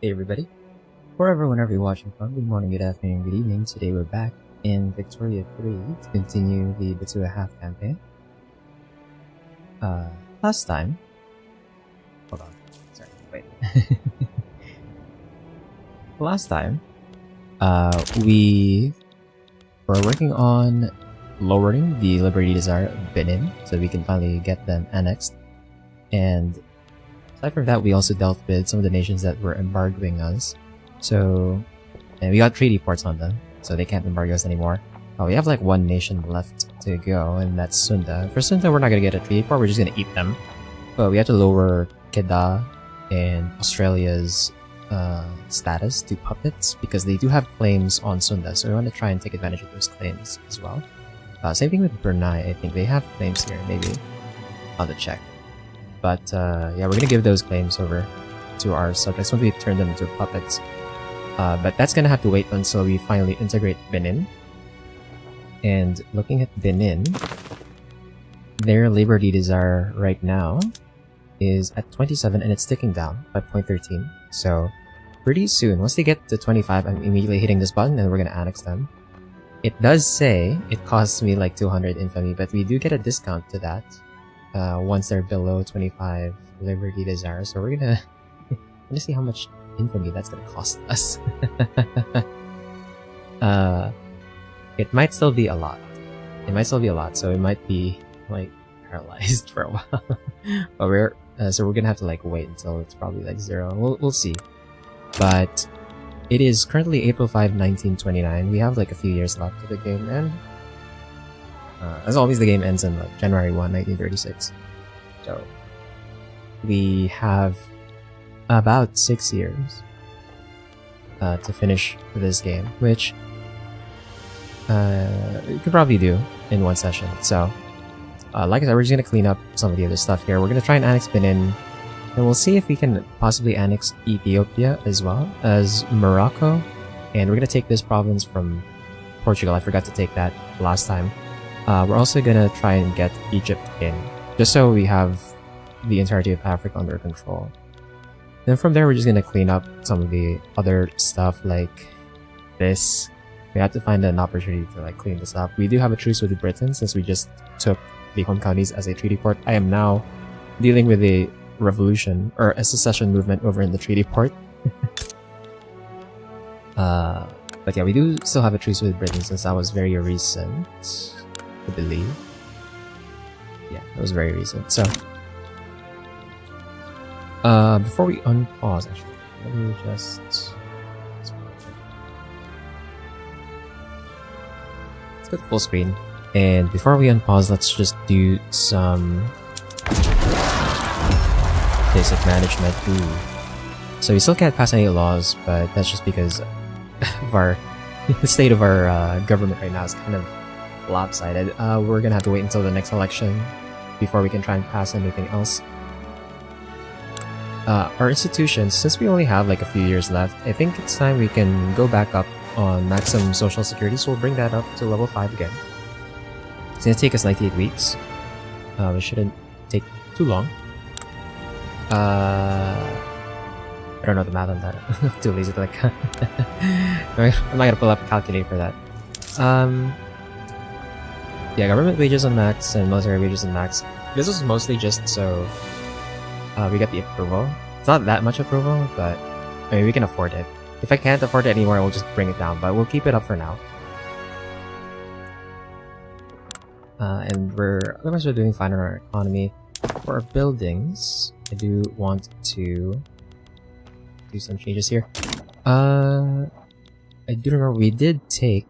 Hey everybody, wherever, whenever you're watching from, good morning, good afternoon, good evening. Today we're back in Victoria 3 to continue the Butua Half-Campaign. Last time... Hold on, sorry, wait. Last time, we were working on lowering the Liberty Desire of Benin so we can finally get them annexed. And aside from that, we also dealt with some of the nations that were embargoing us. So, and we got treaty ports on them, so they can't embargo us anymore. We have like one nation left to go, and that's Sunda. For Sunda, we're not gonna get a treaty port, we're just gonna eat them. But we have to lower Kedah and Australia's status to puppets, because they do have claims on Sunda, so we want to try and take advantage of those claims as well. Same thing with Brunei, I think they have claims here, maybe. I'll have to check. But yeah, we're gonna give those claims over to our subjects once we turn them into puppets. But that's gonna have to wait until we finally integrate Benin. And looking at Benin, their Liberty Desire right now is at 27 and it's ticking down by 0.13. So pretty soon, once they get to 25, I'm immediately hitting this button and we're gonna annex them. It does say it costs me like 200 infamy, but we do get a discount to that once they're below 25 Liberty Desire. So we're gonna see how much infamy that's gonna cost us. It might still be a lot. It might still be a lot, so it might be like paralyzed for a while. But we're gonna have to like wait until it's probably like 0. We'll see. But it is currently April 5, 1929. We have like a few years left of the game, and as always, the game ends in like January 1, 1936. So we have about 6 years to finish this game, which you could probably do in one session. So like I said, we're just gonna clean up some of the other stuff here. We're gonna try and annex Benin, and we'll see if we can possibly annex Ethiopia as well as Morocco. And we're gonna take this province from Portugal. I forgot to take that last time. We're also gonna try and get Egypt in, just so we have the entirety of Africa under control. Then from there, we're just gonna clean up some of the other stuff like this. We have to find an opportunity to like clean this up. We do have a truce with Britain since we just took the home counties as a treaty port. I am now dealing with a revolution or a secession movement over in the treaty port. But yeah, we do still have a truce with Britain since that was very recent, I believe. Yeah, that was very recent. So before we unpause, actually, let me just... let's go to full screen. And before we unpause, let's just do some basic management. Ooh. So we still can't pass any laws, but that's just because of our the state of our government right now is kind of lopsided. We're gonna have to wait until the next election before we can try and pass anything else. Our institutions, since we only have like a few years left, I think it's time we can go back up on maximum social security, so we'll bring that up to level 5 again. It's gonna take us 98 weeks. It shouldn't take too long. I don't know the math on that. I'm too lazy to like... I'm not gonna pull up a calculator for that. Yeah, government wages on max and military wages on max. This was mostly just so we got the approval. It's not that much approval, but I mean, we can afford it. If I can't afford it anymore, we'll just bring it down, but we'll keep it up for now. And otherwise we're doing fine on our economy. For our buildings, I do want to do some changes here. I do remember we did take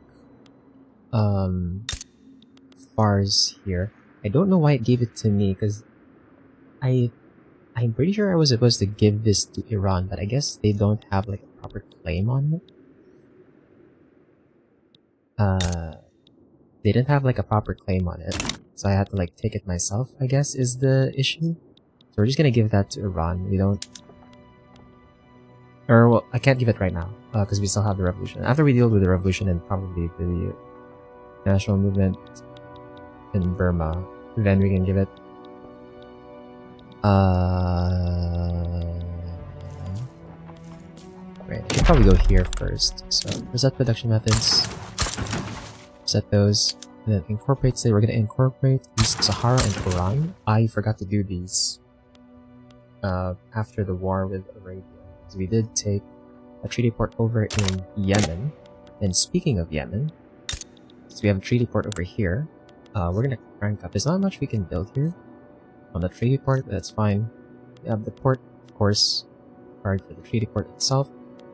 Fars here. I don't know why it gave it to me, because I'm pretty sure I was supposed to give this to Iran, but I guess they don't have like a proper claim on it. They didn't have like a proper claim on it, so I had to like take it myself, I guess is the issue. So we're just gonna give that to Iran. We don't... Or, well, I can't give it right now, because we still have the revolution. After we deal with the revolution and probably the national movement in Burma, then we can give it. probably go here first. So reset production methods, set those, and then incorporate. Say we're gonna incorporate East Sahara and Iran. I forgot to do these after the war with Arabia, because we did take a treaty port over in Yemen. And speaking of Yemen, so we have a treaty port over here. We're gonna crank up. There's not much we can build here on the treaty port, but that's fine. We have the port, of course, required for the treaty port itself.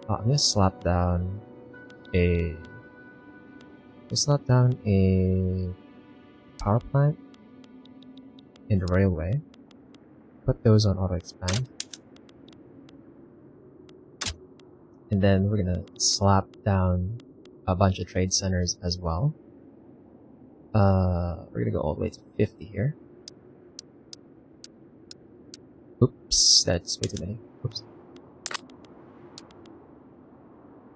I'm gonna slap down a power plant in the railway. Put those on auto expand. And then we're gonna slap down a bunch of trade centers as well. We're gonna go all the way to 50 here. Oops, that's way too many. Oops.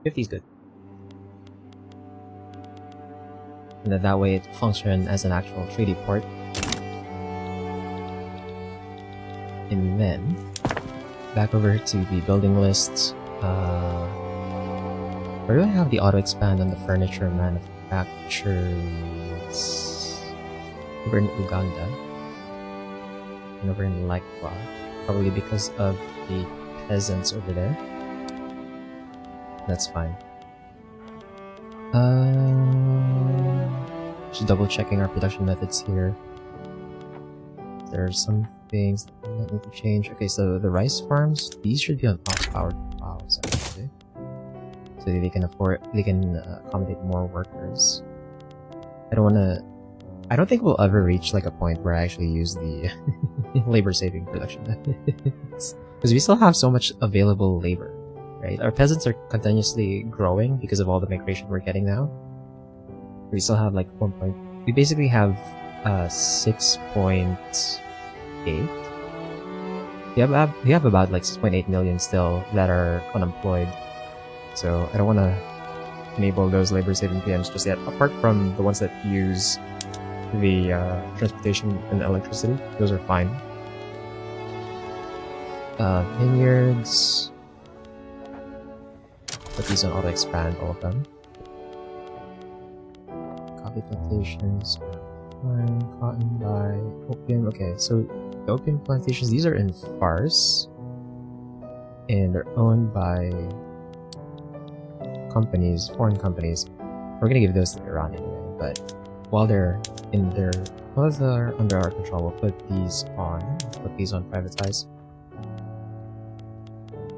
50 is good. And then that way it functions as an actual treaty port. And then back over to the building list. Where do I have the auto expand on the furniture manufacturers? Over in Uganda and over in Laikwa, probably because of the peasants over there. That's fine. Just double checking our production methods here. There are some things that need to change. Okay, so the rice farms, these should be on off-powered plows actually, so they can accommodate more workers. I don't think we'll ever reach like a point where I actually use the labor-saving production methods, because we still have so much available labor, right? Our peasants are continuously growing because of all the migration we're getting now. We still have like we basically have 6.8. We have about like 6.8 million still that are unemployed. So I don't want to enable those labor-saving PMs just yet. Apart from the ones that use the transportation and electricity, those are fine. Vineyards. Put these on auto expand, all of them. Coffee plantations. Fine. Cotton, dye, opium. Okay, so the opium plantations, these are in Fars, and they're owned by companies, foreign companies. We're gonna give those to Iran anyway, but while they're under our control, we'll put these on privatize.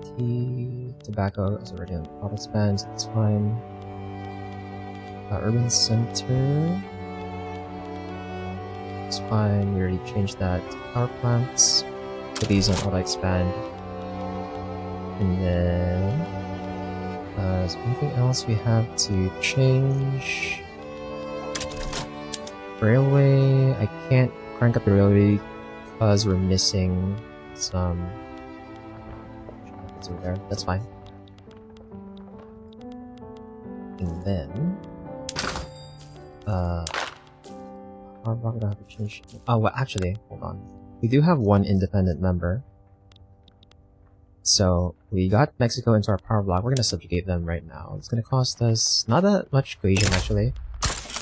Tea, tobacco is already on auto expand, so it's fine. Urban center. It's fine, we already changed that to power plants. Put these on auto expand. And then is there anything else we have to change? Railway, I can't crank up the railway because we're missing some over there. That's fine. And then we're gonna have to change. Oh, well, actually, hold on. We do have one independent member. So we got Mexico into our power block. We're gonna subjugate them right now. It's gonna cost us not that much cohesion actually,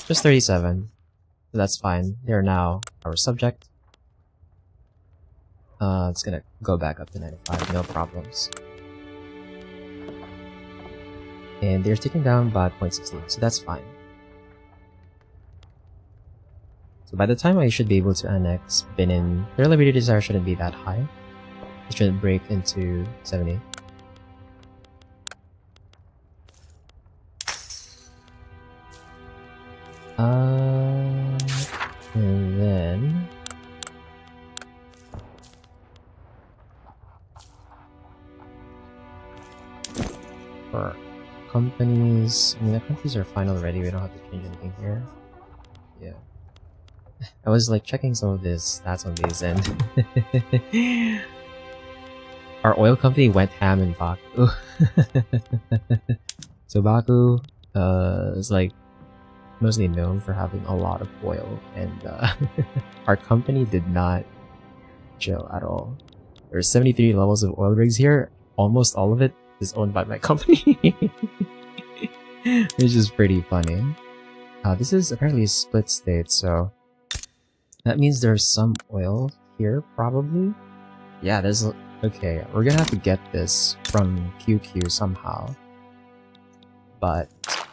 just 37. So that's fine. They're now our subject. It's gonna go back up to 95, no problems. And they're taken down by 0.16, so that's fine. So by the time I should be able to annex Benin, their liberty desire shouldn't be that high. It shouldn't break into 70. And then for companies, I mean the countries are fine already, we don't have to change anything here. Yeah. I was like checking some of the stats on these and our oil company went ham in Baku. So Baku is like mostly known for having a lot of oil, and our company did not chill at all. There are 73 levels of oil rigs here. Almost all of it is owned by my company. Which is pretty funny. This is apparently a split state, so that means there's some oil here, probably. Yeah, there's... Okay, we're gonna have to get this from QQ somehow. But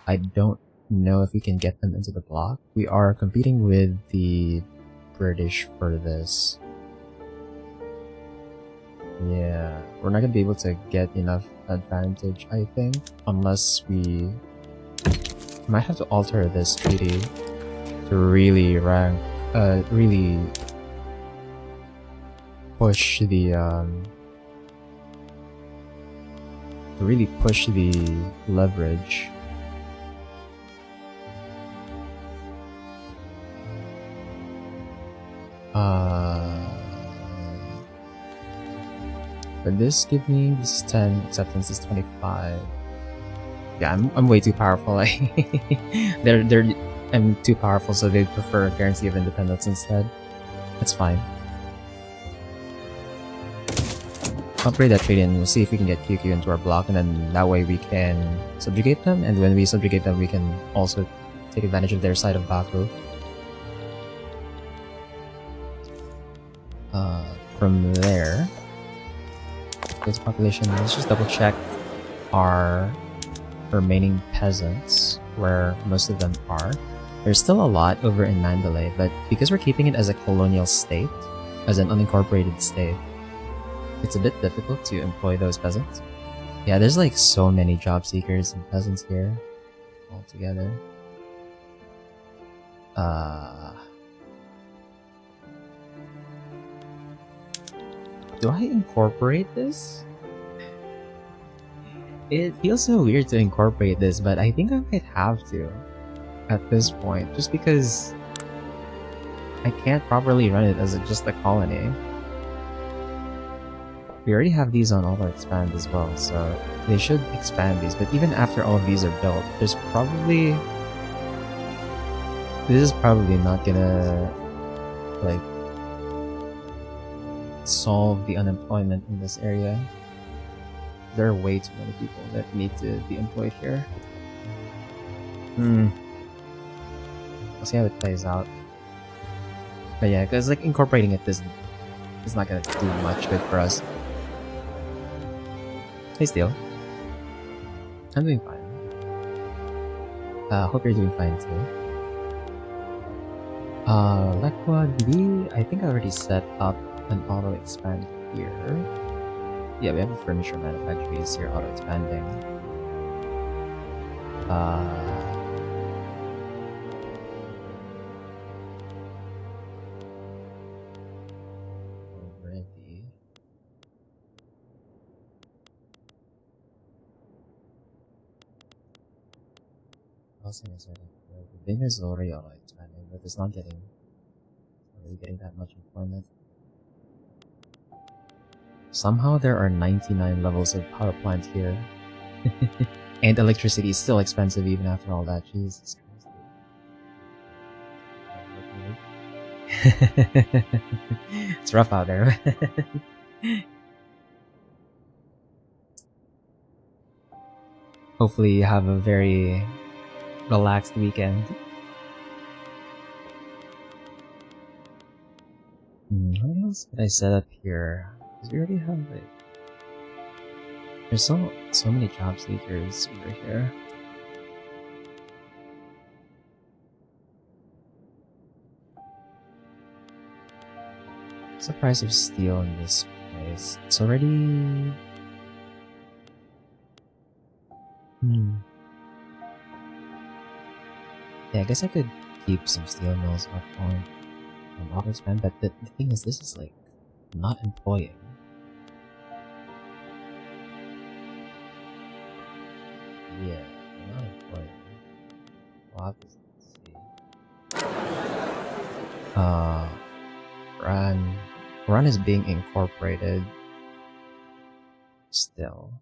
I don't know if we can get them into the block. We are competing with the British for this. Yeah, we're not gonna be able to get enough advantage, I think, unless we might have to alter this treaty to really really push the leverage. But this give me, this is 10, acceptance is 25. Yeah, I'm way too powerful. I'm too powerful, so they prefer guarantee of independence instead. That's fine. Upgrade that trade in, we'll see if we can get QQ into our block, and then that way we can subjugate them, and when we subjugate them we can also take advantage of their side of Baku. From there, this population, let's just double check our remaining peasants, where most of them are. There's still a lot over in Mandalay, but because we're keeping it as a colonial state, as an unincorporated state, it's a bit difficult to employ those peasants. Yeah, there's like so many job seekers and peasants here all together. Do I incorporate this? It feels so weird to incorporate this, but I think I might have to at this point, just because I can't properly run it as just a colony. We already have these on auto expand as well, so they should expand these, but even after all of these are built, this is probably not gonna like solve the unemployment in this area. There are way too many people that need to be employed here. We'll see how it plays out. But yeah, because like incorporating it is not gonna do much good for us. Hey Steel. I'm doing fine. Hope you're doing fine too. Lekwa D, I think I already set up an auto expand here. Yeah, we have a furniture manufacturer here auto expanding. Already. Also, the vineyard is already auto expanding, but it's not really getting that much employment. Somehow there are 99 levels of power plant here. And electricity is still expensive even after all that. Jesus Christ. It's rough out there. Hopefully you have a very relaxed weekend. What else did I set up here? We already have like... There's so many job seekers over here. What's the price of steel in this place? It's already... Yeah, I guess I could keep some steel mills up on auto expand, but the thing is, this is like not employing. Yeah, not employing. We'll have to see. Run is being incorporated still.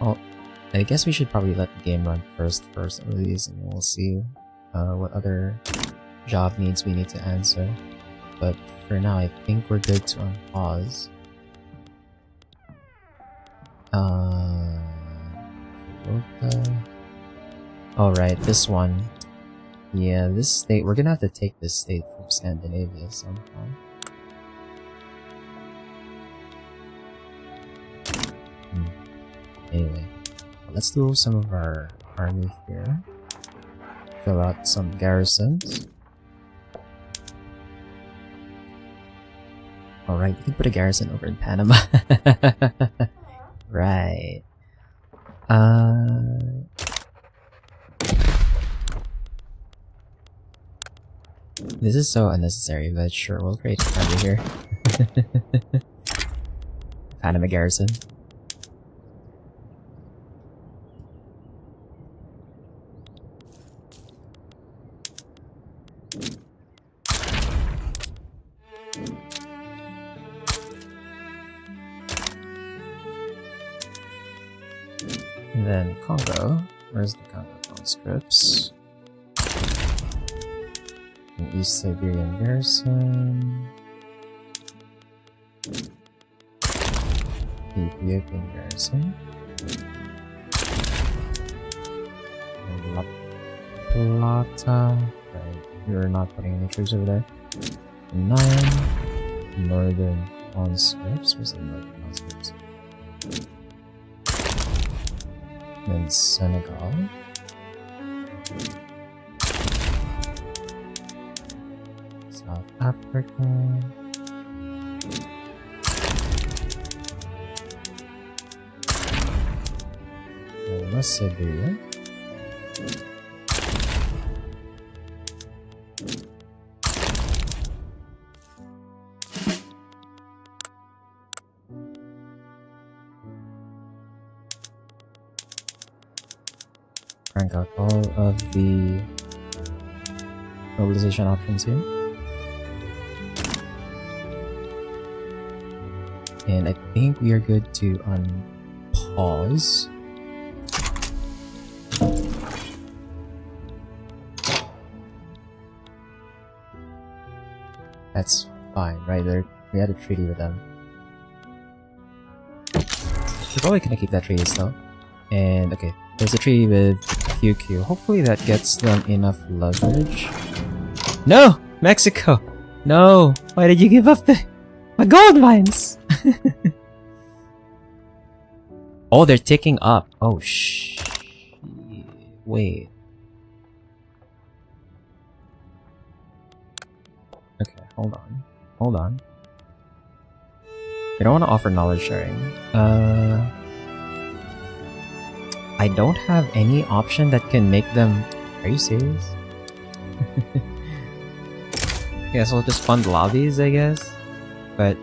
Well, I guess we should probably let the game run first for some of these, and we'll see what other job needs we need to answer. but for now I think we're good to unpause. Oh right, this one. Yeah, this state, we're gonna have to take this state from Scandinavia somehow. Anyway, let's do some of our army here. Fill out some garrisons. Alright, you can put a garrison over in Panama. Right. This is so unnecessary, but sure, we'll create a army here. Panama garrison. And then Congo. Where's the Congo conscripts? An East Siberian garrison. Ethiopian garrison. And La Plata. Right, you're not putting any troops over there. 9 northern conscripts. Where's the northern conscripts? Then Senegal. South Africa. West Siberia. Crank out all of the mobilization options here. And I think we are good to unpause. That's fine, right? We had a treaty with them. We're probably gonna keep that treaty still. And okay, there's a treaty with QQ. Hopefully that gets them enough leverage. No! Mexico! No! Why did you give up my gold mines? Oh, they're ticking up. Oh, wait. Okay, hold on. Hold on. I don't want to offer knowledge sharing. I don't have any option that can make them... Are you serious? Yeah, so I'll just fund lobbies, I guess. But,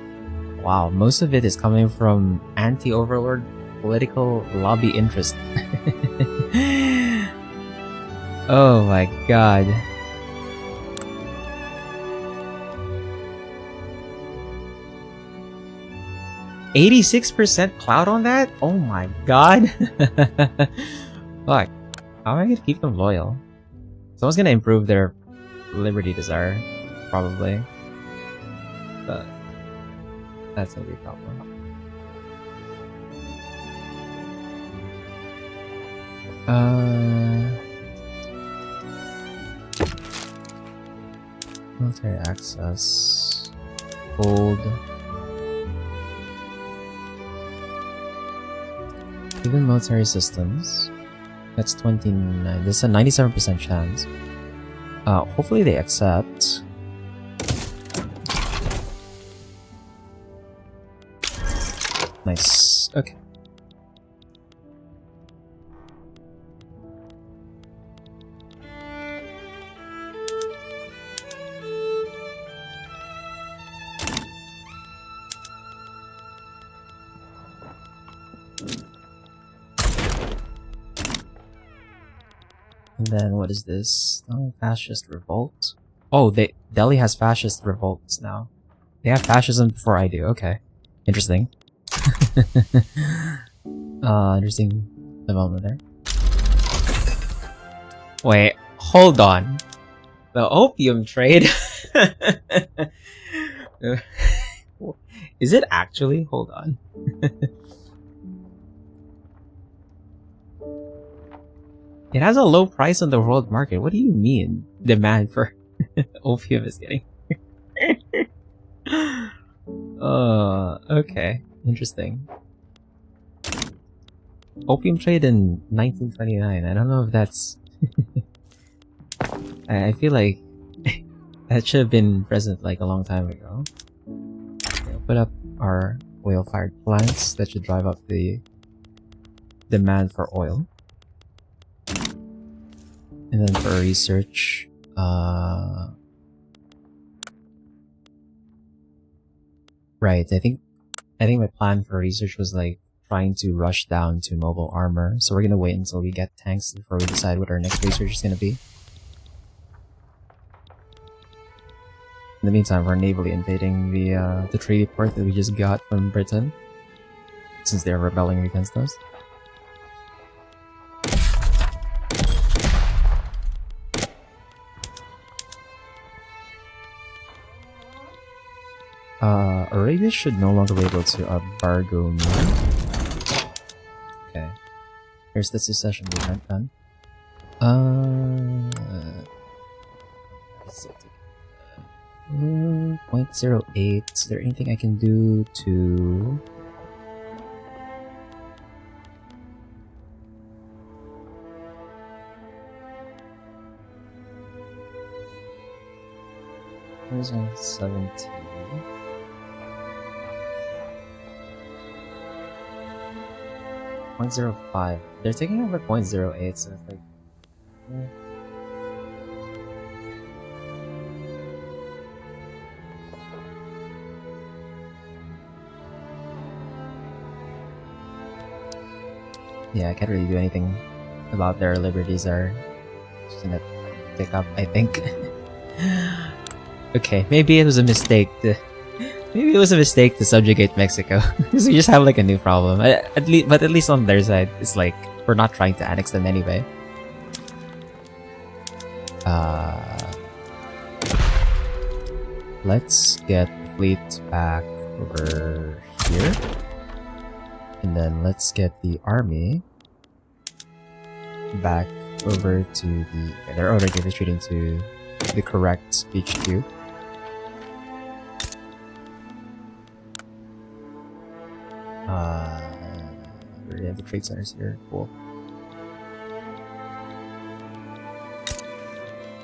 wow, most of it is coming from anti-overlord political lobby interest. Oh my god. $86% clout on that? Oh my god. Fuck. How am I gonna keep them loyal? Someone's gonna improve their liberty desire. Probably. But that's gonna be a problem. Military access. Gold. Even military systems. That's 29. There's a 97% chance. Hopefully they accept. Nice. Okay. And then what is this? Oh, fascist revolt. Oh, Delhi has fascist revolts now. They have fascism before I do. Okay, interesting. Interesting development there. Wait, hold on. The opium trade. Is it actually? Hold on. It has a low price on the world market. What do you mean? Demand for opium is getting. Okay. Interesting. Opium trade in 1929. I don't know if that's... I feel like that should have been present like a long time ago. We'll put up our oil-fired plants. That should drive up the demand for oil. And then for research, right, I think my plan for research was like trying to rush down to mobile armor. So we're gonna wait until we get tanks before we decide what our next research is gonna be. In the meantime, we're navally invading the treaty port that we just got from Britain, since they're rebelling against us. Arabia should no longer be able to embargo me. Okay. Here's the secession movement done. 0.08. Is there anything I can do to... Here's on 17. 0.05. They're taking over 0.08, so it's like... Yeah, I can't really do anything about their liberties are just gonna pick up, I think. Okay, maybe it was a mistake to... Maybe it was a mistake to subjugate Mexico. Because we just have like a new problem. But at least on their side, it's like we're not trying to annex them anyway. Let's get the fleet back over here. And then let's get the army back over to the... Okay, they're already retreating to the correct HQ. We already have the trade centers here. Cool.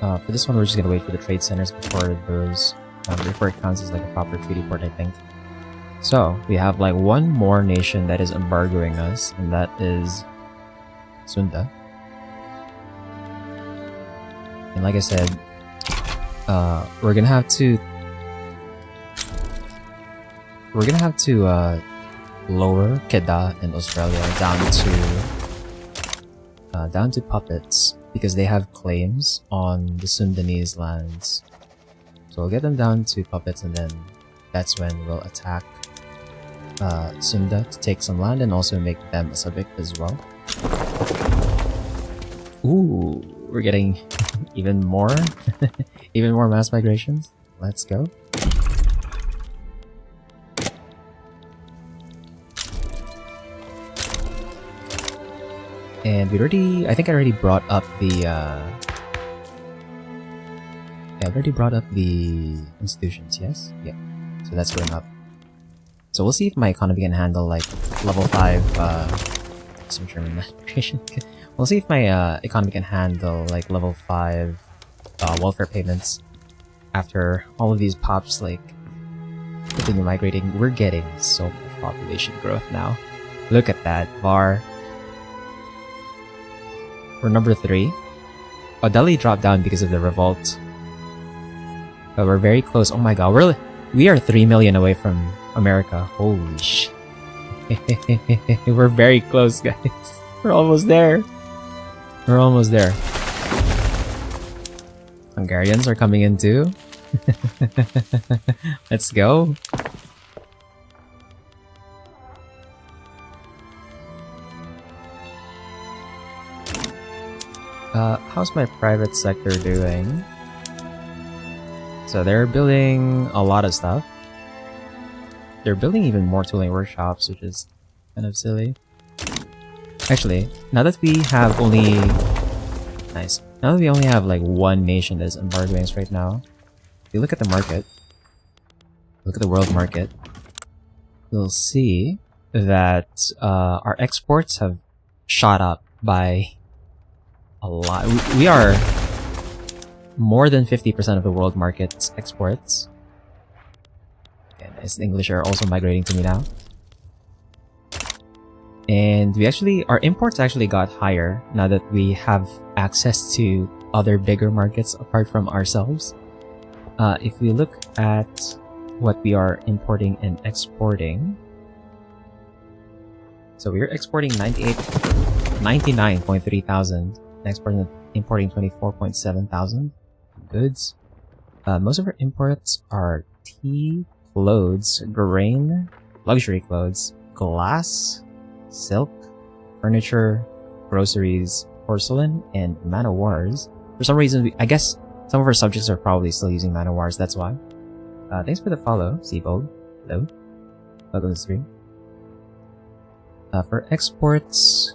For this one, we're just gonna wait for the trade centers before those... before it counts as like a proper treaty port, I think. So, we have like one more nation that is embargoing us, and that is Sunda. And like I said, we're gonna have to lower Kedah and Australia down to puppets because they have claims on the Sundanese lands. So we'll get them down to puppets, and then that's when we'll attack Sunda to take some land and also make them a subject as well. Ooh, we're getting even more mass migrations. Let's go. And I think I already brought up the I've already brought up the institutions, yes? Yeah. So that's going up. So we'll see if my economy can handle like level 5 some German migration. We'll see if my economy can handle like level 5 welfare payments after all of these pops like continue migrating. We're getting so much population growth now. Look at that, VAR. We're number 3. Oh, Delhi dropped down because of the revolt. But we're very close. Oh my god, we are 3 million away from America. Holy sh! We're very close, guys. We're almost there. We're almost there. Hungarians are coming in too. Let's go. How's my private sector doing? So they're building a lot of stuff. they're building even more tooling workshops, which is kind of silly. Actually, now that we have only... Nice. Now that we only have like one nation that is embargoing us right now, if you look at the market, look at the world market, you'll see that our exports have shot up by a lot. We are more than 50% of the world market's exports. Okay, nice. English are also migrating to me now. And our imports actually got higher now that we have access to other bigger markets apart from ourselves. If we look at what we are importing and exporting, so we are exporting 99.3 thousand, importing 24.7 thousand goods. Most of our imports are tea, clothes, grain, luxury clothes, glass, silk, furniture, groceries, porcelain, and manowars. For some reason, I guess some of our subjects are probably still using manowars, that's why. Thanks for the follow, Seabold. Hello. Welcome to the stream. For exports,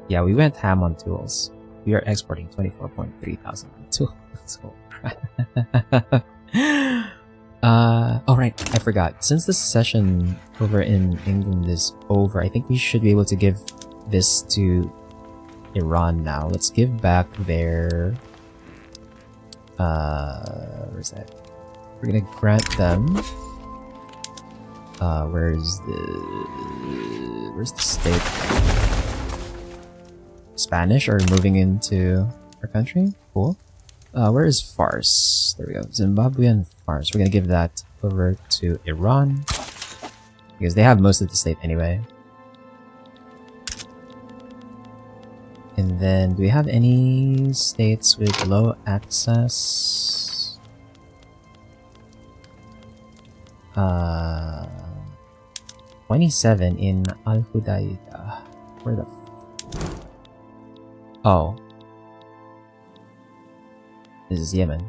yeah, we went ham on tools. We are exporting 24.3 thousand tools. Oh right, I forgot. Since the session over in England is over, I think we should be able to give this to Iran now. Let's give back their... where's that? We're gonna grant them... where's the state? Spanish are moving into our country? Cool. Where is Fars? There we go. Zimbabwean Fars. We're gonna give that over to Iran, because they have most of the state anyway. And then, do we have any states with low access? 27 in Al-Hudaydah. Where the oh. This is Yemen.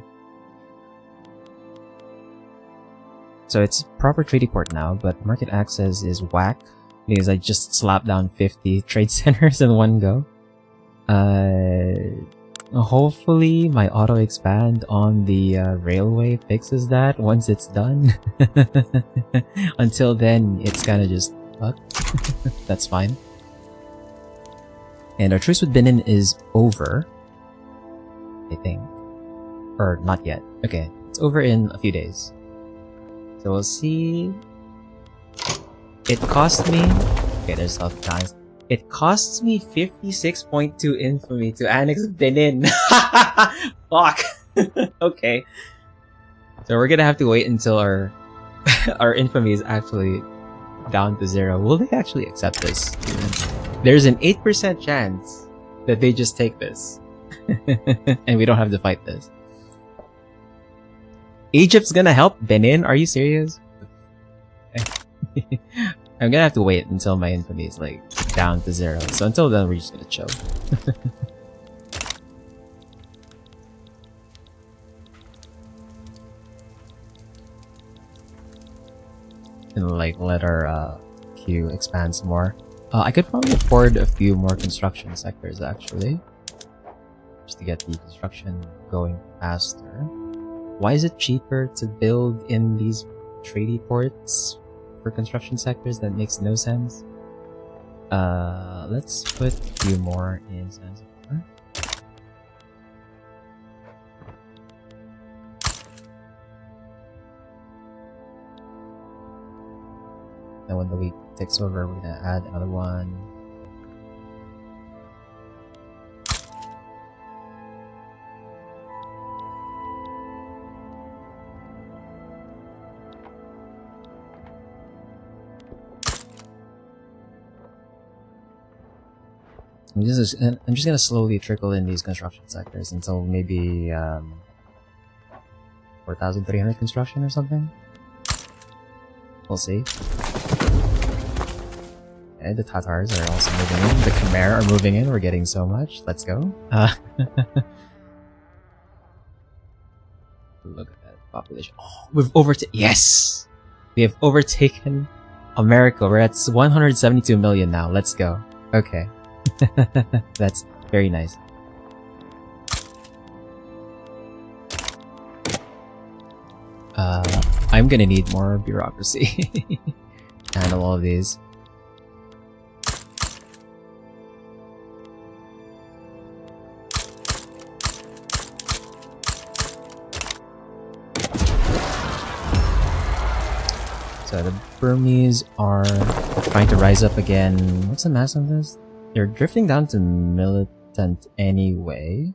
So it's proper treaty port now, but market access is whack because I just slapped down 50 trade centers in one go. Hopefully my auto expand on the railway fixes that once it's done. Until then, it's kinda just fuck. That's fine. And our truce with Benin is over, I think. Or not yet. Okay, it's over in a few days. So we'll see. It cost me... Okay, there's South Times. It costs me 56.2 infamy to annex Benin. Fuck. Okay. So we're gonna have to wait until our our infamy is actually down to 0. Will they actually accept this? There's an 8% chance that they just take this. And we don't have to fight this. Egypt's gonna help Benin? Are you serious? I'm gonna have to wait until my infamy is like down to 0. So until then, we're just gonna chill. And like let our queue expand some more. I could probably afford a few more construction sectors actually, just to get the construction going faster. Why is it cheaper to build in these treaty ports for construction sectors? That makes no sense. Let's put a few more in Zanzibar. And when the week takes over, we're gonna add another one. I'm just gonna slowly trickle in these construction sectors until maybe 4,300 construction or something. We'll see. Okay, the Tatars are also moving in. The Khmer are moving in. We're getting so much. Let's go. Look at that population. Oh, we've yes! We have overtaken America. We're at 172 million now. Let's go. Okay. That's very nice. I'm gonna need more bureaucracy to handle all of these. So the Burmese are trying to rise up again. What's the mass on this? They're drifting down to militant anyway,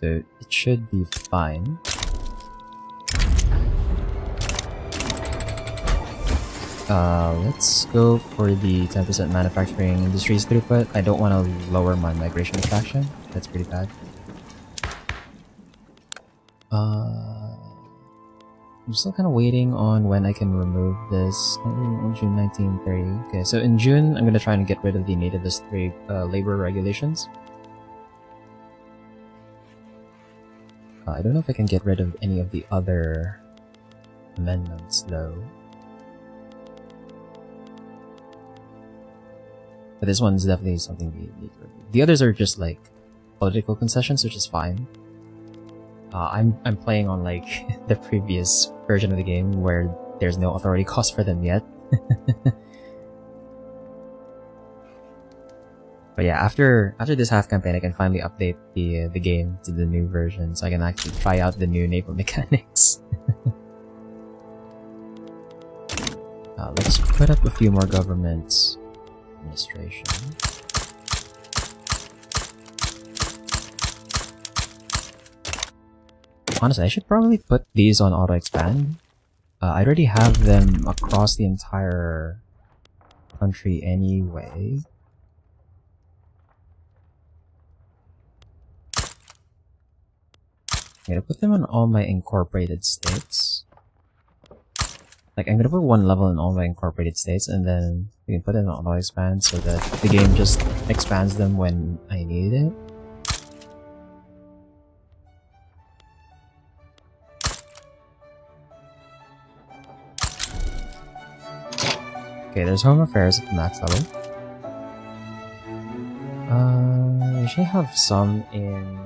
so it should be fine. Let's go for the 10% manufacturing industries throughput. I don't want to lower my migration attraction. That's pretty bad. I'm still kind of waiting on when I can remove this. June 1930. Okay, so in June, I'm going to try and get rid of the nativist labor regulations. I don't know if I can get rid of any of the other amendments, though. But this one's definitely something we need to remove. The others are just like political concessions, which is fine. I'm playing on like the previous version of the game where there's no authority cost for them yet. But yeah, after this half campaign, I can finally update the game to the new version, so I can actually try out the new naval mechanics. Let's put up a few more governments. Administration. Honestly, I should probably put these on auto expand. I already have them across the entire country anyway. I'm gonna put them on all my incorporated states. Like, I'm gonna put one level in all my incorporated states, and then we can put it on auto expand so that the game just expands them when I need it. Okay, there's home affairs at the max level. I should have some in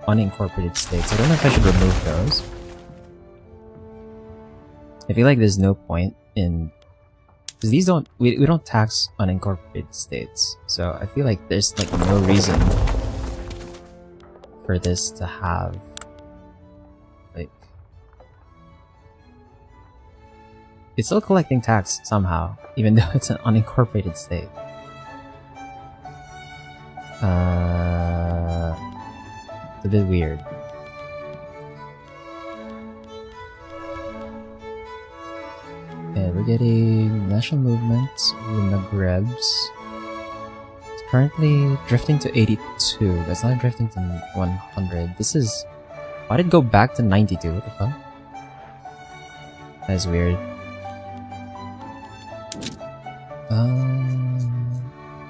unincorporated states. I don't know if I should remove those. I feel like there's no point in, because these we don't tax unincorporated states, so I feel like there's like no reason for this to have like, it's still collecting tax somehow, even though it's an unincorporated state. It's a bit weird. And we're getting national movement in the Magrebs. It's currently drifting to 82. That's not drifting to 100. This is... Why did it go back to 92? What the fuck? That's weird.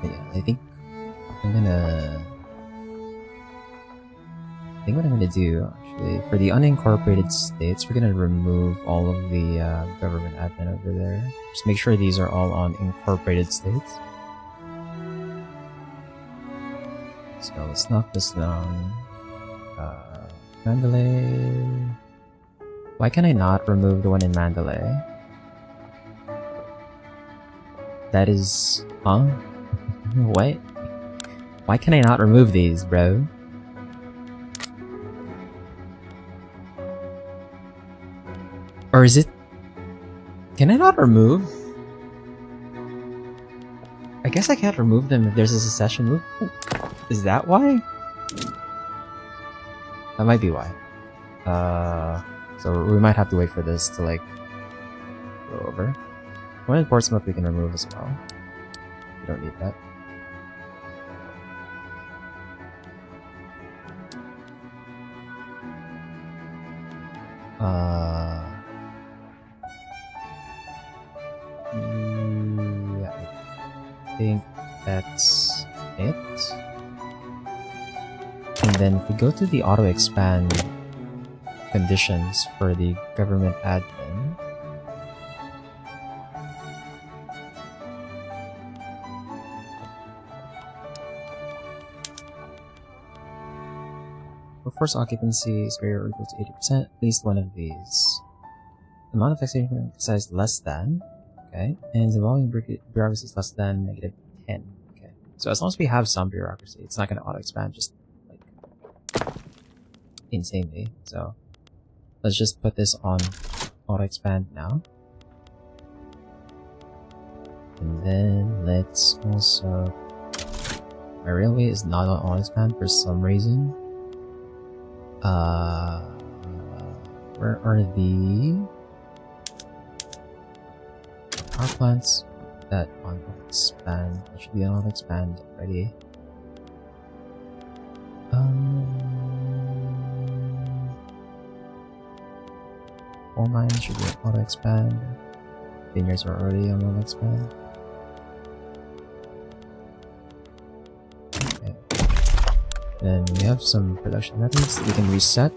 Yeah, I think what I'm gonna do, actually, for the unincorporated states, we're gonna remove all of the government admin over there. Just make sure these are all on incorporated states. So let's knock this down. Mandalay. Why can I not remove the one in Mandalay? That is... Huh? What? Why can I not remove these, bro? Or is it... Can I not remove? I guess I can't remove them if there's a secession move. Is that why? That might be why. So we might have to wait for this to like go over. One in Portsmouth we can remove as well. We don't need that. Yeah, I think that's it. And then if we go to the auto expand conditions for the government admin. Workforce occupancy is greater or equal to 80%, at least one of these. Amount of taxation exercised less than, okay, and the volume bureaucracy is less than -10, okay. So as long as we have some bureaucracy, it's not going to auto-expand just like insanely. So let's just put this on auto-expand now. And then let's also... My railway is not on auto-expand for some reason. Where are the power plants that on auto-expand? That should be on auto-expand already. Coal mines should be on auto-expand. Vineyards are already on auto-expand. Okay. Then we have some production methods that we can reset.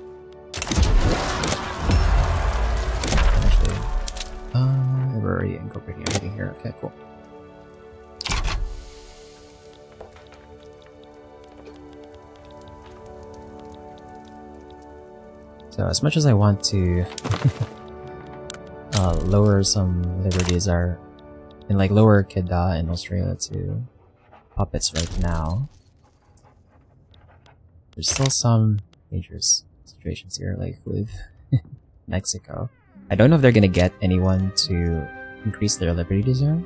Actually, we're already incorporating everything here. Okay, cool. So as much as I want to lower some liberties are and like lower Kedah in Australia to puppets right now, there's still some dangerous situations here, like with Mexico. I don't know if they're gonna get anyone to increase their liberty desire.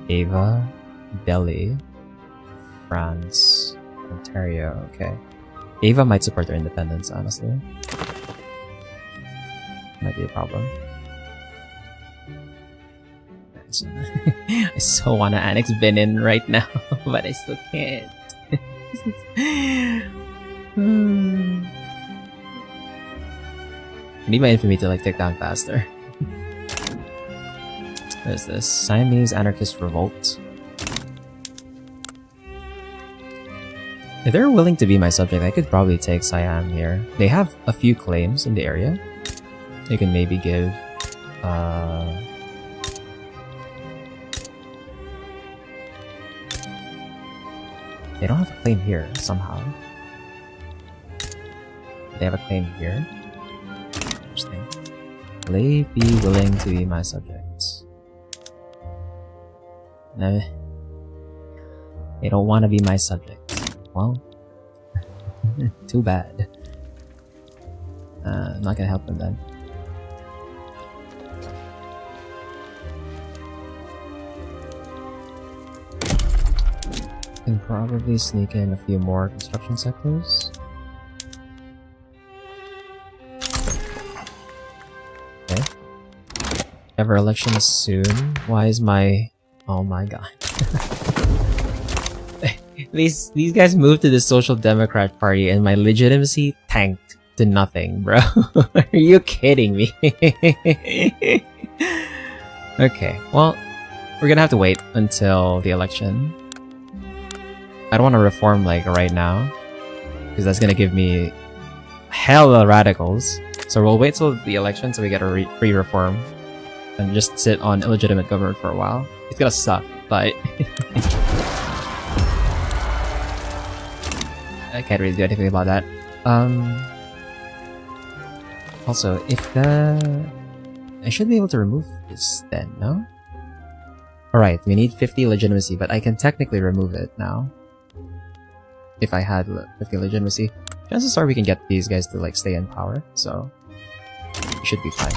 Ava, Delhi, France, Ontario, okay. Ava might support their independence, honestly. Might be a problem. I so want to annex Benin right now, but I still can't. I need my infamy to like tick down faster. What is this? Siamese Anarchist Revolt. If they're willing to be my subject, I could probably take Siam here. They have a few claims in the area. They can maybe give they don't have a claim here somehow. They have a claim here. Interesting. Will they be willing to be my subjects? No. They don't want to be my subjects. Well, too bad. I'm not gonna help them then. Can probably sneak in a few more construction sectors. Okay. Ever election is soon. Why is my... Oh my god. These guys moved to the Social Democrat Party and my legitimacy tanked to nothing, bro. Are you kidding me? Okay, well, we're gonna have to wait until the election. I don't want to reform like right now, because that's gonna give me hella radicals. So we'll wait till the election so we get a free reform and just sit on illegitimate government for a while. It's gonna suck, but I can't really do anything about that. Also, if I should be able to remove this then, no? Alright, we need 50 legitimacy, but I can technically remove it now. If I had 50 legitimacy. Chances are we can get these guys to like stay in power, so it should be fine.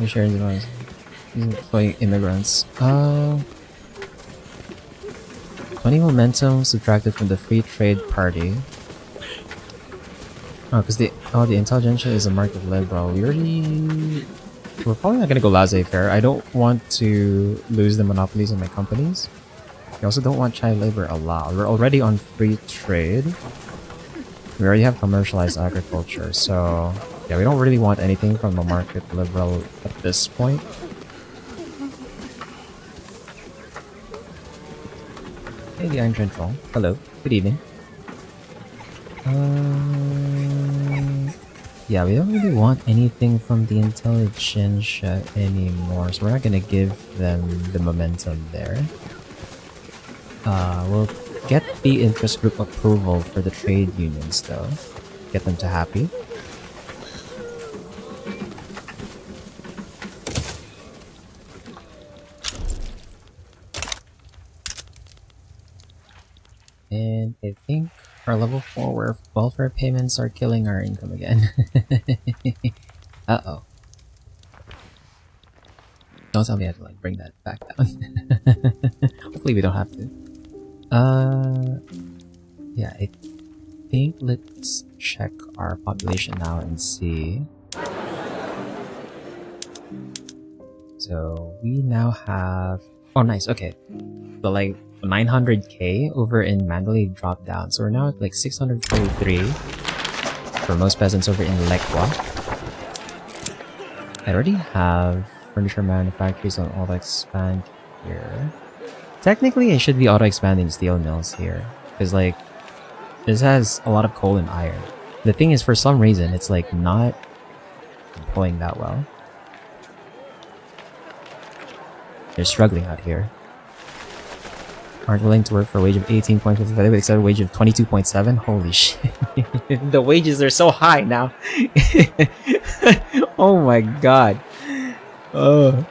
Sharing device. Employing immigrants. 20 momentum subtracted from the Free Trade Party. Oh, because the intelligentsia is a market liberal. We're probably not gonna go laissez-faire. I don't want to lose the monopolies on my companies. I also don't want child labor allowed. We're already on free trade. We already have commercialized agriculture, so yeah, we don't really want anything from the market liberal at this point. Hey, the Iron Troll. Hello. Good evening. Yeah, we don't really want anything from the intelligentsia anymore, so we're not gonna give them the momentum there. We'll get the interest group approval for the trade unions though. Get them to happy. And I think our level 4 welfare payments are killing our income again. Uh-oh. Don't tell me I have to like bring that back down. Hopefully we don't have to. Yeah, I think let's check our population now and see. So we now have... Oh, nice, okay. So like 900k over in Mandalay dropped down. So we're now at like 643 for most peasants over in Lekwa. I already have furniture manufacturers on auto expand here. Technically, I should be auto expanding steel mills here because like this has a lot of coal and iron. The thing is, for some reason, it's like not employing that well. They're struggling out here. Aren't willing to work for a wage of 18.55 with accepted a wage of 22.7. Holy shit! The wages are so high now. Oh my god. Oh.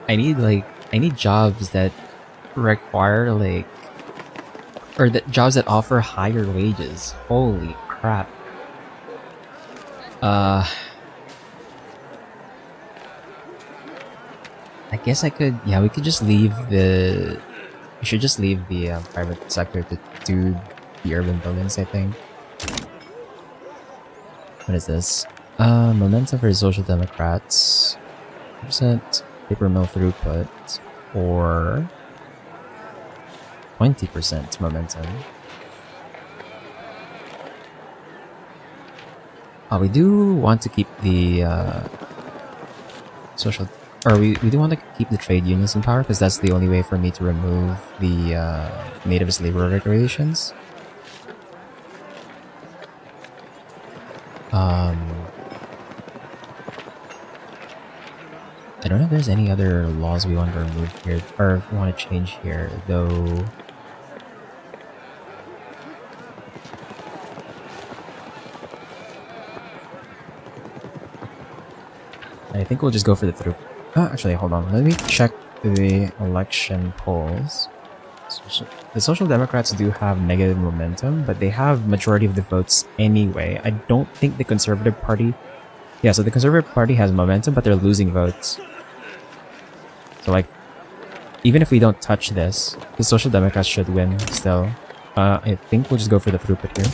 I need jobs that require like, or that jobs that offer higher wages. Holy crap. I guess I could, yeah, we could just leave the, we should just leave the private sector to do the urban buildings, I think. What is this? Momentum for Social Democrats. % paper mill throughput, or 20% momentum. We do want to keep the social, or we do want to keep the trade unions in power because that's the only way for me to remove the natives labor regulations. I don't know if there's any other laws we want to remove here, or want to change here, though. I think we'll just go for the through. Actually, hold on. Let me check the election polls. The Social Democrats do have negative momentum, but they have majority of the votes anyway. I don't think the Conservative Party... Yeah, so the Conservative Party has momentum, but they're losing votes. So, like, even if we don't touch this, the Social Democrats should win still. I think we'll just go for the throughput here.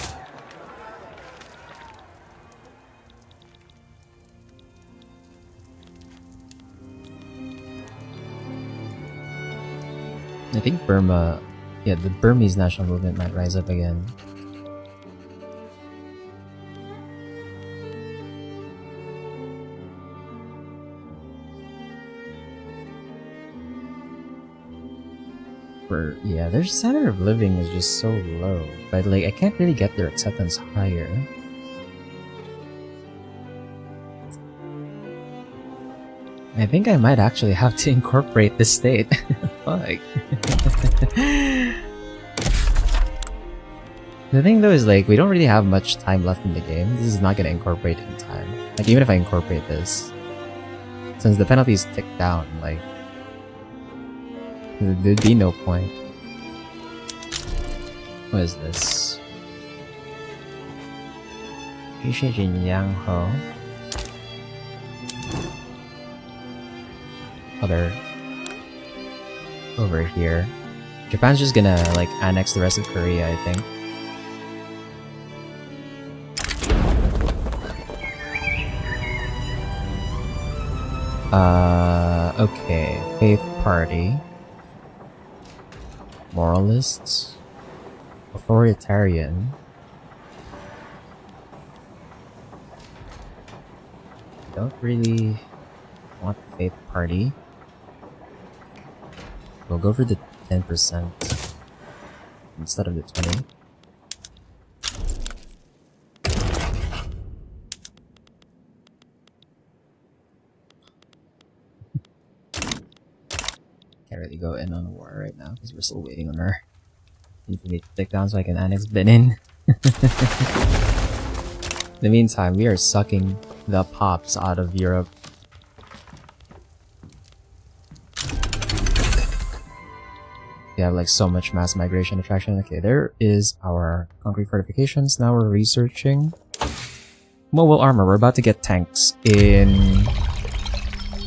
I think Burma... Yeah, the Burmese national movement might rise up again. Yeah, their standard of living is just so low, but like I can't really get their acceptance higher. I think I might actually have to incorporate this state. Fuck. The thing though is like we don't really have much time left in the game. This is not gonna incorporate in time. Like even if I incorporate this, since the penalties tick down, like there'd be no point. What is this? Other over here. Japan's just gonna like annex the rest of Korea, I think. Okay. Faith Party. Moralists. Authoritarian. Don't really want the Faith Party. We'll go for the 10% instead of the 20. Can't really go in on a war right now because we're still waiting on our infamy to take down so I can annex Benin. In the meantime, we are sucking the pops out of Europe. We have like so much mass migration attraction. Okay, there is our concrete fortifications. Now we're researching mobile armor. We're about to get tanks. In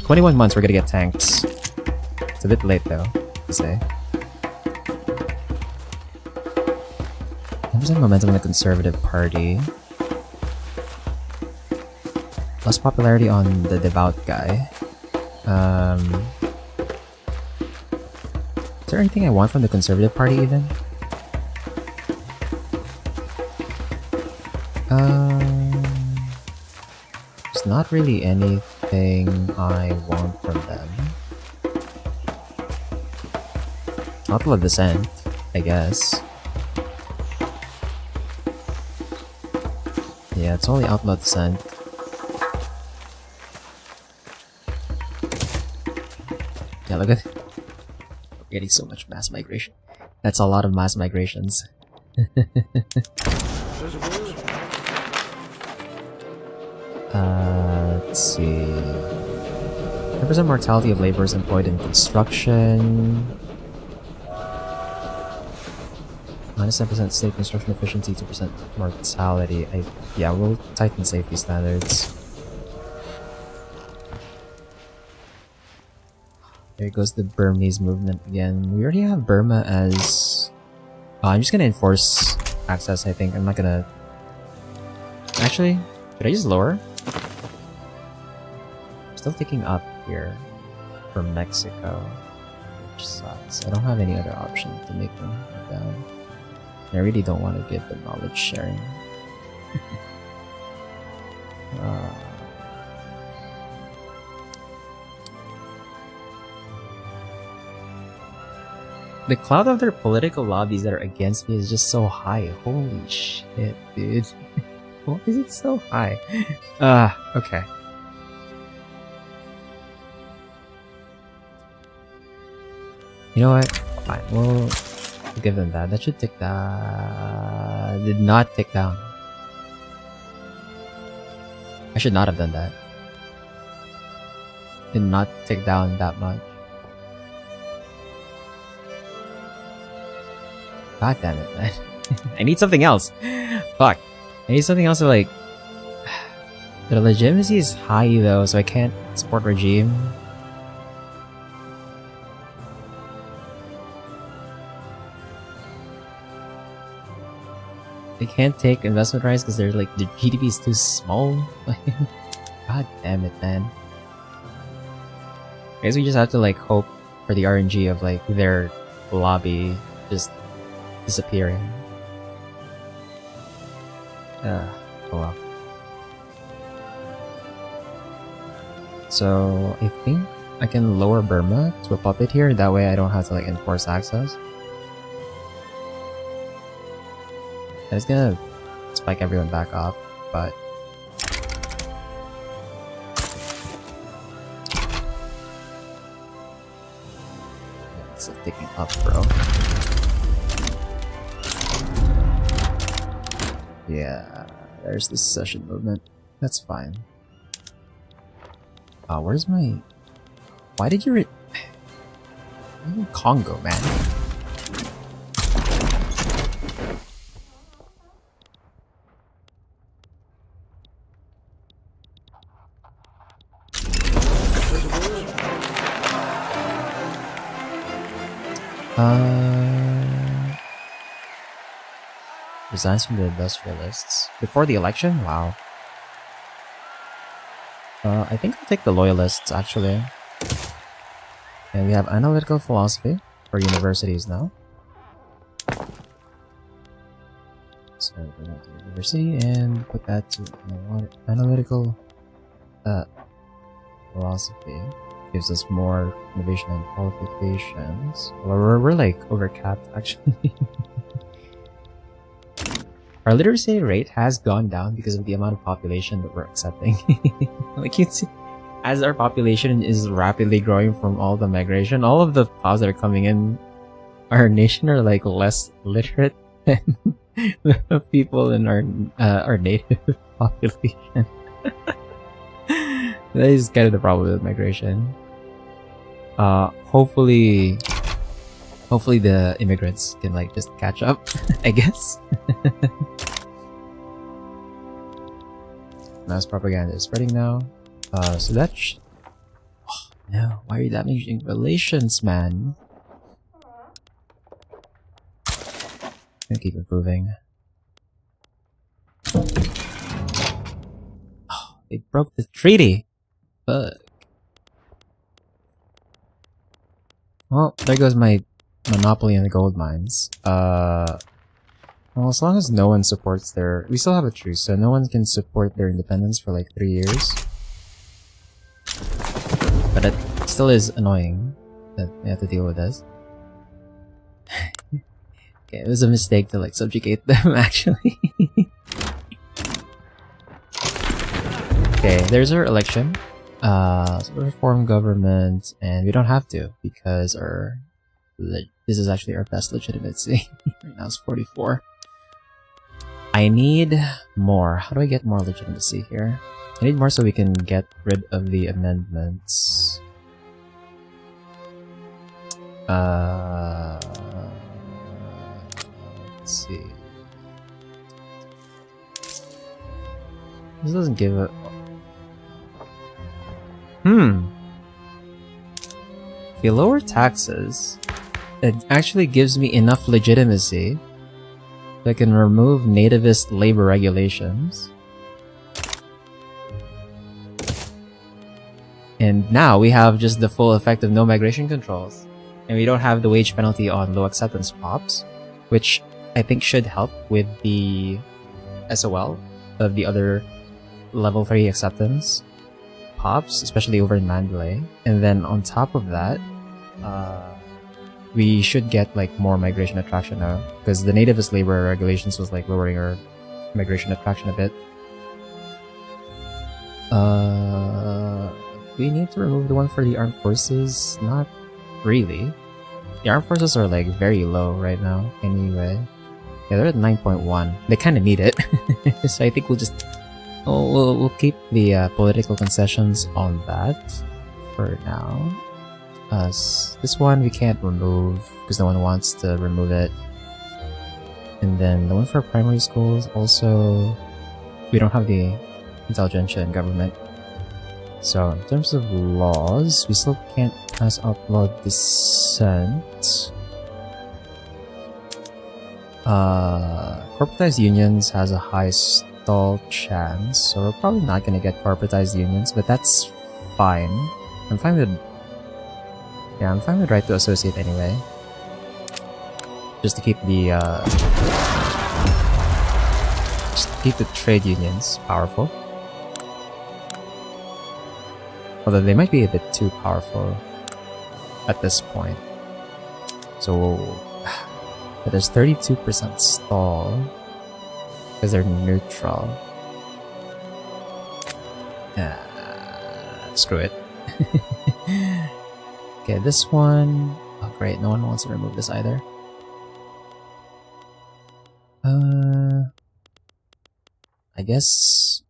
21 months, we're gonna get tanks. It's a bit late though, to say. 10% momentum in the Conservative Party. Less popularity on the devout guy. Is there anything I want from the Conservative Party even? There's not really anything I want from them. Outlaw Dissent, I guess. Yeah, it's only Outlaw Dissent. Yeah, look at it. We're getting so much mass migration. That's a lot of mass migrations. Let's see. 10% mortality of laborers employed in construction. Minus 10% state construction efficiency, 2% mortality. Yeah, we'll tighten safety standards. There goes the Burmese movement again. We already have Burma as... I'm just gonna enforce access, I think. I'm not gonna... Actually, should I just lower? Still ticking up here for Mexico, which sucks. I don't have any other option to make them go down. I really don't want to give them knowledge sharing. The cloud of their political lobbies that are against me is just so high. Holy shit, dude. Why is it so high? Okay. You know what? Fine, we'll give them that. That should tick down. Did not tick down. I should not have done that. Did not tick down that much. God damn it, man. I need something else. Fuck. I need something else to like... The legitimacy is high though, so I can't support regime. They can't take investment rights because they're like, the GDP is too small. God damn it, man. I guess we just have to like hope for the RNG of like their lobby just disappearing. Oh well. So I think I can lower Burma to a puppet here, that way I don't have to like enforce access. I was gonna spike everyone back up, but yeah, it's still ticking up, bro. Yeah, there's the secession movement. That's fine. Where's my... Why did you I'm in Congo, man. Resigns from the industrialists before the election? Wow. I think I'll take the loyalists, actually. And we have analytical philosophy for universities now. So bring that to university and put that to analytical philosophy. Gives us more innovation and qualifications. Well, we're like overcapped actually. Our literacy rate has gone down because of the amount of population that we're accepting. Like you see, as our population is rapidly growing from all the migration, all of the POWs that are coming in our nation are like less literate than the people in our native population. That is kind of the problem with migration. Hopefully the immigrants can like just catch up, I guess. Mass propaganda is spreading now. So that's... Oh, no, why are you damaging relations, man? I'm gonna keep improving. Oh, they broke the treaty! Fuck. Well, there goes my monopoly in the gold mines. Well, as long as no one supports their... We still have a truce, so no one can support their independence for like 3 years. But it still is annoying that we have to deal with this. Okay, it was a mistake to like subjugate them, actually. Okay, there's our election. So reform government, and we don't have to because our... This is actually our best legitimacy. Right now it's 44. I need more. How do I get more legitimacy here? I need more so we can get rid of the amendments. Let's see. This doesn't give a... If you lower taxes, it actually gives me enough legitimacy that I can remove nativist labor regulations. And now we have just the full effect of no migration controls. And we don't have the wage penalty on low acceptance POPs, which I think should help with the SOL of the other level 3 acceptance POPs, especially over in Mandalay. And then on top of that, we should get like more migration attraction now, because the nativist labor regulations was like lowering our migration attraction a bit. We need to remove the one for the armed forces? Not really. The armed forces are like very low right now anyway. Yeah, they're at 9.1. They kind of need it. So I think we'll just... We'll keep the political concessions on that for now. This one we can't remove because no one wants to remove it. And then the one for primary schools also... We don't have the intelligentsia in government. So in terms of laws, we still can't pass outlaw dissent. Corporatized unions has a high stall chance, so we're probably not gonna get corporatized unions, but that's fine. I'm fine with... Yeah, I'm fine with right to associate anyway. Just to keep the trade unions powerful. Although they might be a bit too powerful at this point. So, but there's 32% stall because they're neutral. Screw it. Okay, this one... Oh great, no one wants to remove this either. I guess...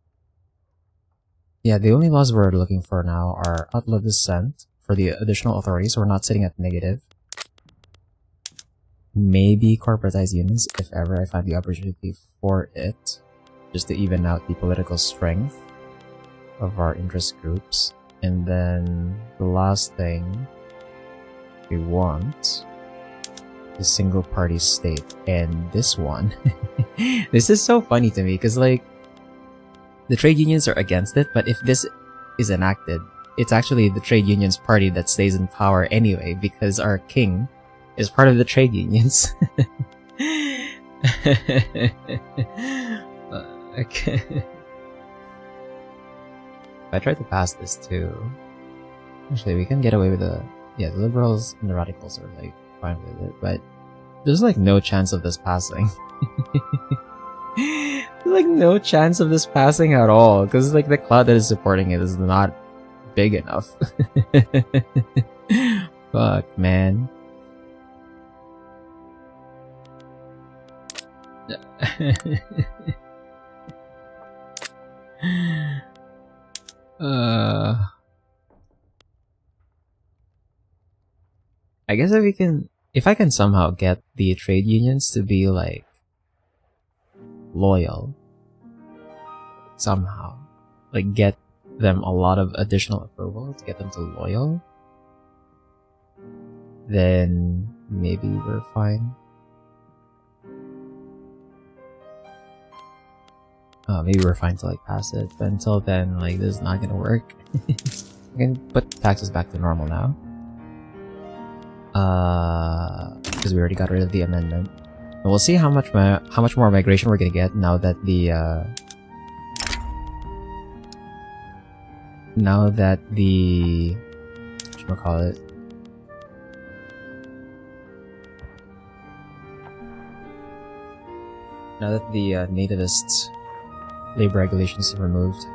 Yeah, the only laws we're looking for now are outlaw dissent for the additional authorities, so we're not sitting at negative. Maybe corporatized unions, if ever I find the opportunity for it, just to even out the political strength of our interest groups. And then the last thing we want is single party state. And this one, this is so funny to me because like the trade unions are against it, but if this is enacted, it's actually the trade unions party that stays in power anyway, because our king is part of the trade unions. Okay. If I try to pass this too, actually we can get away with the liberals and the radicals are like fine with it, but there's like no chance of this passing. There's like no chance of this passing at all, because like the cloud that is supporting it is not big enough. Fuck, man. I guess if I can somehow get the trade unions to be like loyal somehow, like get them a lot of additional approval to get them to loyal, then maybe we're fine. Maybe we're fine to like pass it, but until then, like this is not gonna work. We can put taxes back to normal now. Because we already got rid of the amendment. And we'll see how much more migration we're gonna get now that the whatchamacallit, now that the nativist labor regulations are removed.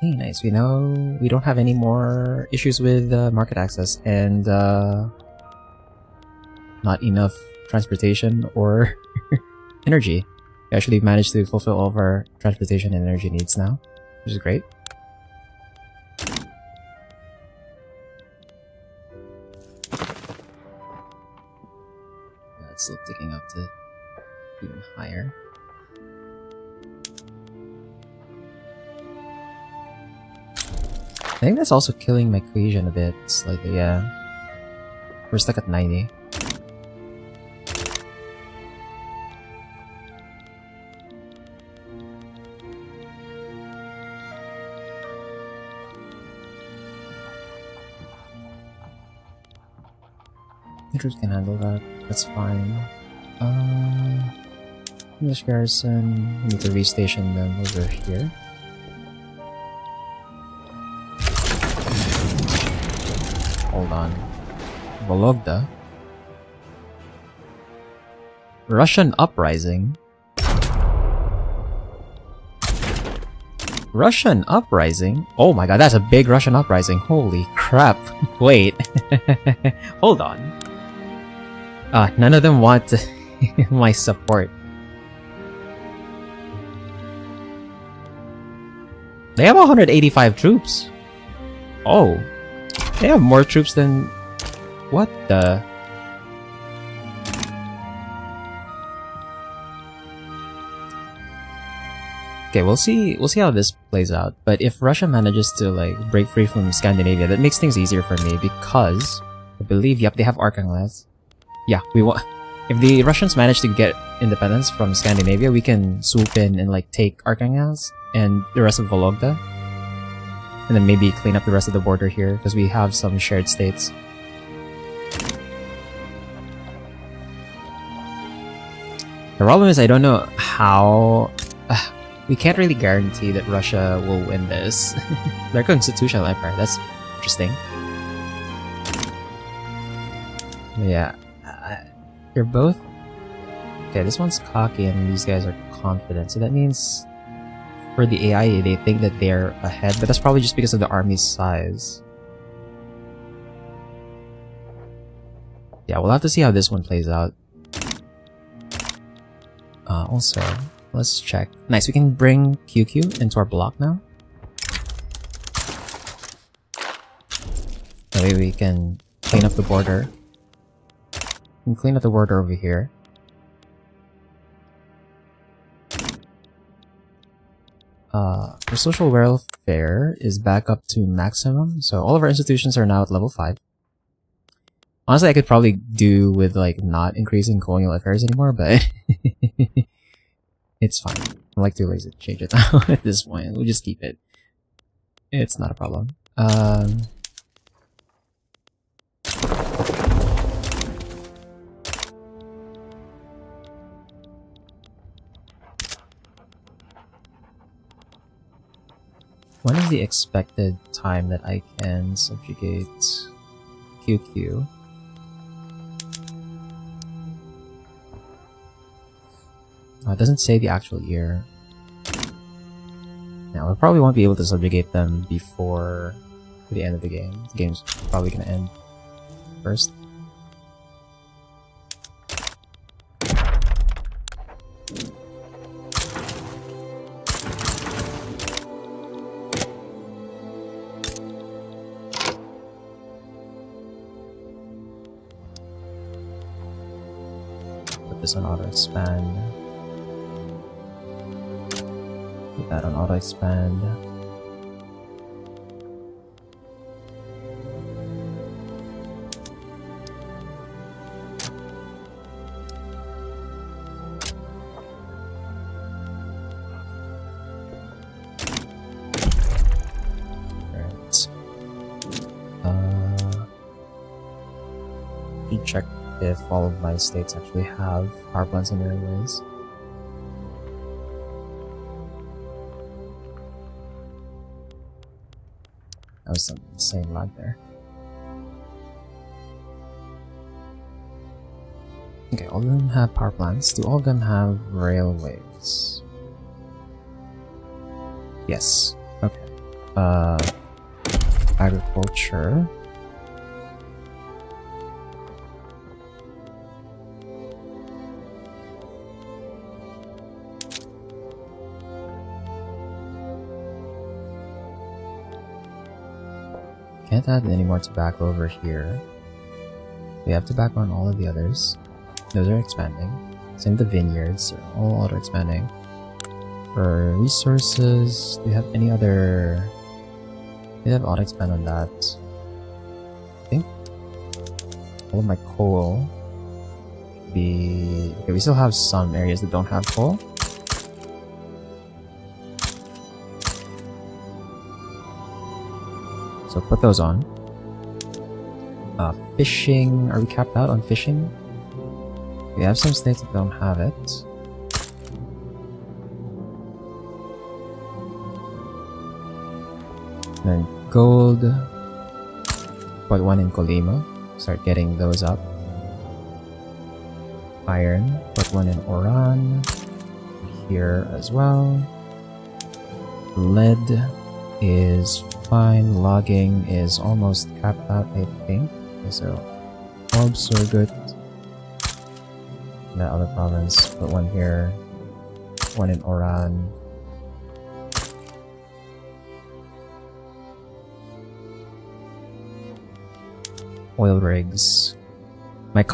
Okay, nice. We know we don't have any more issues with market access and not enough transportation or energy. We actually managed to fulfill all of our transportation and energy needs now, which is great. It's still ticking up to even higher. I think that's also killing my cohesion a bit, slightly, yeah. We're stuck at 90. Troops can handle that, that's fine. English garrison, we need to restation them over here. Hold on. Vologda? Russian uprising? Russian uprising? Oh my god, that's a big Russian uprising. Holy crap. Wait. Hold on. None of them want my support. They have 185 troops. Oh. They have more troops than... What the... Okay, we'll see how this plays out. But if Russia manages to like break free from Scandinavia, that makes things easier for me because I believe, yep, they have Arkhangelsk. Yeah, if the Russians manage to get independence from Scandinavia, we can swoop in and like take Arkhangelsk and the rest of Vologda. And then maybe clean up the rest of the border here, because we have some shared states. The problem is I don't know how... we can't really guarantee that Russia will win this. They're constitutional empire, that's interesting. But yeah, you're both... Okay, this one's cocky and these guys are confident, so that means... For the AI, they think that they're ahead, but that's probably just because of the army's size. Yeah, we'll have to see how this one plays out. Also, let's check. Nice, we can bring QQ into our block now. That way we can clean up the border. We can clean up the border over here. Our social welfare is back up to maximum, so all of our institutions are now at level 5. Honestly, I could probably do with like not increasing colonial affairs anymore, but it's fine. I'm like too lazy to change it now at this point. We'll just keep it. It's not a problem. When is the expected time that I can subjugate QQ? It doesn't say the actual year. Now, we probably won't be able to subjugate them before the end of the game. The game's probably gonna end first. Put this on auto expand. Put that on auto expand. Alright. Check if all of my states actually have power plants in their ways. That was some insane lag there. Okay, all of them have power plants. Do all of them have railways? Yes. Okay. Agriculture. Can't add any more tobacco over here. We have tobacco on all of the others. Those are expanding. Same with the vineyards, they're all auto-expanding. For resources, do we have any other... We have auto-expand on that. I think all of my coal should be... Okay, we still have some areas that don't have coal. So put those on. Fishing, are we capped out on fishing? We have some states that don't have it. Then gold. Put one in Colima. Start getting those up. Iron. Put one in Oran. Here as well. Lead is fine. Logging is almost capped out, I think. Okay, so Ob Surgut. That other province, put one here, one in Oran. Oil rigs. My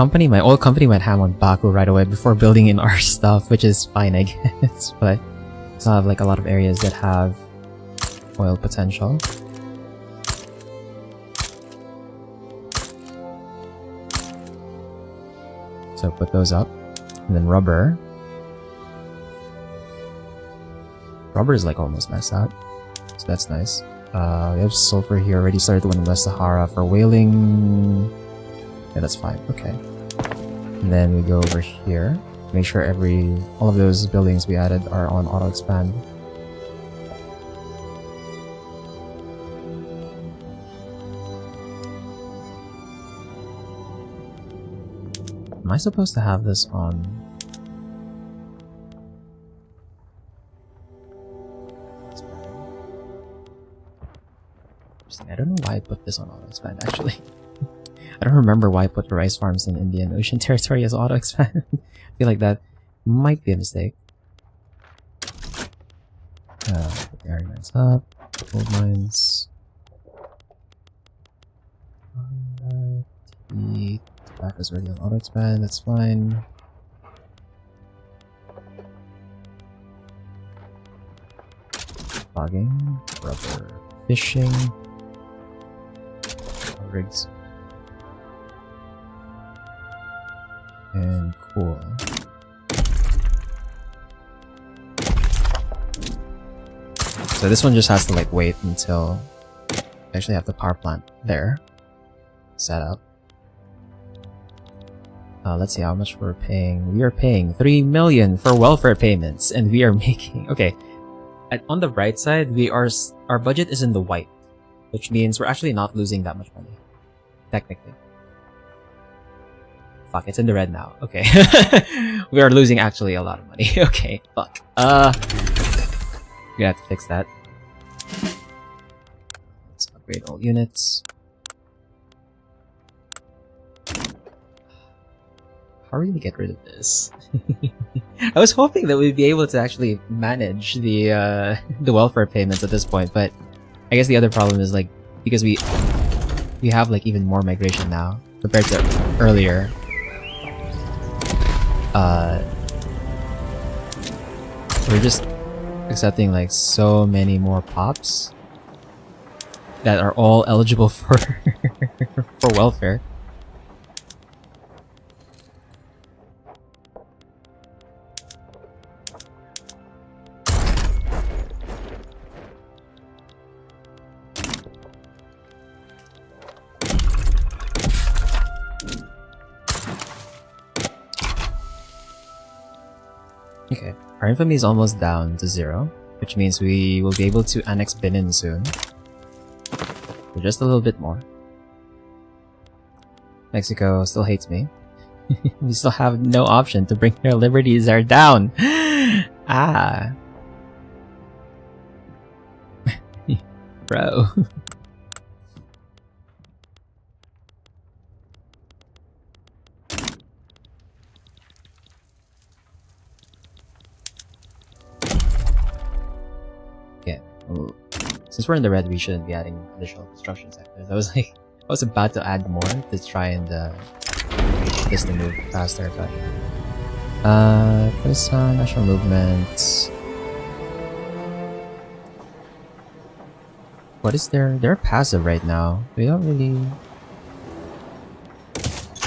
old company went ham on Baku right away before building in our stuff, which is fine, I guess. But we still have like a lot of areas that have oil potential. So put those up. And then rubber. Rubber is like almost maxed out. So that's nice. We have sulfur here. Already started the one in West Sahara for whaling. Yeah, that's fine. Okay. And then we go over here. Make sure all of those buildings we added are on auto expand. Am I supposed to have this on? I don't know why I put this on auto expand actually. I don't remember why I put the rice farms in Indian Ocean Territory as auto expand. I feel like that might be a mistake. Put the iron mines up, gold mines. The tobacco's already on auto expand, that's fine. logging, rubber fishing, rigs, and cool. So this one just has to like wait until I actually have the power plant there set up. Let's see how much we're paying. We are paying 3 million for welfare payments, and we are making on the right side our budget is in the white, which means we're actually not losing that much money, technically. Fuck, it's in the red now. Okay. We are losing actually a lot of money. Okay, fuck. We're gonna have to fix that. Let's upgrade all units. How are we gonna get rid of this? I was hoping that we'd be able to actually manage the welfare payments at this point, but I guess the other problem is like because we have like even more migration now compared to earlier. We're just accepting like so many more pops that are all eligible for for welfare. Okay, our infamy is almost down to 0, which means we will be able to annex Benin soon. So just a little bit more. Mexico still hates me. We still have no option to bring their liberties are down. Ah. Bro. Since we're in the red, we shouldn't be adding additional construction sectors. I was about to add more to try and just to move faster, but this national movement. What is they're passive right now. We don't really.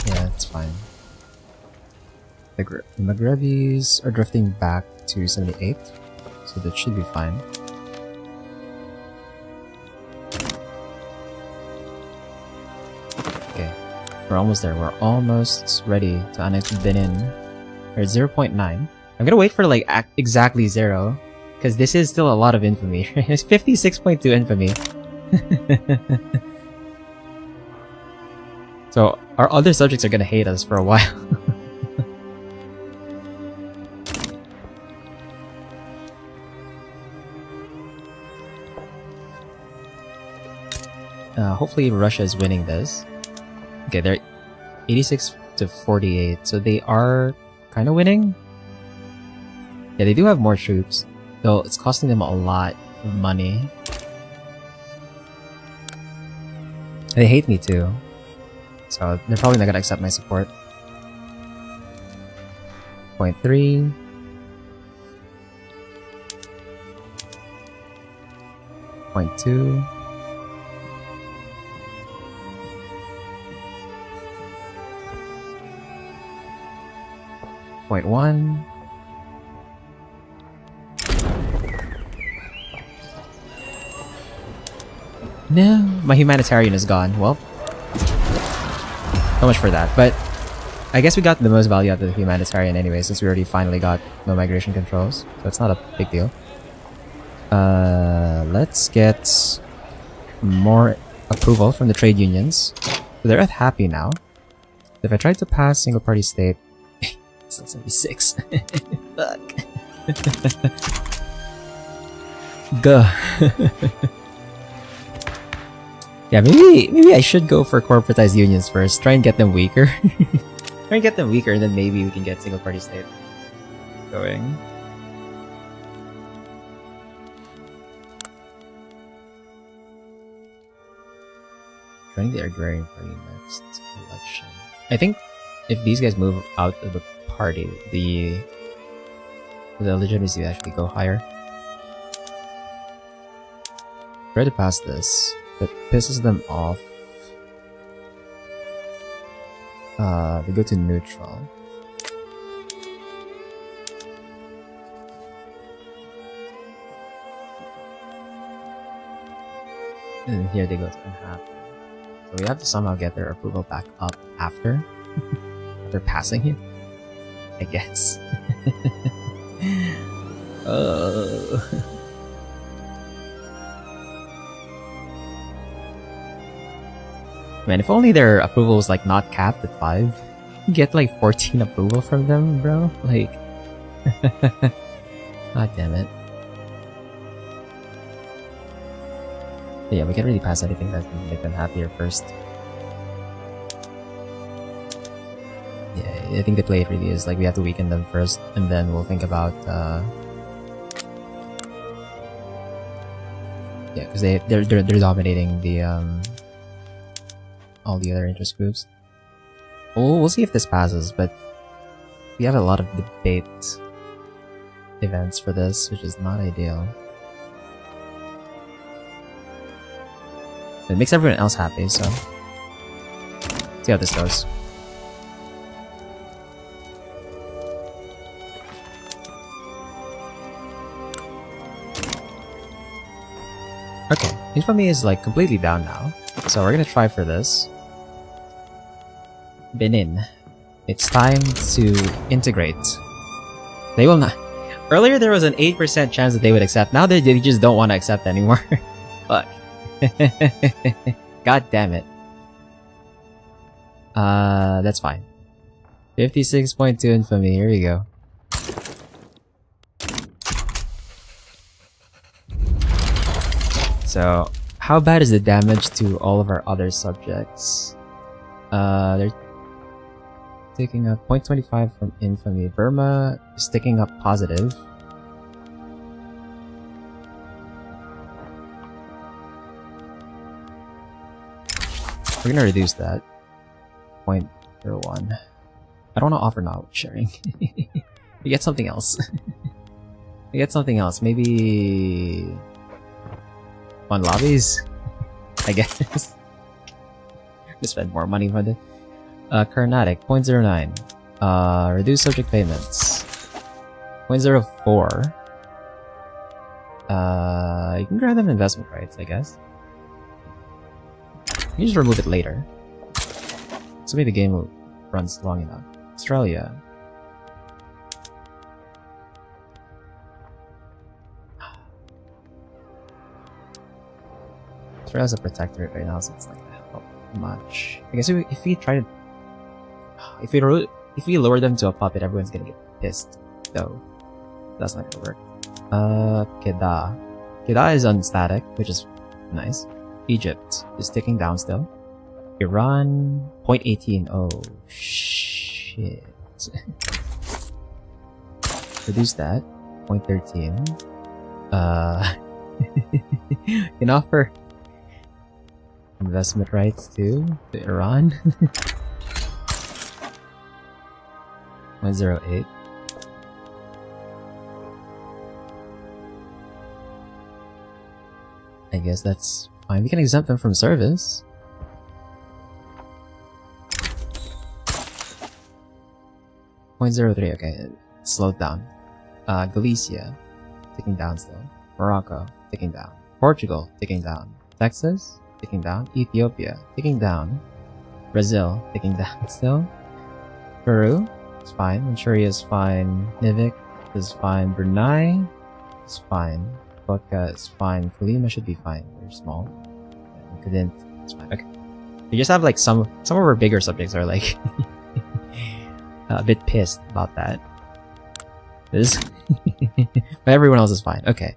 Yeah, it's fine. The Maghrebis are drifting back to 78, so that should be fine. We're almost there. We're almost ready to annex Benin. We're at 0.9. I'm gonna wait for like exactly 0, because this is still a lot of infamy. It's 56.2 infamy. So our other subjects are gonna hate us for a while. Hopefully Russia is winning this. Okay, they're 86 to 48, so they are kind of winning. Yeah, they do have more troops, though it's costing them a lot of money. They hate me too, so they're probably not gonna accept my support. 0.3. 0.2. 0.1. No, my humanitarian is gone. Well, so much for that. But I guess we got the most value out of the humanitarian anyway, since we already finally got no migration controls. So it's not a big deal. Let's get more approval from the trade unions. So they're happy now. If I try to pass single party state, it's still 76. Fuck. Gah. Yeah, maybe I should go for corporatized unions first. Try and get them weaker. Try and get them weaker, and then maybe we can get single party state going. Joining the agrarian party next election. I think if these guys move out of the party, the legitimacy will actually go higher. Try to pass this. That pisses them off. They go to neutral. And here they go to unhappy. So we have to somehow get their approval back up after passing it, I guess. Man, if only their approval was like not capped at 5. You get like 14 approval from them, bro. Like, god damn it. But yeah, we can't really pass anything that can make them happier first. Yeah, I think the play really is like we have to weaken them first, and then we'll think about yeah, because they're dominating the all the other interest groups. We'll see if this passes, but we have a lot of debate events for this, which is not ideal. It makes everyone else happy, so see how this goes. Okay, infamy is like completely down now, so we're gonna try for this. Benin, it's time to integrate. They will not. Earlier there was an 8% chance that they would accept. Now they just don't want to accept anymore. Fuck. God damn it. That's fine. 56.2 infamy. Here we go. So, how bad is the damage to all of our other subjects? They're taking up 0.25 from infamy. Burma is taking up positive. We're gonna reduce that. 0.01. I don't want to offer knowledge sharing. We get something else. We get something else. Maybe on lobbies, I guess. We spend more money for this. Carnatic, 0.09. Reduce subject payments. 0.04. You can grant them investment rights, I guess. You can just remove it later. So maybe the game runs long enough. Australia. Australia's a protectorate right now, so it's not gonna help much. I guess if we try to, if we lower them to a puppet, everyone's gonna get pissed. Though that's not gonna work. Kedah. Kedah is unstatic, which is nice. Egypt is ticking down still. Iran 0.18. Oh shit. Reduce that. 0.13. Can offer investment rights to Iran. 0.08. I guess that's fine. We can exempt them from service. .03. Okay, it slowed down. Galicia, ticking down still. Morocco, ticking down. Portugal, ticking down. Texas, ticking down. Ethiopia, ticking down. Brazil, ticking down still. Peru is fine. Manchuria is fine. Nivik is fine. Brunei is fine. Vodka is fine. Kalima should be fine. They're small. Couldn't. It's fine. Okay. We just have like some of our bigger subjects are like a bit pissed about that. This, but everyone else is fine. Okay.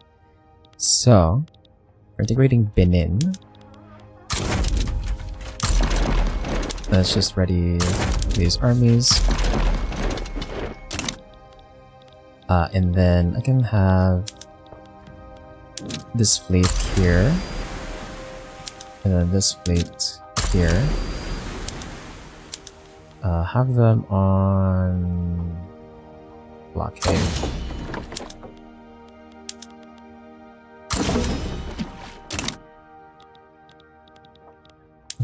So we're integrating Benin. Let's just ready these armies. And then I can have this fleet here. And then this fleet here. Have them on blockade.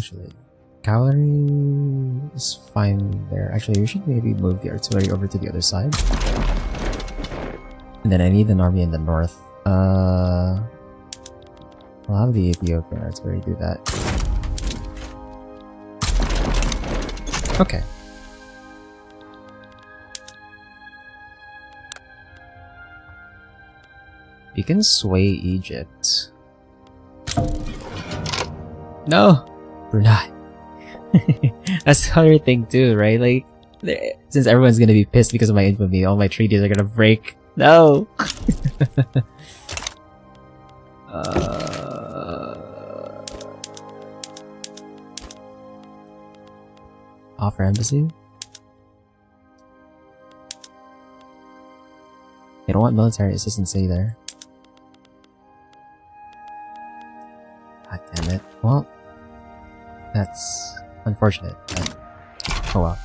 Actually, cavalry is fine there. Actually, we should maybe move the artillery over to the other side. And then I need an army in the north. I'll have the Ethiopian artillery do that. Okay. You can sway Egypt. No! Brunei. That's the other thing too, right? Like, since everyone's gonna be pissed because of my infamy, all my treaties are gonna break. No! Offer embassy? They don't want military assistance either. God damn it. Well, that's unfortunate, but oh well.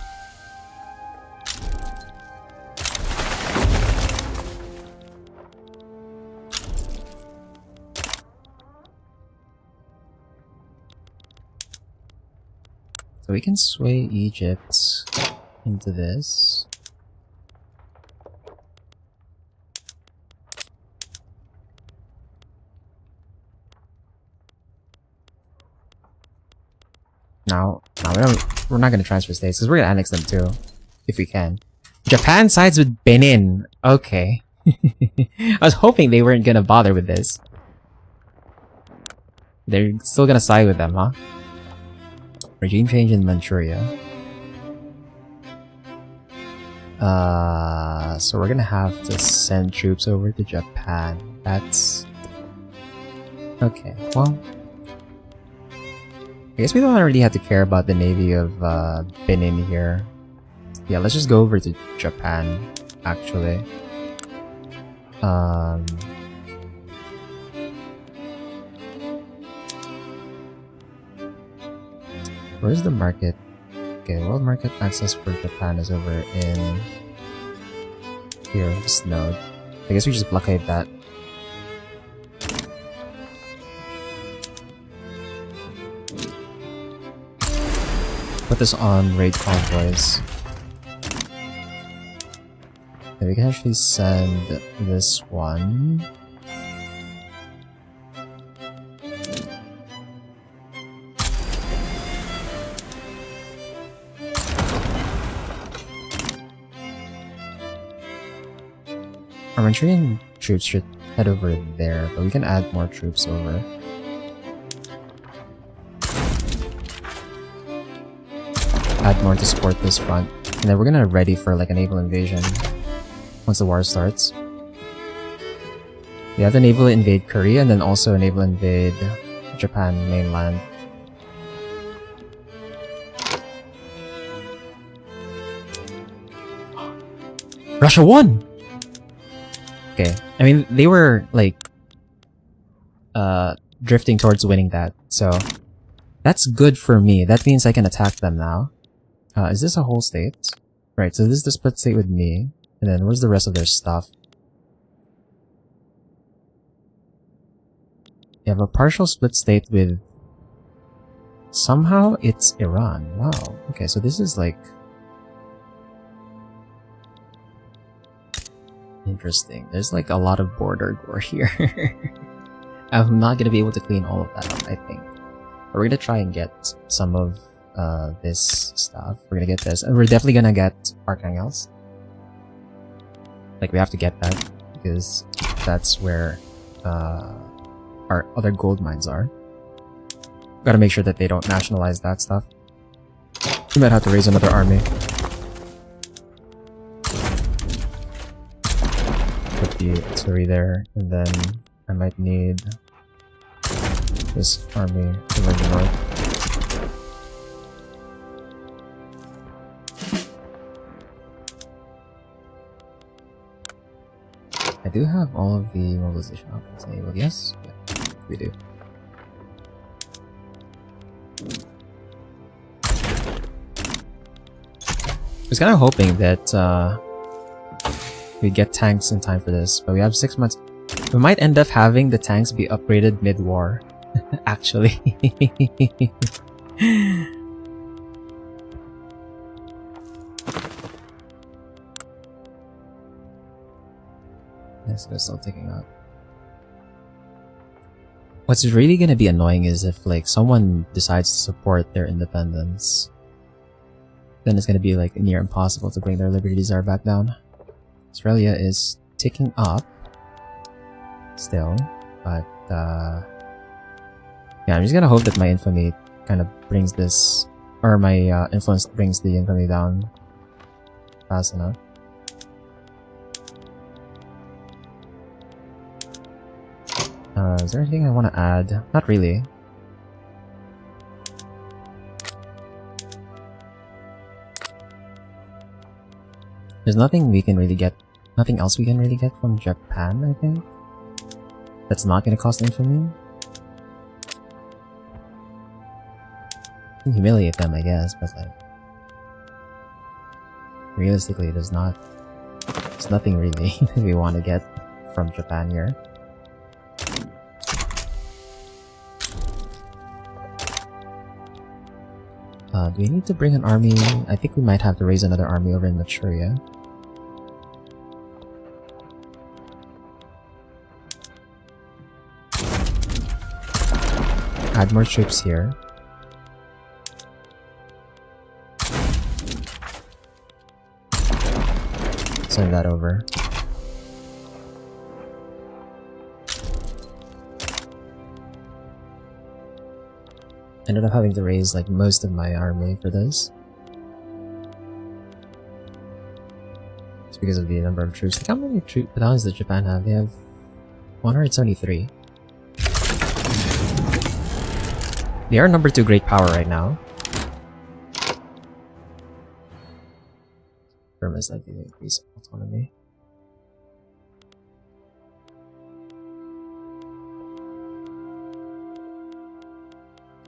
So we can sway Egypt into this. Now we're not gonna transfer states because we're gonna annex them too, if we can. Japan sides with Benin. Okay. I was hoping they weren't gonna bother with this. They're still gonna side with them, huh? Regime change in Manchuria. So we're gonna have to send troops over to Japan. That's... okay, well... I guess we don't really have to care about the navy of Benin here. Yeah, let's just go over to Japan, actually. Where's the market? Okay, world market access for Japan is over in here, this node. I guess we just blockade that. Put this on raid convoys. And we can actually send this one. Our Manchurian troops should head over there, but we can add more troops over. Add more to support this front, and then we're gonna ready for like a naval invasion once the war starts. We have the naval invade Korea and then also a naval invade Japan mainland. Russia won! Okay, I mean, they were like drifting towards winning that, so that's good for me. That means I can attack them now. Is this a whole state? Right, so this is the split state with me. And then where's the rest of their stuff? You have a partial split state with... somehow it's Iran. Wow. Okay, so this is like... interesting. There's like a lot of border war here. I'm not gonna be able to clean all of that up, I think. But we're gonna try and get some of this stuff. We're gonna get this, and we're definitely gonna get Archangels. Like, we have to get that because that's where our other gold mines are. Gotta make sure that they don't nationalize that stuff. We might have to raise another army. Put the artillery there, and then I might need this army over in the north. I do have all of the mobilization options enabled, yes? Yeah, we do. I was kind of hoping that we get tanks in time for this, but we have 6 months. We might end up having the tanks be upgraded mid-war, actually. This is still ticking up. What's really gonna be annoying is if like someone decides to support their independence, then it's gonna be like near impossible to bring their Liberty Desire back down. Australia is ticking up still, but yeah, I'm just gonna hope that my infamy kind of brings this, or my influence brings the infamy down fast enough. Is there anything I want to add? Not really. There's nothing we can really get, nothing else we can really get from Japan, I think. That's not gonna cost infamy. Humiliate them, I guess, but like realistically, there's nothing really that we want to get from Japan here. Do we need to bring an army? I think we might have to raise another army over in Manchuria. Add more troops here. Send that over. Ended up having to raise like most of my army for this. It's because of the number of troops. Like, how many battalions does Japan have? They have 173. They are number 2 great power right now. Burma is likely to increase autonomy.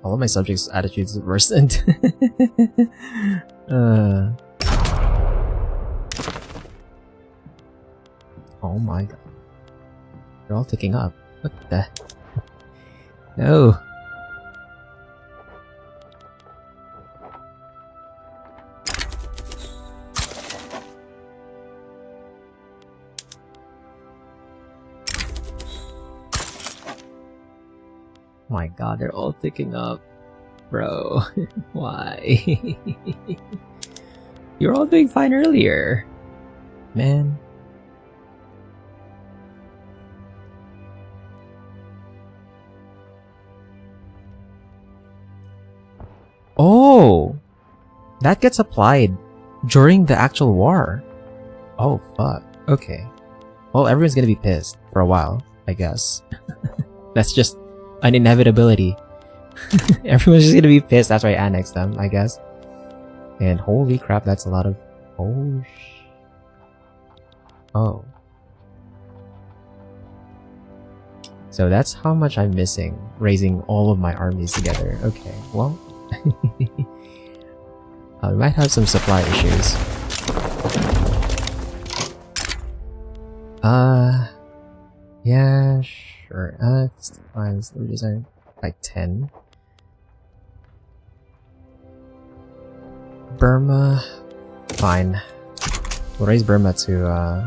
All of my subjects' attitudes have worsened. Oh my god. They're all ticking up. What the? No. My god, they're all ticking up. Bro, why? You were all doing fine earlier. Man. Oh! That gets applied during the actual war. Oh, fuck. Okay. Well, everyone's gonna be pissed for a while, I guess. That's just an inevitability. Everyone's just gonna be pissed after I annex them, I guess. And holy crap, that's a lot of... Oh, oh. So that's how much I'm missing, raising all of my armies together. Okay, well... we might have some supply issues. Yeah, sure. Let's design like 10. Burma, fine. We'll raise Burma to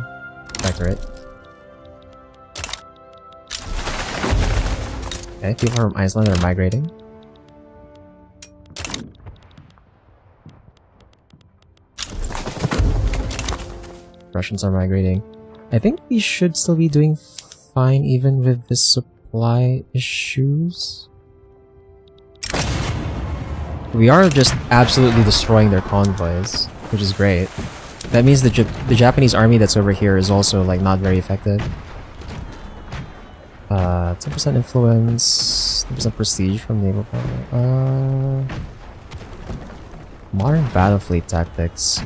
protectorate. Okay, people from Iceland are migrating. Russians are migrating. I think we should still be doing fine even with the supply issues. We are just absolutely destroying their convoys, which is great. That means the Japanese army that's over here is also like not very effective. 10% influence, 10% prestige from naval power. Modern battle fleet tactics.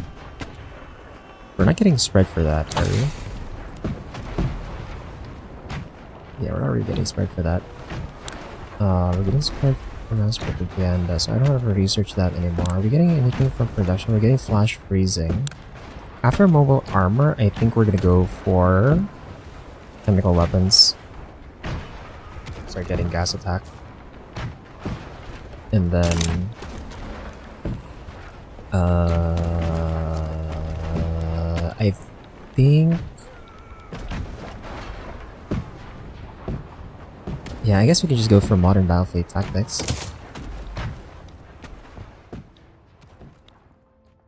We're not getting spread for that, are we? Yeah, we're not really getting spread for that. We're getting spread for mass propaganda, so I don't have to research that anymore. Are we getting anything from production? We're getting flash freezing. After mobile armor, I think we're gonna go for chemical weapons. Start getting gas attack. And then I think... Yeah, I guess we could just go for modern battlefield tactics.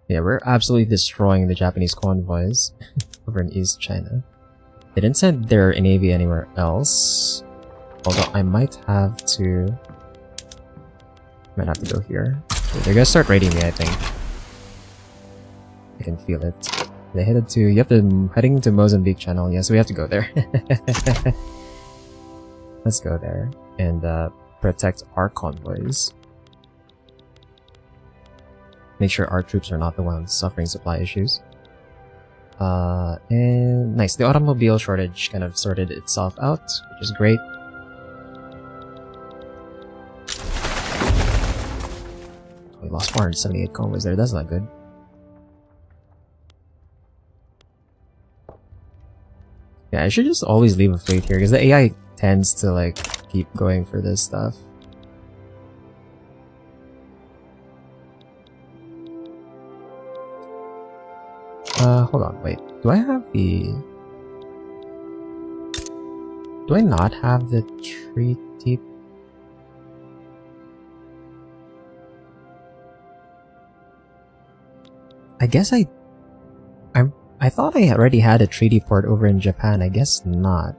Yeah, we're absolutely destroying the Japanese convoys over in East China. They didn't send their navy anywhere else. Although I might have to go here. They're gonna start raiding me, I think. I can feel it. They headed to... heading to Mozambique Channel. Yeah, so we have to go there. Let's go there and protect our convoys. Make sure our troops are not the ones suffering supply issues. And nice. The automobile shortage kind of sorted itself out, which is great. We lost 478 convoys there. That's not good. Yeah, I should just always leave a fleet here because the AI tends to like keep going for this stuff. Hold on, wait. Do I have the... Do I not have the treaty? I guess I thought I already had a treaty port over in Japan. I guess not.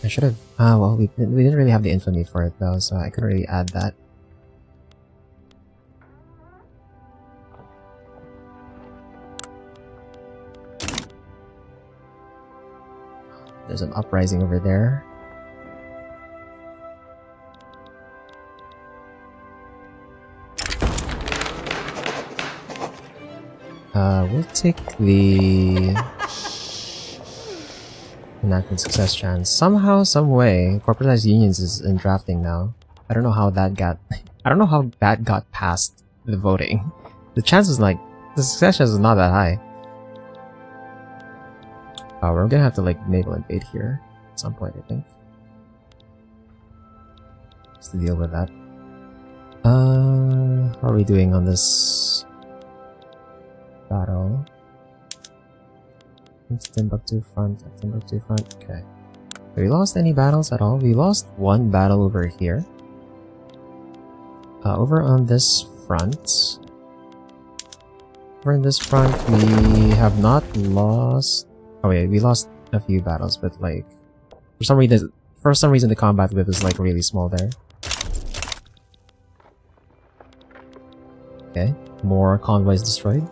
I should have... Ah, well, we didn't really have the infamy for it though, so I couldn't really add that. There's an uprising over there. We'll take the enactment success chance. Somehow, some way, corporatized unions is in drafting now. I don't know how that got... I don't know how that got past the voting. The chances, like, the success chance is not that high. We're gonna have to, like, naval invade here at some point, I think. Just to deal with that. How are we doing on this battle? It's Timbuktu front, Timbuktu front. Okay. Have we lost any battles at all? We lost one battle over here. Over on this front. Over in this front, we have not lost... Oh yeah, we lost a few battles, but like... For some reason the combat width is like really small there. Okay, more convoys destroyed.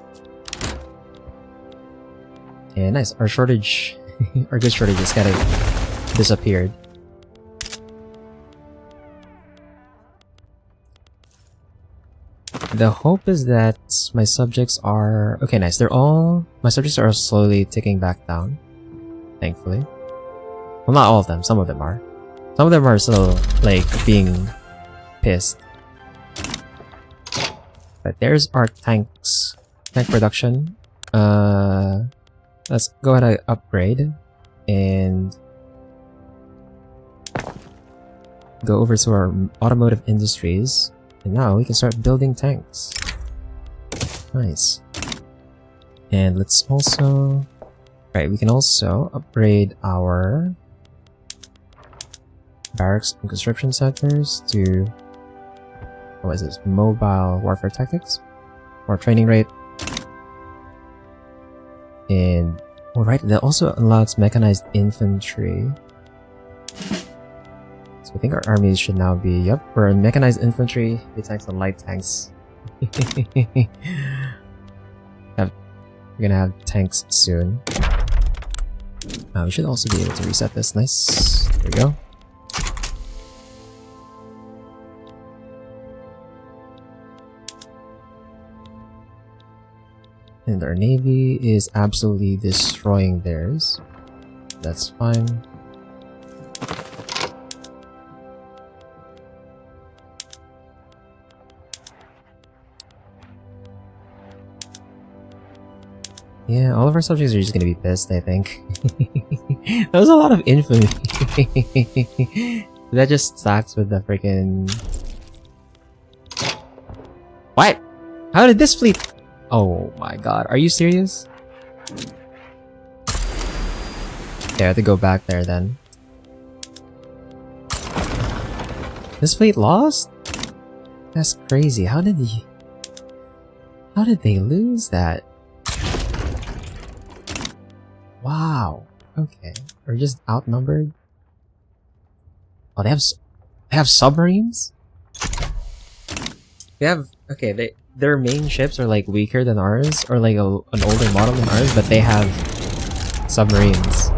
And nice, our shortage, our goods shortage just kind of disappeared. The hope is that my subjects are... Okay, nice, my subjects are slowly ticking back down. Thankfully. Well, not all of them, some of them are. Some of them are still, like, being pissed. But there's our tanks. Tank production. Let's go ahead and upgrade. And go over to our automotive industries. And now we can start building tanks. Nice. And let's also... Right, we can also upgrade our barracks and conscription centers to... What is this? Mobile warfare tactics? More training rate. And... Oh right, that also unlocks mechanized infantry. So I think our armies should now be... Yep, we're in mechanized infantry, heavy tanks, and light tanks. We're gonna have tanks soon. We should also be able to reset this. Nice. There we go. And our navy is absolutely destroying theirs. That's fine. Yeah, all of our subjects are just gonna be pissed, I think. That was a lot of infamy. That just stacks with the freaking What? How did this fleet? Oh my god, are you serious? Okay, I have to go back there then. This fleet lost? That's crazy. How did they lose that? Wow. Okay. We're just outnumbered. Oh, they have submarines? They have, okay, their main ships are like weaker than ours, or like an older model than ours, but they have submarines.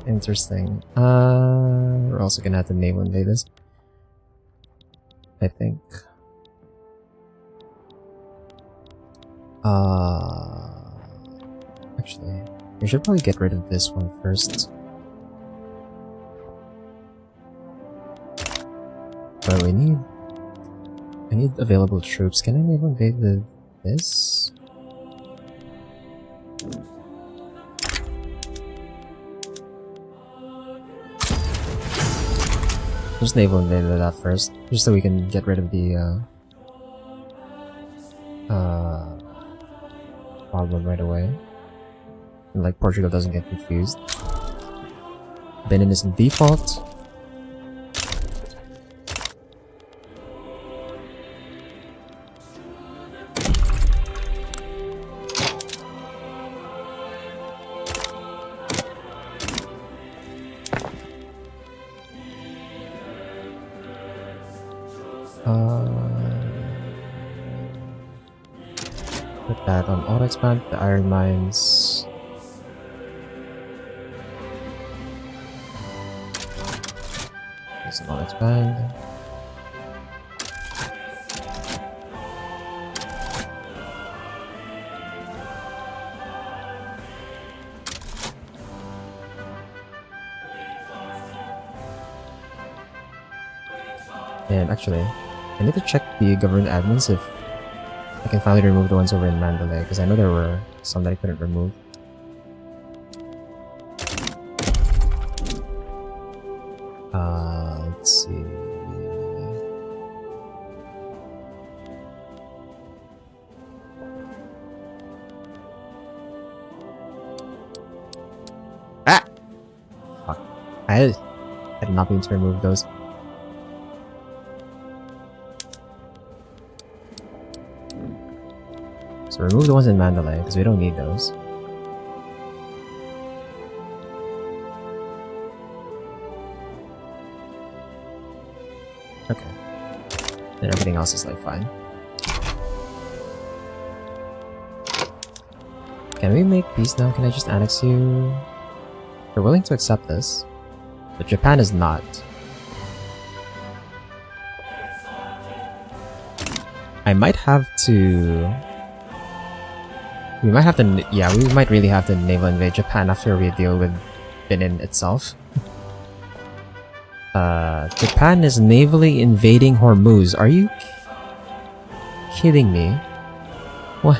Interesting. We're also gonna have to naval invade this, I think. Actually, we should probably get rid of this one first. But I need available troops. Can I naval invade this? Just naval invade that first, just so we can get rid of the problem right away. And like Portugal doesn't get confused. Benin is in default. Put that on auto expand, the iron mines. There's an auto expand. And actually, I need to check the government admins if I can finally remove the ones over in Mandalay, because I know there were some that I couldn't remove. Let's see. Ah! Fuck. I did not mean to remove those. So remove the ones in Mandalay, because we don't need those. Okay. Then everything else is like fine. Can we make peace now? Can I just annex you? We're willing to accept this, but Japan is not. I might have to... We might have to, yeah, we might really have to naval invade Japan after we deal with Benin itself. Japan is navally invading Hormuz. Are you kidding me? What?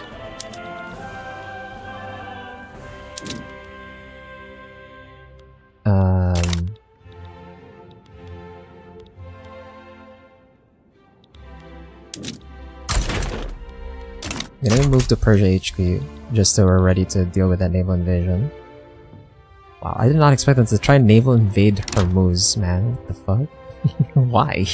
I'm gonna move to Persia HQ, just so we're ready to deal with that naval invasion. Wow, I did not expect them to try and naval invade Hormuz, man. What the fuck? Why?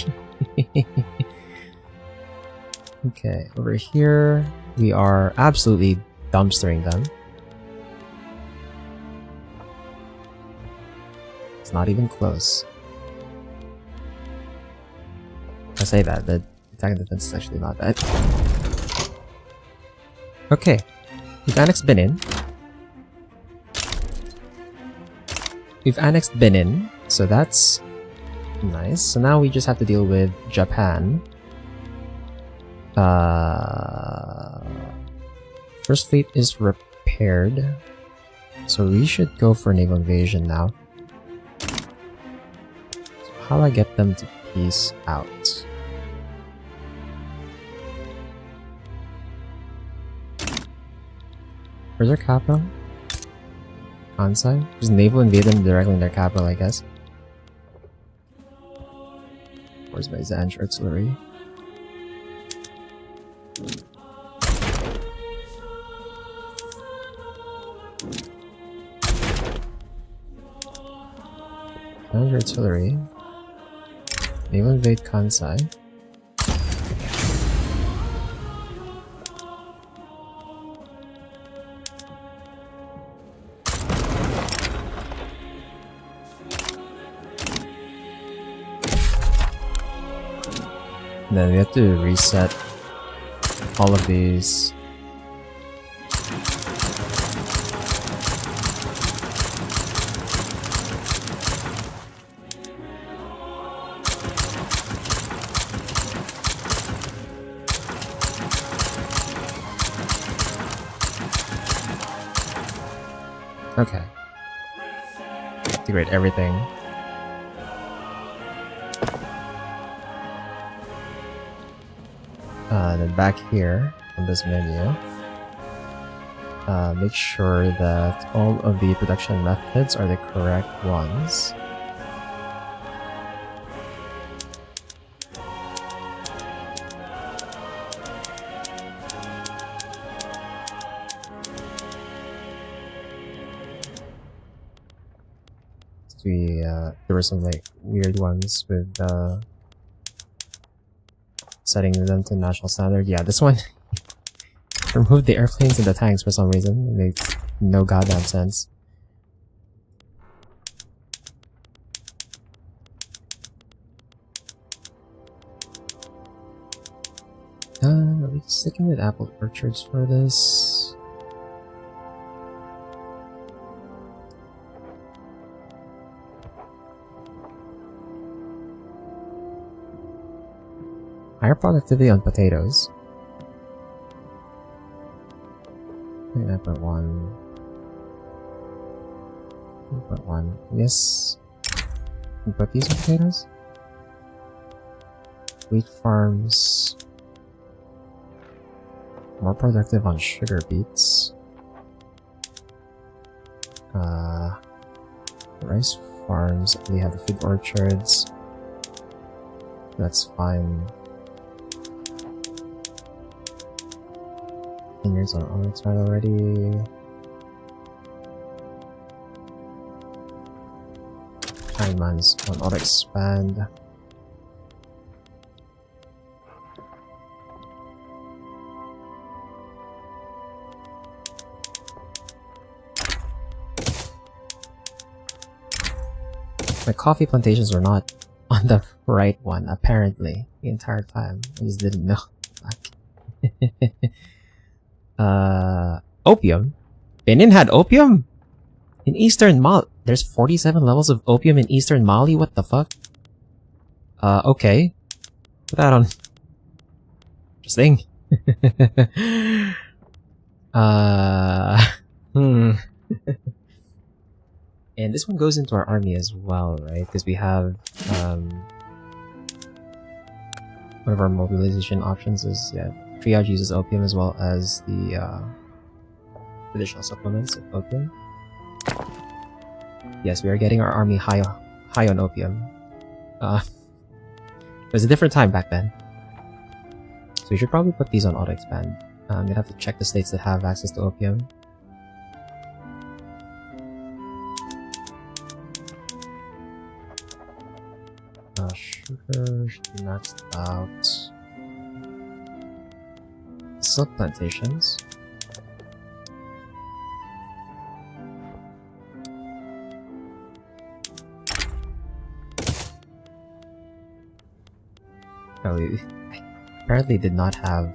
Okay, over here, we are absolutely dumpstering them. It's not even close. I say that, the attack and defense is actually not bad. Okay, we've annexed Benin. We've annexed Benin, so that's nice. So now we just have to deal with Japan. First fleet is repaired, so we should go for naval invasion now. So how do I get them to peace out? Where's their capital? Kansai? Just naval invade them directly in their capital, I guess. Where's my Zanj artillery? Ground artillery. Naval invade Kansai. Then we have to reset all of these. Okay. Integrate everything. Then back here on this menu, make sure that all of the production methods are the correct ones. There were some like weird ones with setting them to national standard. Yeah, this one removed the airplanes and the tanks for some reason. It makes no goddamn sense. Are we sticking with apple orchards for this? Higher productivity on potatoes. 9.1. 9.1. Yes. We put these on potatoes? Wheat farms. More productive on sugar beets. Rice farms. We have the fig orchards. That's fine. Vineyards on Onyx side already. Diamonds on Auto Expand. My coffee plantations were not on the right one, apparently, the entire time. I just didn't know. Opium? Benin had opium? In Eastern Mali? There's 47 levels of opium in Eastern Mali? What the fuck? Okay. Put that on. Interesting. And this one goes into our army as well, right? Because we have, one of our mobilization options is, yeah, triage uses opium as well as the, additional supplements of opium. Yes, we are getting our army high on opium. It was a different time back then. So we should probably put these on auto expand. You have to check the states that have access to opium. Sugar should be maxed out. Silk plantations. Oh, we apparently did not have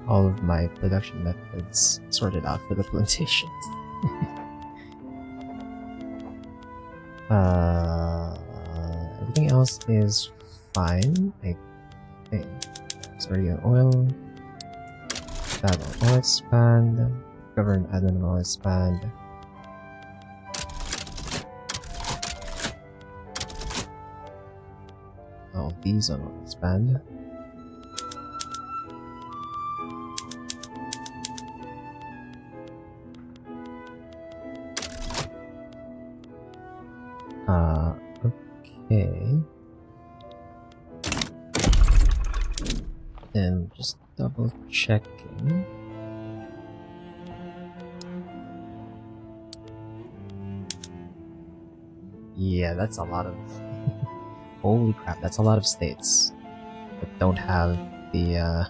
all of my production methods sorted out for the plantations. Everything else is fine, I think. It's already on oil. That on oil expand. Govern admin on oil expand. All these on oil expand. Okay. And just double checking. Yeah, that's a lot of... Holy crap, that's a lot of states that don't have the,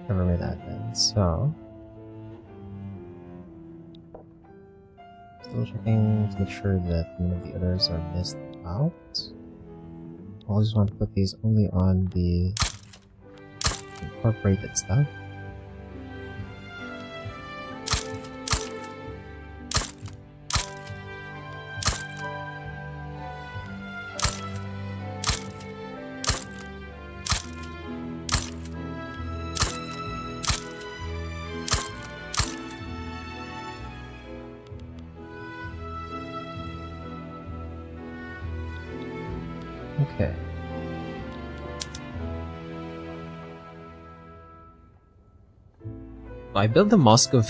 government admin. So... Still checking to make sure that none of the others are missed out. I'll just want to put these only on the incorporated stuff. Okay. I built the Mosque of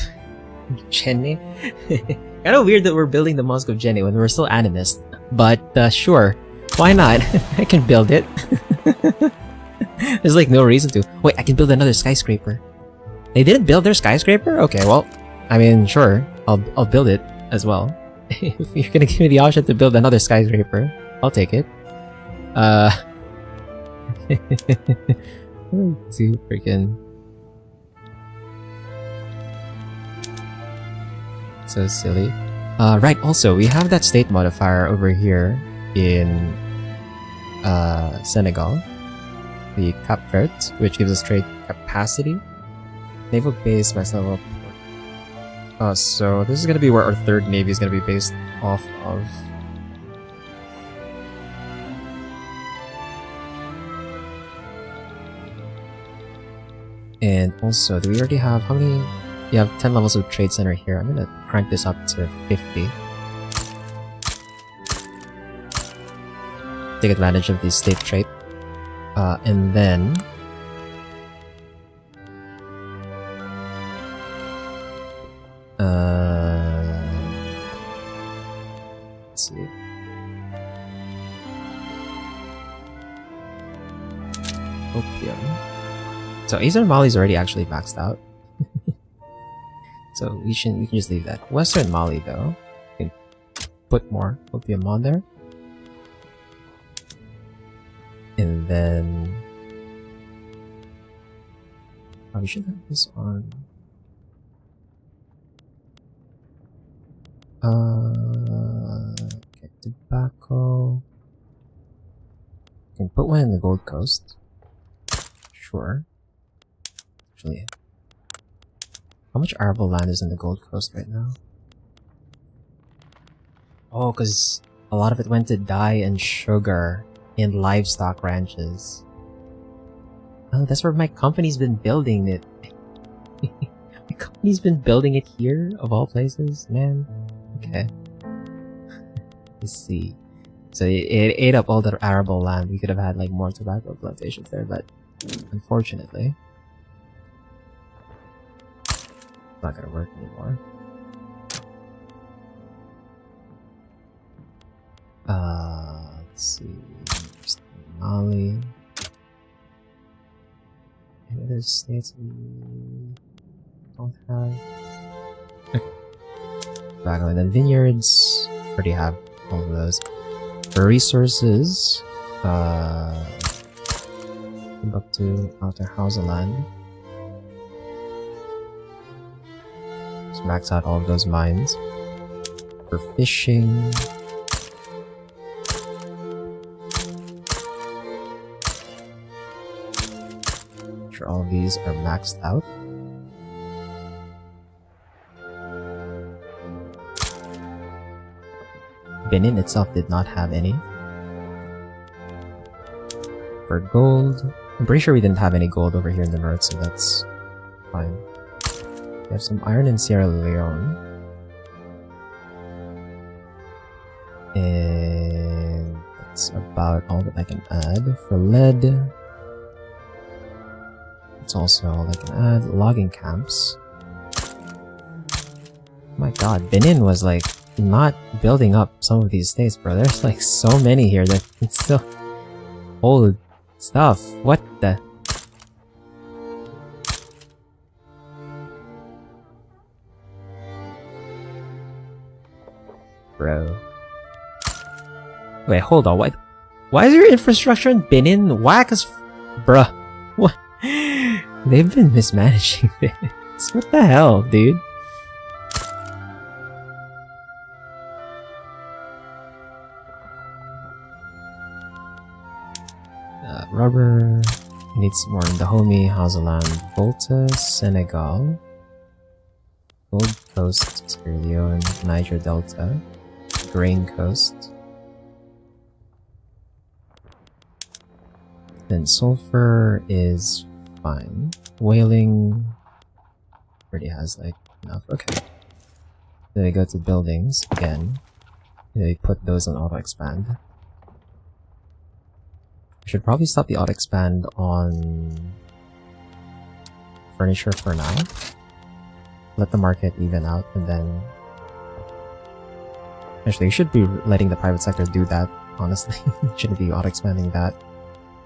Jenny. Kind of weird that we're building the Mosque of Jenny when we're still animist. But sure, why not? I can build it. There's like no reason to. Wait, I can build another skyscraper. They didn't build their skyscraper? Okay, well, I mean, sure, I'll build it as well. If you're gonna give me the option to build another skyscraper, I'll take it. Too freaking so silly. Right, also we have that state modifier over here in Senegal, the Cap Vert, which gives us trade capacity. Naval base max level. So this is gonna be where our third navy is gonna be based off of. And also, do we already have, how many? You have 10 levels of trade center here. I'm gonna crank this up to 50. Take advantage of the state trait. And then... let's see. Opium. So Eastern Mali is already actually maxed out. So we can just leave that. Western Mali though, we can put more opium on there. And then we should have this on okay, tobacco. We can put one in the Gold Coast. Sure. Actually, how much arable land is in the Gold Coast right now? Oh, because a lot of it went to dye and sugar in livestock ranches. Oh, that's where my company's been building it. My company's been building it here, of all places, man. Okay. Let's see. So it ate up all the arable land. We could have had like more tobacco plantations there, but unfortunately, it's not gonna work anymore. Let's see. Mali. Any other states we don't have? Okay. Tobacco and then vineyards. Already have all of those. For resources, up to outer Hausaland. Just max out all of those mines. For fishing, sure all of these are maxed out. Benin itself did not have any. For gold, I'm pretty sure we didn't have any gold over here in the north, so that's fine. We have some iron in Sierra Leone. And that's about all that I can add. For lead, that's also all I can add. Logging camps. My god, Benin was like not building up some of these states, bro. There's like so many here that can still hold stuff. What the? bro. Wait, hold on. Why is your infrastructure in Benin whack as bruh? What? They've been mismanaging this. What the hell, dude? Rubber. Needs more in Dahomey, Hausaland, Volta, Senegal, Gold Coast, Sierra Leone, Niger Delta, Grain Coast. Then sulfur is fine. Whaling already has like enough. Okay. Then we go to buildings again. Then we put those on auto expand. Should probably stop the auto expand on furniture for now. Let the market even out, and then actually you should be letting the private sector do that, honestly. Shouldn't be auto expanding that.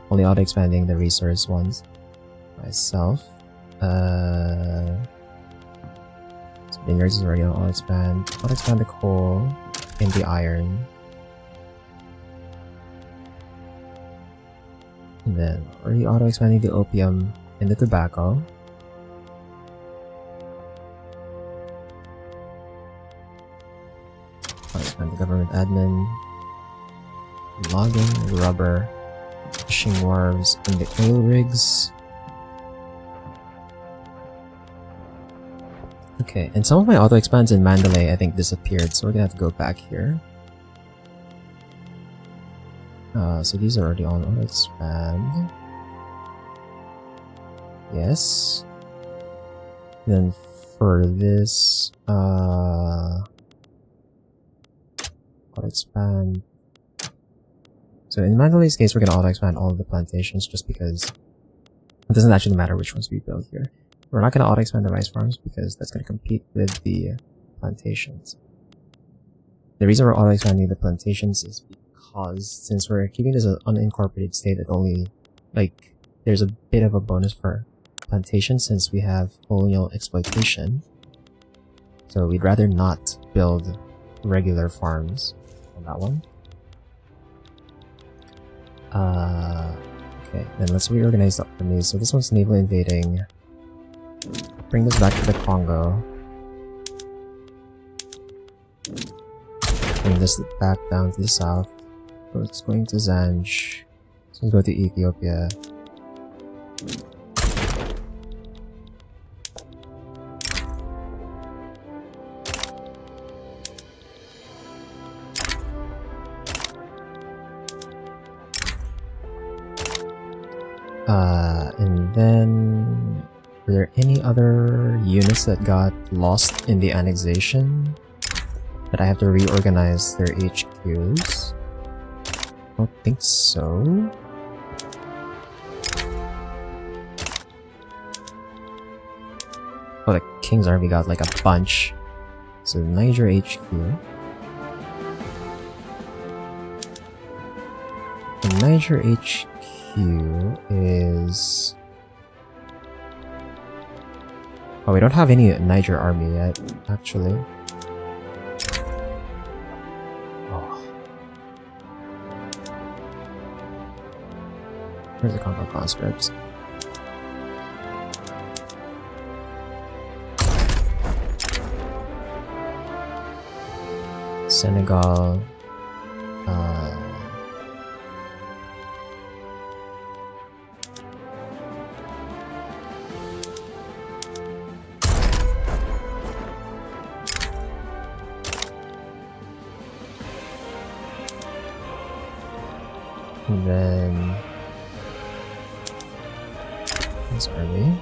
Only auto expanding the resource ones. Myself. So vineyards is already on auto expand. Auto expand the coal and the iron. And then already auto expanding the opium and the tobacco. Auto expand the government admin, logging, rubber, fishing wharves, and the oil rigs. Okay, and some of my auto expands in Mandalay I think disappeared, so we're gonna have to go back here. So these are already on auto expand. Yes. Then for this, auto expand. So in Mandalay's case, we're gonna auto expand all of the plantations just because it doesn't actually matter which ones we build here. We're not gonna auto expand the rice farms because that's gonna compete with the plantations. The reason we're auto expanding the plantations is because since we're keeping this an unincorporated state, it only, like, there's a bit of a bonus for plantations since we have colonial exploitation. So we'd rather not build regular farms on that one. Okay, then let's reorganize the armies. So this one's naval invading. Bring this back to the Congo. Bring this back down to the south. So it's going to Zanj. So let's go to Ethiopia. And then were there any other units that got lost in the annexation that I have to reorganize their HQs? I don't think so. Oh, the King's Army got like a bunch. So Niger HQ. The Niger HQ is... Oh, we don't have any Niger army yet, actually. Oh. Where's the Congo conscripts? Senegal. And then this army.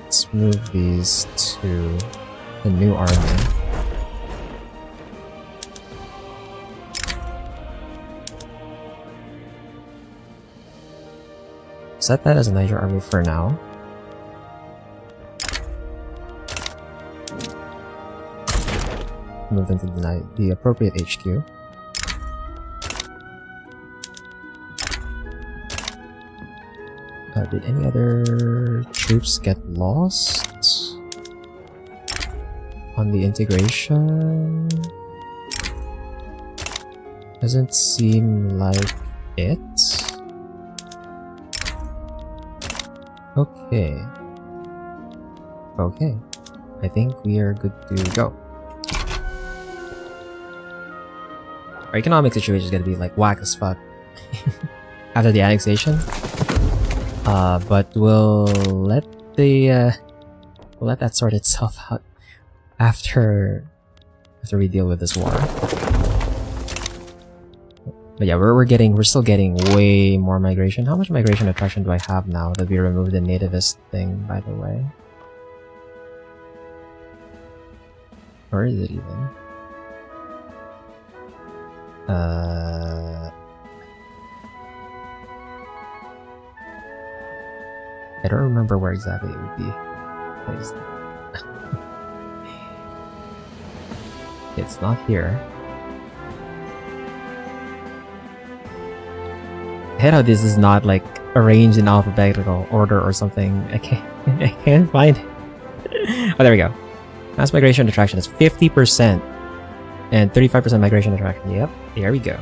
Let's move these to the new army. Set that as a Niger army for now. Move them to the appropriate HQ. Did any other troops get lost on the integration? Doesn't seem like it. Okay. Okay. I think we are good to go. Our economic situation is gonna be like whack as fuck after the annexation. But we'll let that sort itself out after we deal with this war. But yeah, we're still getting way more migration. How much migration attraction do I have now that we removed the nativist thing, by the way? Or is it even? I don't remember where exactly it would be placed. It's not here. I hate how this is not like arranged in alphabetical order or something. I can't find it. Oh, there we go. Mass migration attraction is 50% and 35% migration attraction. Yep, there we go.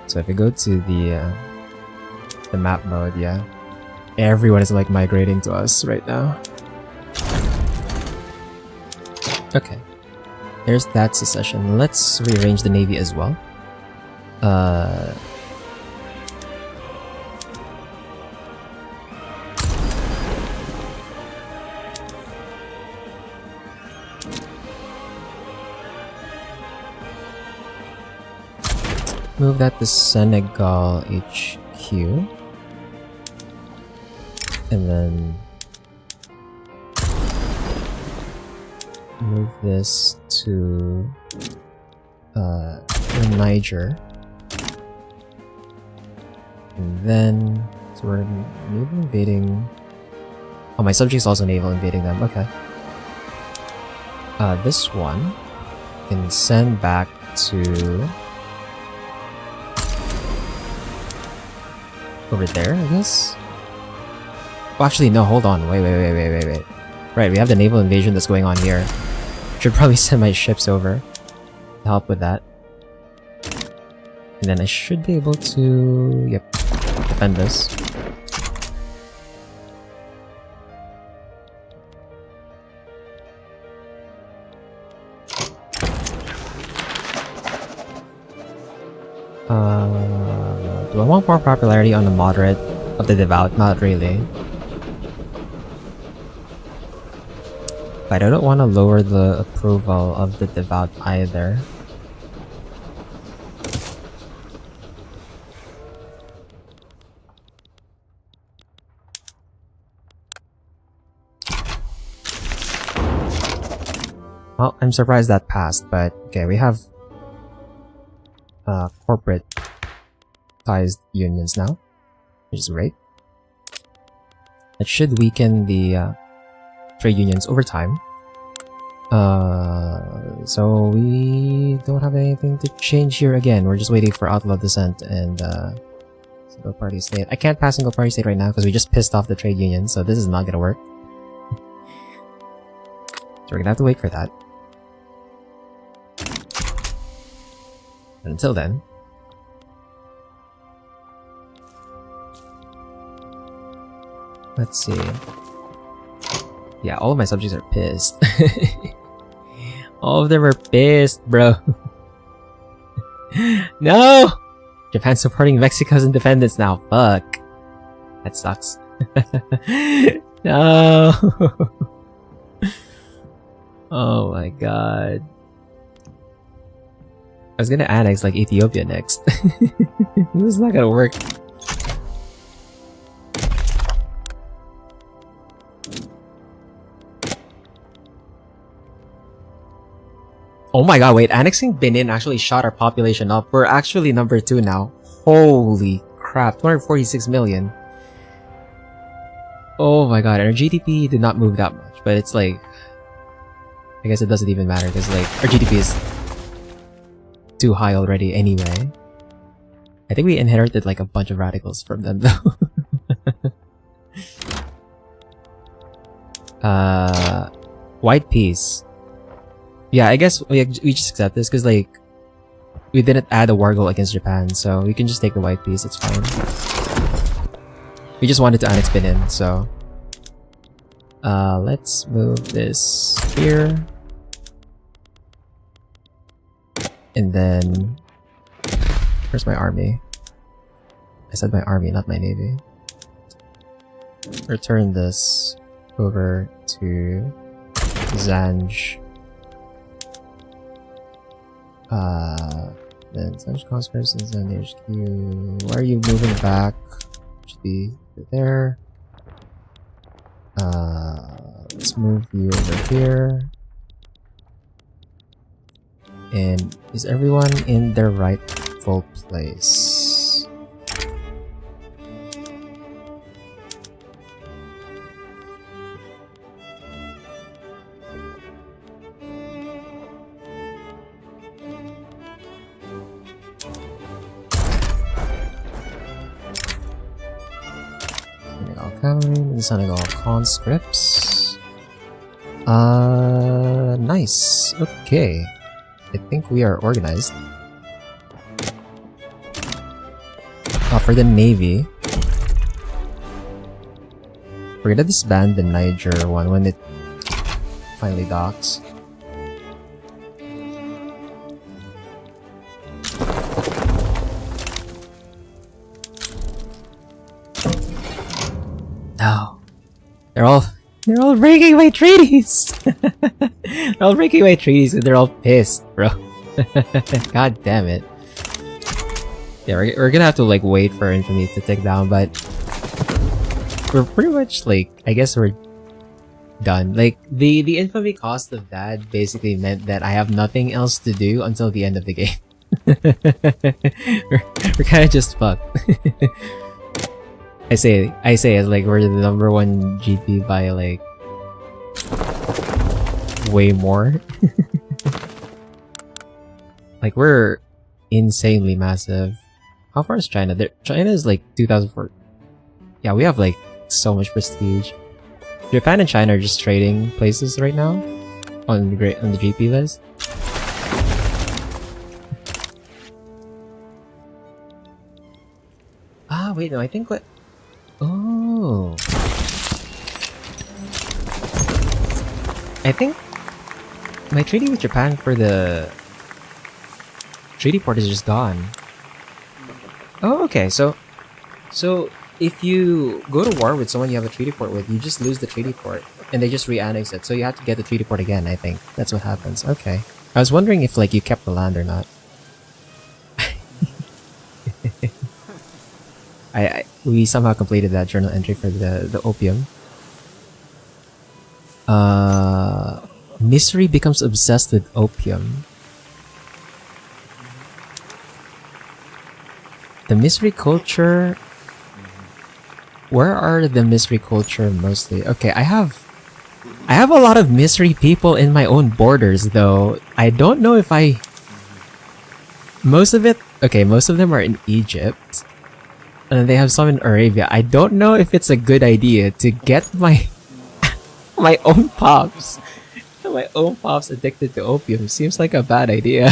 So if we go to the map mode, yeah, everyone is like migrating to us right now. Okay, there's that secession. Let's rearrange the navy as well. Move that to Senegal HQ. And then move this to Niger. And then so we're naval invading. Oh, my subject's also naval invading them. Okay. This one can send back to over there, I guess. Well, actually, no. Hold on. Wait. Right, we have the naval invasion that's going on here. Should probably send my ships over to help with that. And then I should be able to, yep, defend this. Do I want more popularity on the moderate of the devout? Not really. But I don't want to lower the approval of the devout either. Well, I'm surprised that passed, but okay, we have corporate-sized unions now, which is great. That should weaken the trade unions over time. So we don't have anything to change here again. We're just waiting for outlaw dissent and single party state. I can't pass single party state right now because we just pissed off the trade union, so this is not gonna work. So we're gonna have to wait for that. Until then, let's see. Yeah, all of my subjects are pissed. All of them are pissed, bro. No! Japan's supporting Mexico's independence now. Fuck. That sucks. No! Oh my god. I was gonna annex like Ethiopia next. This is not gonna work. Oh my god, wait, annexing Benin actually shot our population up. We're actually number 2 now. Holy crap, 246 million. Oh my god, and our GDP did not move that much, but it's like, I guess it doesn't even matter because like our GDP is too high already anyway. I think we inherited like a bunch of radicals from them though. White peace. Yeah, I guess we just accept this because like we didn't add a war goal against Japan, so we can just take the white piece. It's fine. We just wanted to annex Benin, so let's move this here, and then where's my army? I said my army, not my navy. Return this over to Zanj. Then Zanj conscripts and Zanj HQ. Why are you moving back? Should be there. Let's move you over here. And is everyone in their rightful place? Senegal conscripts. Nice. Okay. I think we are organized. For the Navy, we're gonna disband the Niger one when it finally docks. No. They're all breaking my treaties! They're all breaking my treaties and they're all pissed, bro. God damn it. Yeah, we're gonna have to like wait for infamy to tick down, but we're pretty much like, I guess we're done. Like the infamy cost of that basically meant that I have nothing else to do until the end of the game. we're kind of just fucked. I say as like we're the #1 GP by like way more. Like we're insanely massive. How far is China? China is like 2004. Yeah, we have like so much prestige. Japan and China are just trading places right now on the GP list. Ah, wait, no, I think what? Oh, I think my treaty with Japan for the treaty port is just gone. Oh, okay. So if you go to war with someone you have a treaty port with, you just lose the treaty port and they just re-annex it. So you have to get the treaty port again. I think that's what happens. Okay. I was wondering if like you kept the land or not. We somehow completed that journal entry for the opium. Misery becomes obsessed with opium. The misery culture. Where are the misery culture mostly? Okay, I have a lot of misery people in my own borders though. I don't know if most of them are in Egypt. And they have some in Arabia. I don't know if it's a good idea to get my own pops addicted to opium. Seems like a bad idea.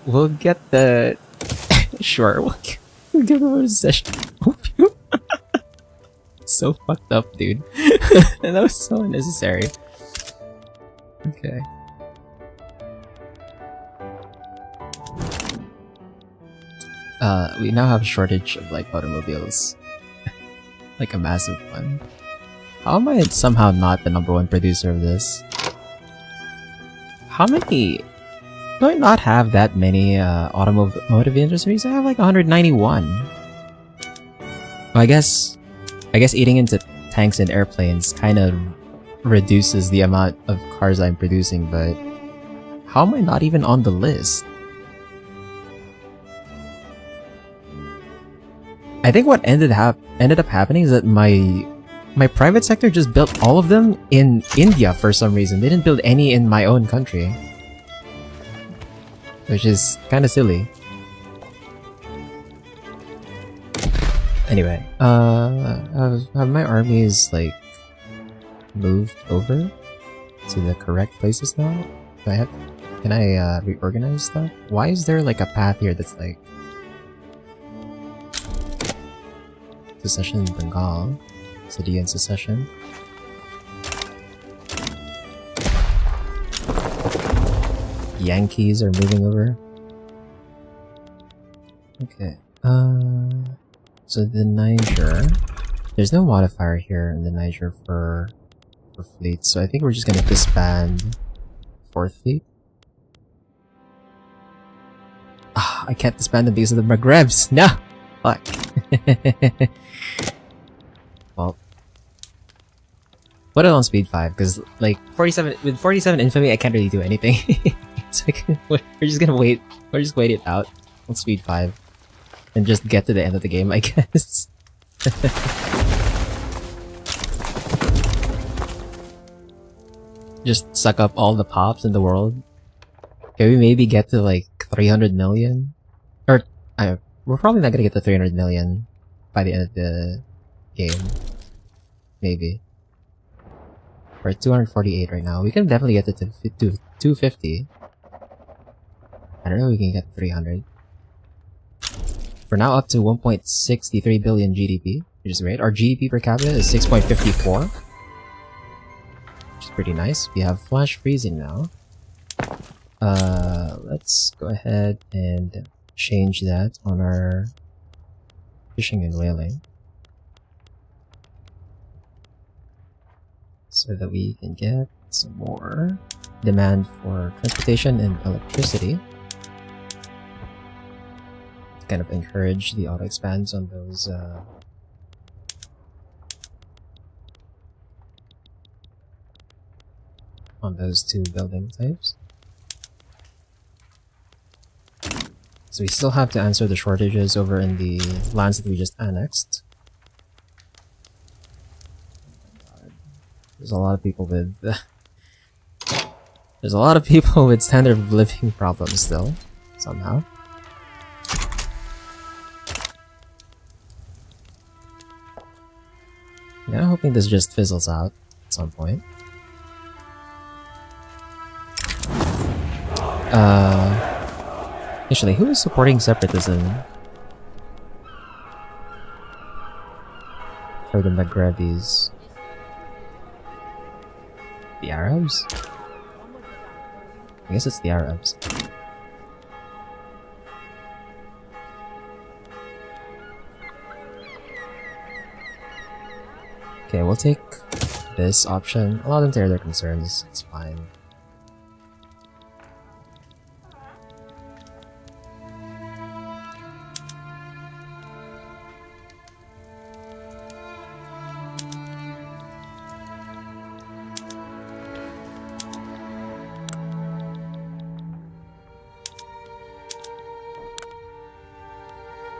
We'll get the sure. We'll get the possession of opium. It's so fucked up, dude. And that was so unnecessary. Okay. We now have a shortage of like automobiles. Like a massive one. How am I somehow not the #1 producer of this? How many... Do I not have that many automotive industries? I have like 191. Well, I guess eating into tanks and airplanes kind of reduces the amount of cars I'm producing, but how am I not even on the list? I think what ended up happening is that my private sector just built all of them in India for some reason. They didn't build any in my own country, which is kind of silly. Anyway, have my armies like moved over to the correct places now? Can I reorganize stuff? Why is there like a path here that's like secession in Bengal, city and secession? Yankees are moving over. Okay. So the Niger, there's no modifier here in the Niger for fleet, so I think we're just gonna disband 4th Fleet. Ah, I can't disband them because of the Maghrebs. No, fuck. Well, put it on speed 5 because like 47 with 47 infamy, I can't really do anything. So we're just gonna wait. We're just wait it out on speed 5 and just get to the end of the game, I guess. Just suck up all the pops in the world. Can we maybe get to like 300 million? Or we're probably not gonna get to 300 million by the end of the game. Maybe. We're at 248 right now. We can definitely get to 250. I don't know if we can get 300. We're now up to 1.63 billion GDP, which is great. Our GDP per capita is 6.54, which is pretty nice. We have flash freezing now. Let's go ahead and change that on our fishing and whaling, so that we can get some more demand for transportation and electricity. Kind of encourage the auto expands on those two building types. So we still have to answer the shortages over in the lands that we just annexed. There's a lot of people with there's a lot of people with standard of living problems still, somehow. Yeah, I'm hoping this just fizzles out at some point. Actually, who is supporting separatism for the Maghrebis? The Arabs? I guess it's the Arabs. Okay, we'll take this option. Allow them to air their concerns. It's fine.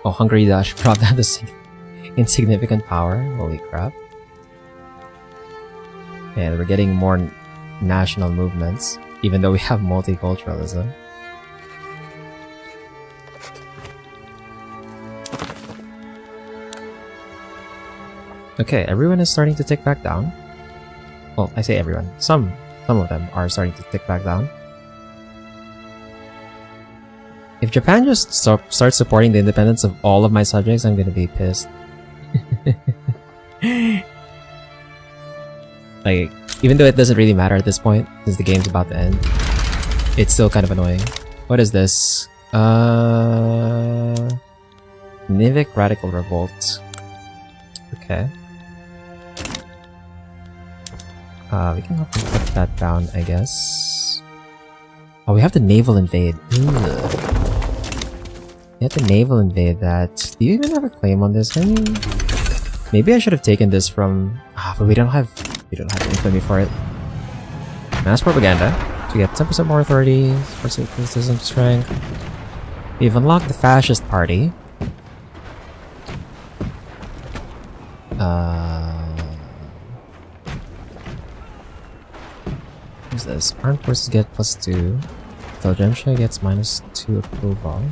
Oh, Hungary Dash brought down the insignificant power. Holy crap. And we're getting more national movements, even though we have multiculturalism. Okay, everyone is starting to tick back down. Well, I say everyone. Some of them are starting to tick back down. If Japan just starts supporting the independence of all of my subjects, I'm gonna be pissed. Like, even though it doesn't really matter at this point, since the game's about to end, it's still kind of annoying. What is this? Nivik Radical Revolt. Okay. We can have to put that down, I guess. Oh, we have to naval invade. Ugh. We have to naval invade that. Do you even have a claim on this? Maybe I should have taken this from... but we don't have infamy for it. Mass propaganda. To get 10% more authority, force criticism strength. We've unlocked the fascist party. What's this? Armed forces get +2. Intelligentsia gets -2 approval.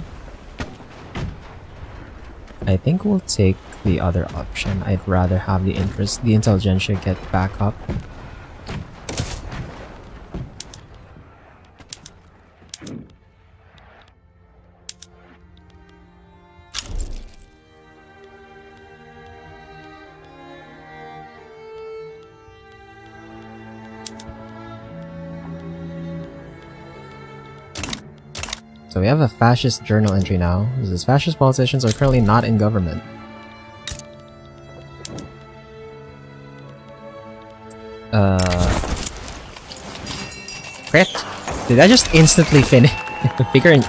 I think we'll take the other option. I'd rather have the intelligentsia get back up. So we have a fascist journal entry now. This is fascist politicians are currently not in government. Crit? Did I just instantly finish? Figuring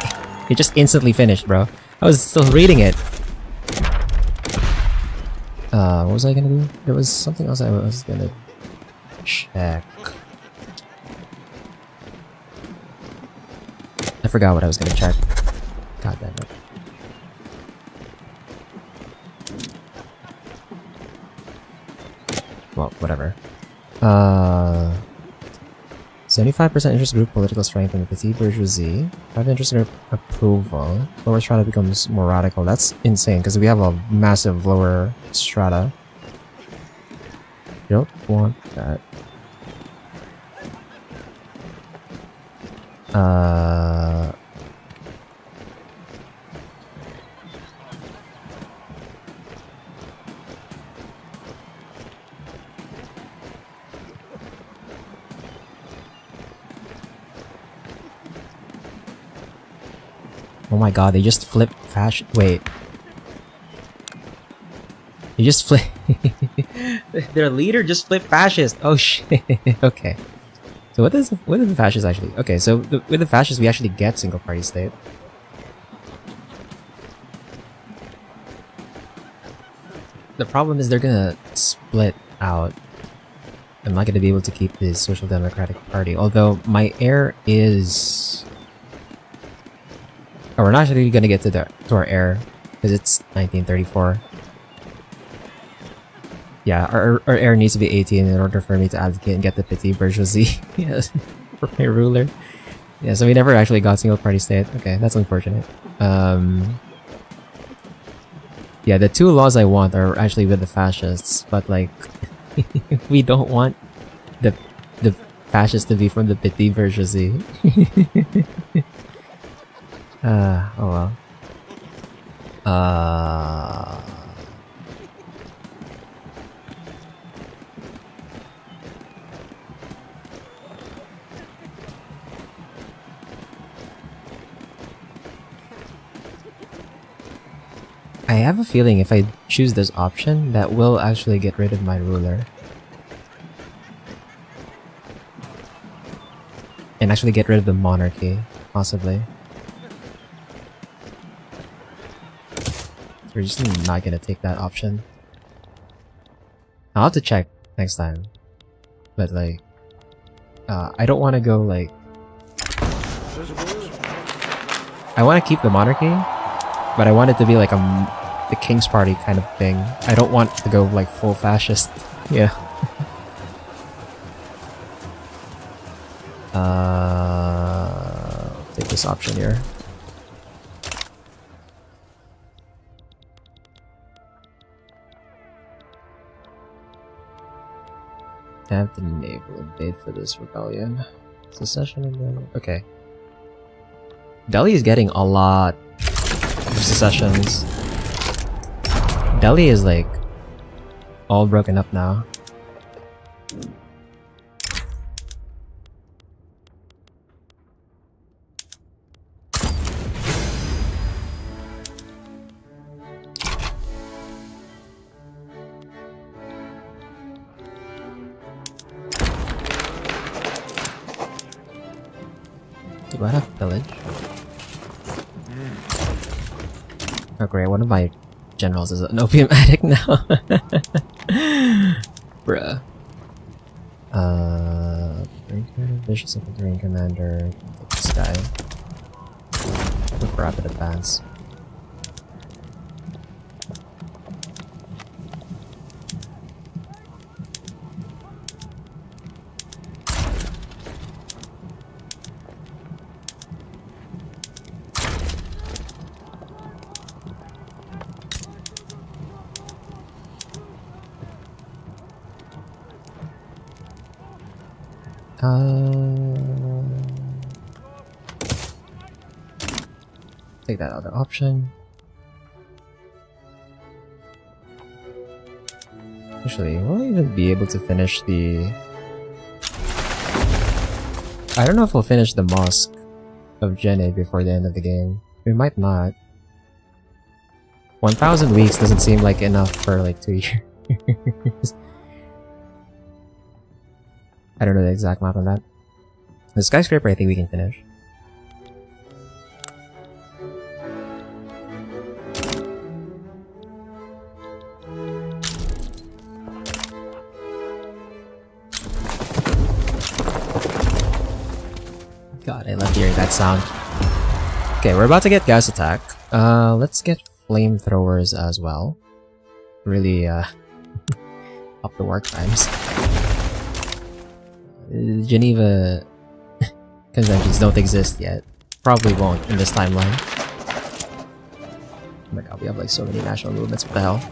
it just instantly finished, bro. I was still reading it. What was I gonna do? There was something else I was gonna check. I forgot what I was gonna check. God damn it. Well, whatever. 75% interest group political strength in the petite bourgeoisie. 5 interest group approval. Lower strata becomes more radical. That's insane because we have a massive lower strata. You don't want that. Oh my god, they just flipped fashion. Wait. They just flip. Their leader just flipped fascist. Oh shit. Okay. So what is the fascists actually? Okay, so with the fascists we actually get single party state. The problem is they're gonna split out. I'm not gonna be able to keep the Social Democratic Party. Although my heir is. Oh, we're not actually gonna get to our heir because it's 1934. Yeah, our heir needs to be 18 in order for me to advocate and get the petite bourgeoisie. Yes, for my ruler. Yeah, so we never actually got single party state. Okay, that's unfortunate. Yeah, the 2 laws I want are actually with the fascists, but like, we don't want the fascists to be from the petite bourgeoisie. Oh well. I have a feeling if I choose this option, that will actually get rid of my ruler. And actually get rid of the monarchy, possibly. We're just not gonna take that option. I'll have to check next time. But like, I don't want to go like... I want to keep the monarchy, but I want it to be like the King's Party kind of thing. I don't want to go like full fascist. Yeah. Take this option here. Have the naval invade for this rebellion. Secession and then... Okay. Delhi is getting a lot of secessions. Delhi is like all broken up now. Do I have village? Oh great, one of my generals is an opium addict now. Bruh. Vicious infantry commander. This guy. With rapid advance. Take that other option. Actually, will I even be able to finish the... I don't know if we'll finish the Mosque of Jenne before the end of the game. We might not. 1,000 weeks doesn't seem like enough for like 2 years. I don't know the exact map on that. The skyscraper I think we can finish. God, I love hearing that sound. Okay, we're about to get gas attack. Let's get flamethrowers as well. Really, up the work times. Geneva conventions don't exist yet. Probably won't in this timeline. Oh my god, we have like so many national movements. What the hell?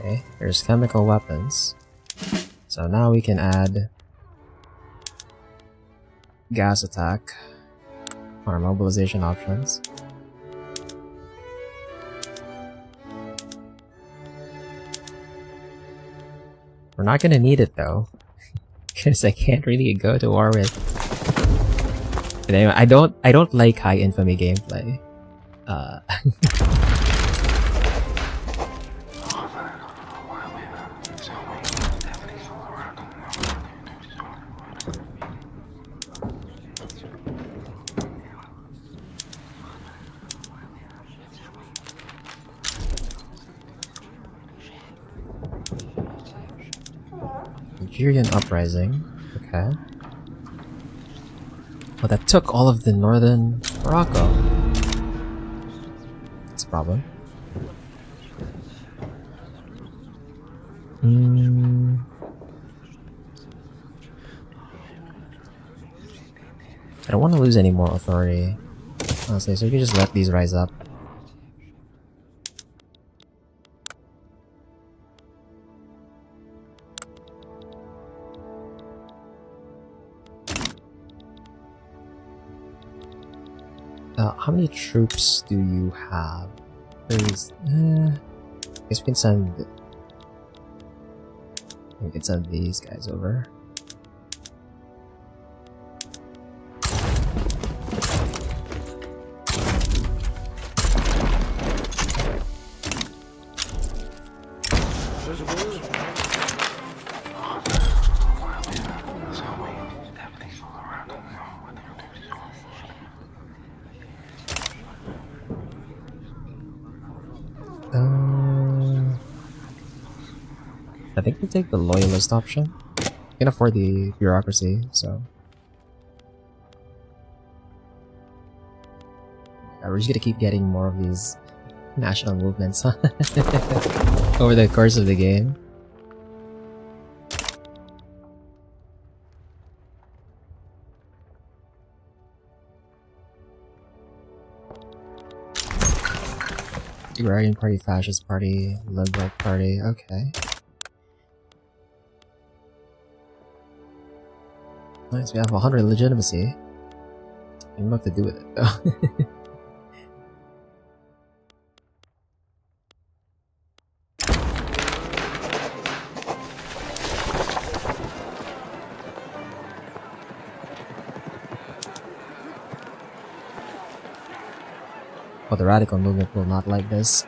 Okay, there's chemical weapons. So now we can add gas attack or mobilization options. We're not gonna need it though, because I can't really go to war with. But anyway, I don't like high infamy gameplay. Nigerian uprising. Okay. Well, that took all of the northern Morocco. That's a problem. I don't want to lose any more authority, honestly, so we can just let these rise up. How many troops do you have? There's, I guess we can send these guys over. I think we'll take the loyalist option. We can afford the bureaucracy, so yeah, we're just gonna keep getting more of these national movements over the course of the game. Agrarian Party, Fascist Party, Liberal Party, okay. Nice, we have 100 legitimacy. I don't know what to do with it though. Oh, the radical movement will not like this.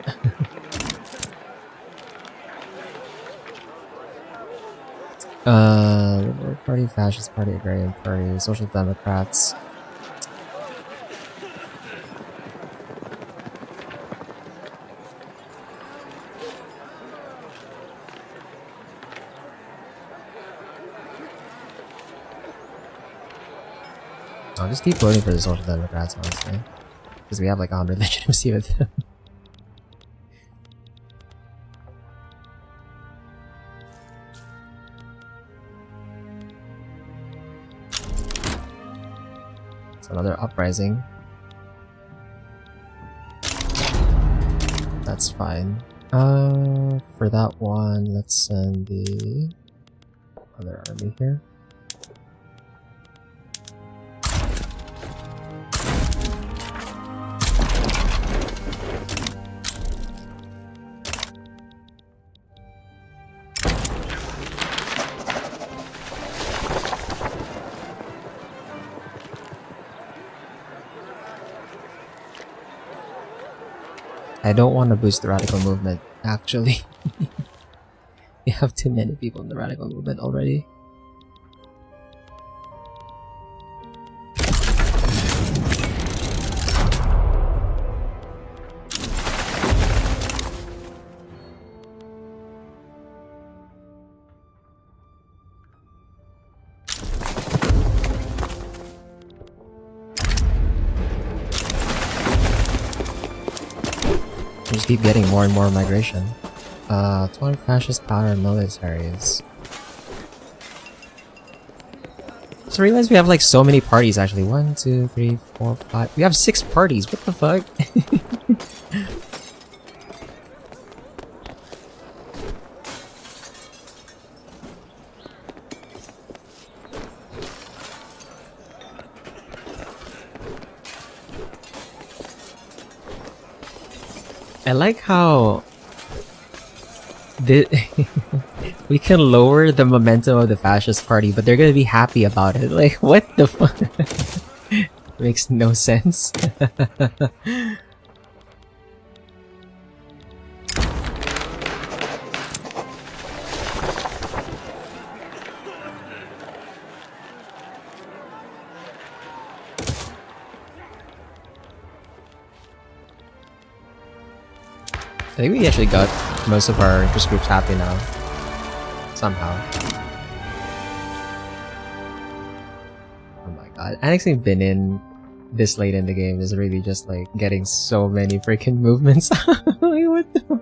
Liberal Party, Fascist Party, Agrarian Party, Social Democrats. I'll just keep voting for the Social Democrats, honestly. Because we have like 100 legitimacy with them. Another uprising. That's fine. For that one, let's send the other army here. I don't want to boost the radical movement, actually. We have too many people in the radical movement already. Just keep getting more and more migration. 20 fascist power militaries. Just realized we have like so many parties actually. 1, 2, 3, 4, 5. We have 6 parties. What the fuck? I like how we can lower the momentum of the fascist party, but they're gonna be happy about it. Like, what the fuck? Makes no sense. I think we actually got most of our interest groups happy now. Somehow. Oh my god. Annexing Benin this late in the game is really just like getting so many freaking movements. Like, what the...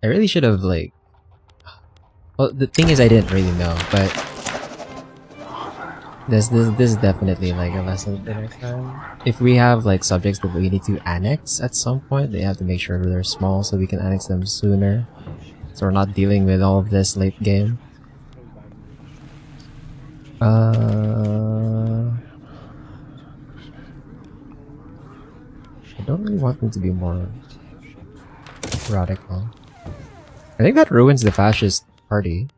I really should have like... Well, the thing is I didn't really know, but this is definitely like a lesson for next time. If we have like subjects that we need to annex at some point, they have to make sure they're small so we can annex them sooner. So we're not dealing with all of this late game. I don't really want them to be more radical. I think that ruins the fascist party.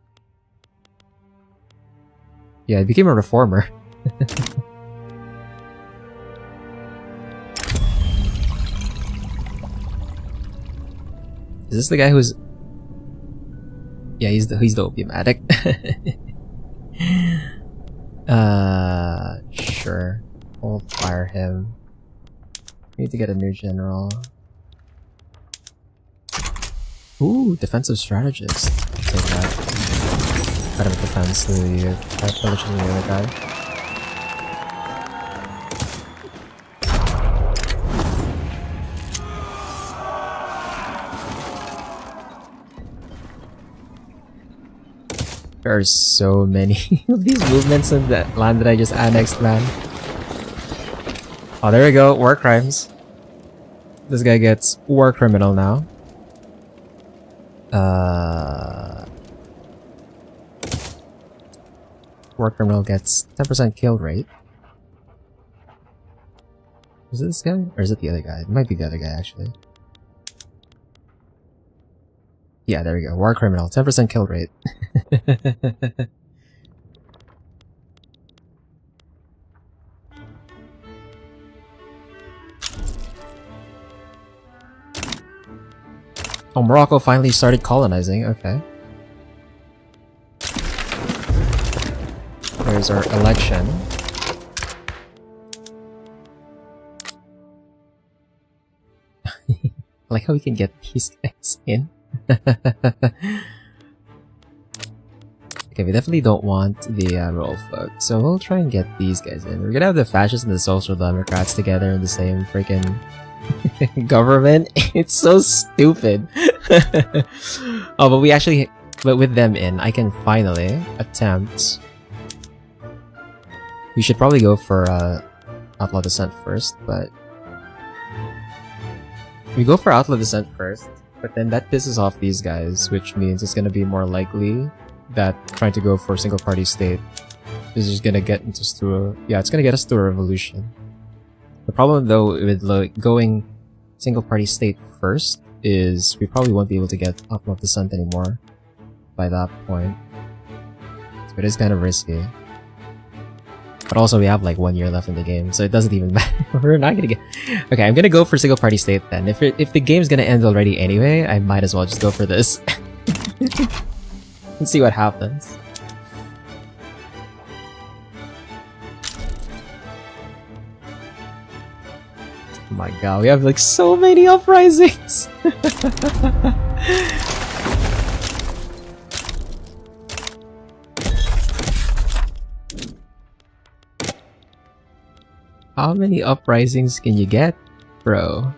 Yeah, I became a reformer. Is this the guy who's... Yeah, he's the opium addict. Sure. We'll fire him. We need to get a new general. Ooh, defensive strategist. Take that. Better defense to the village than the other guy. There are so many of these movements in that land that I just annexed, man. Oh, there we go. War crimes. This guy gets war criminal now. War criminal gets 10% kill rate. Is it this guy? Or is it the other guy? It might be the other guy, actually. Yeah, there we go. War criminal, 10% kill rate. Oh, Morocco finally started colonizing. Okay. There's our election. I like how we can get these guys in. Okay, we definitely don't want the rural folk, so we'll try and get these guys in. We're gonna have the fascists and the social democrats together in the same freaking Government? It's so stupid. Oh, but we actually... But with them in, I can finally attempt... We should probably go for Outlaw Descent first, but... We go for Outlaw Descent first, but then that pisses off these guys, which means it's gonna be more likely that trying to go for single party state is just gonna get into it's gonna get us to a revolution. The problem though with going single party state first is we probably won't be able to get Outlaw Descent anymore by that point. So it is kind of risky. But also we have like 1 year left in the game, so it doesn't even matter. We're not gonna get... Okay, I'm gonna go for single party state then. If the game's gonna end already anyway, I might as well just go for this. Let's see what happens. Oh my god, we have like so many uprisings! How many uprisings can you get, bro?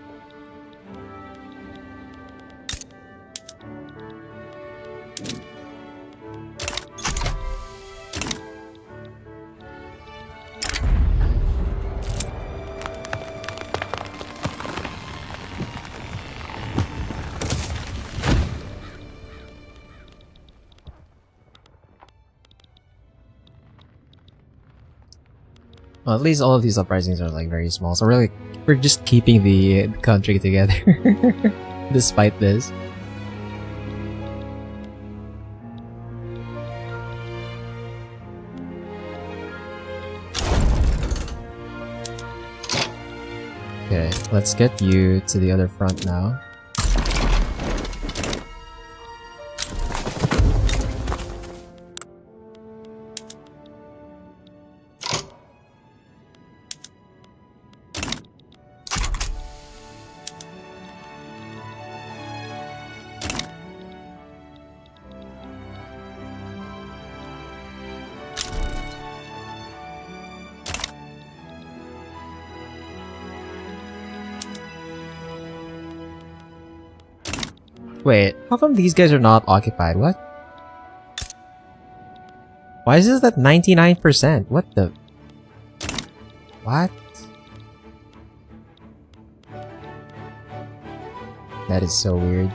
Well, at least all of these uprisings are like very small, so we're just keeping the country together despite this. Okay, let's get you to the other front now. Wait, how come these guys are not occupied? What? Why is this at 99%? What the... What? That is so weird.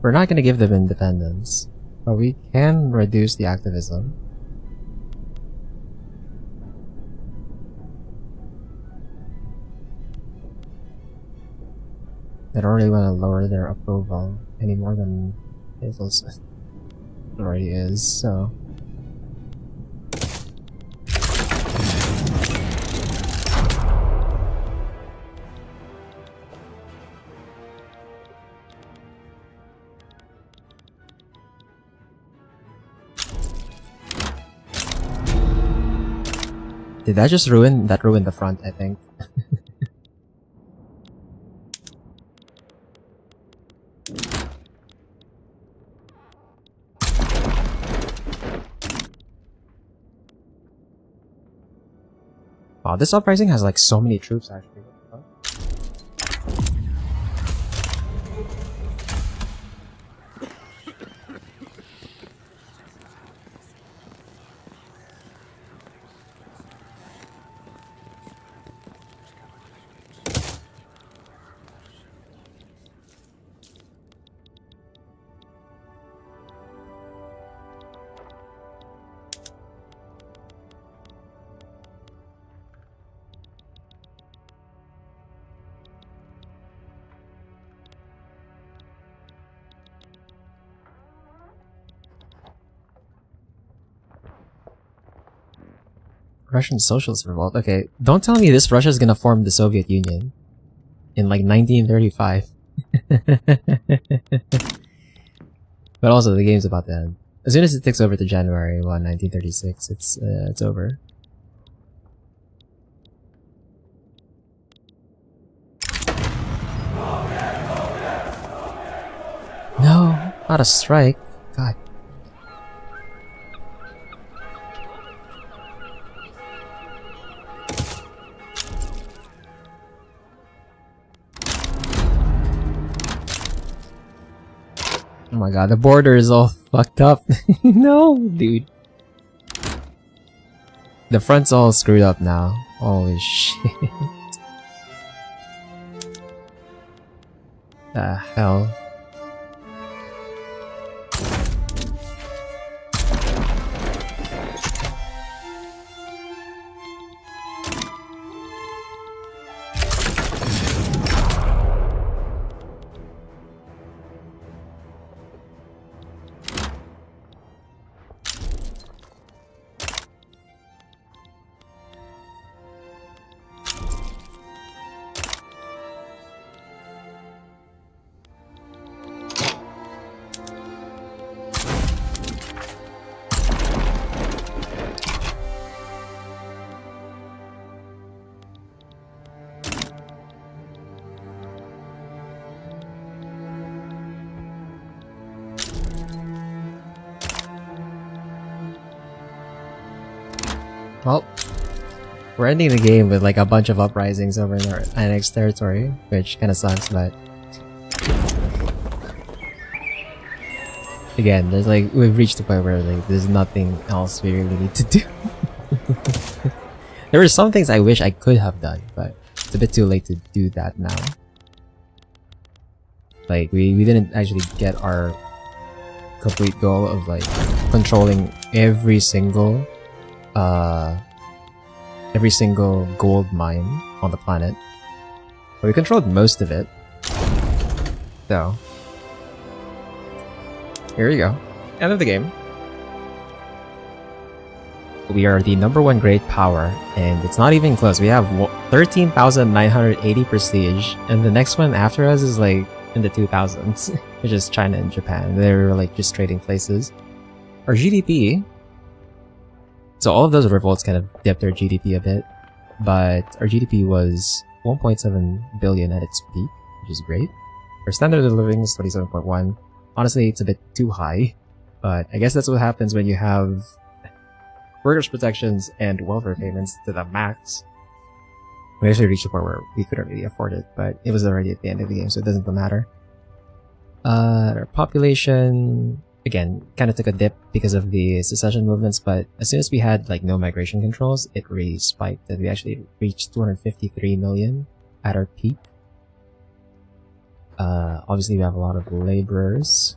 We're not gonna give them independence, but we can reduce the activism. I don't really want to lower their approval any more than it already is, so... Did that just ruin the front, I think. Wow, this uprising has like so many troops actually. Russian Socialist Revolt. Okay, don't tell me this Russia's gonna form the Soviet Union in like 1935. But also, the game's about to end. As soon as it ticks over to January 1, 1936, it's over. No, not a strike. God. Oh my god, the border is all fucked up. No, dude. The front's all screwed up now. Holy shit. The hell? Well, we're ending the game with like a bunch of uprisings over in our annexed territory, which kind of sucks, but again, there's like, we've reached the point where like there's nothing else we really need to do. There were some things I wish I could have done, but it's a bit too late to do that now. Like, we didn't actually get our complete goal of like controlling every single gold mine on the planet. But we controlled most of it. So, here we go. End of the game. We are the #1 great power, and it's not even close. We have 13,980 prestige, and the next one after us is like in the 2000s, which is China and Japan. They're like just trading places. Our GDP, so all of those revolts kind of dipped our GDP a bit, but our GDP was 1.7 billion at its peak, which is great. Our standard of living is 27.1. Honestly, it's a bit too high, but I guess that's what happens when you have workers' protections and welfare payments to the max. We actually reached a point where we couldn't really afford it, but it was already at the end of the game, so it doesn't matter. Our population, again, kind of took a dip because of the secession movements, but as soon as we had like no migration controls, it really spiked, and we actually reached 253 million at our peak. Obviously we have a lot of laborers,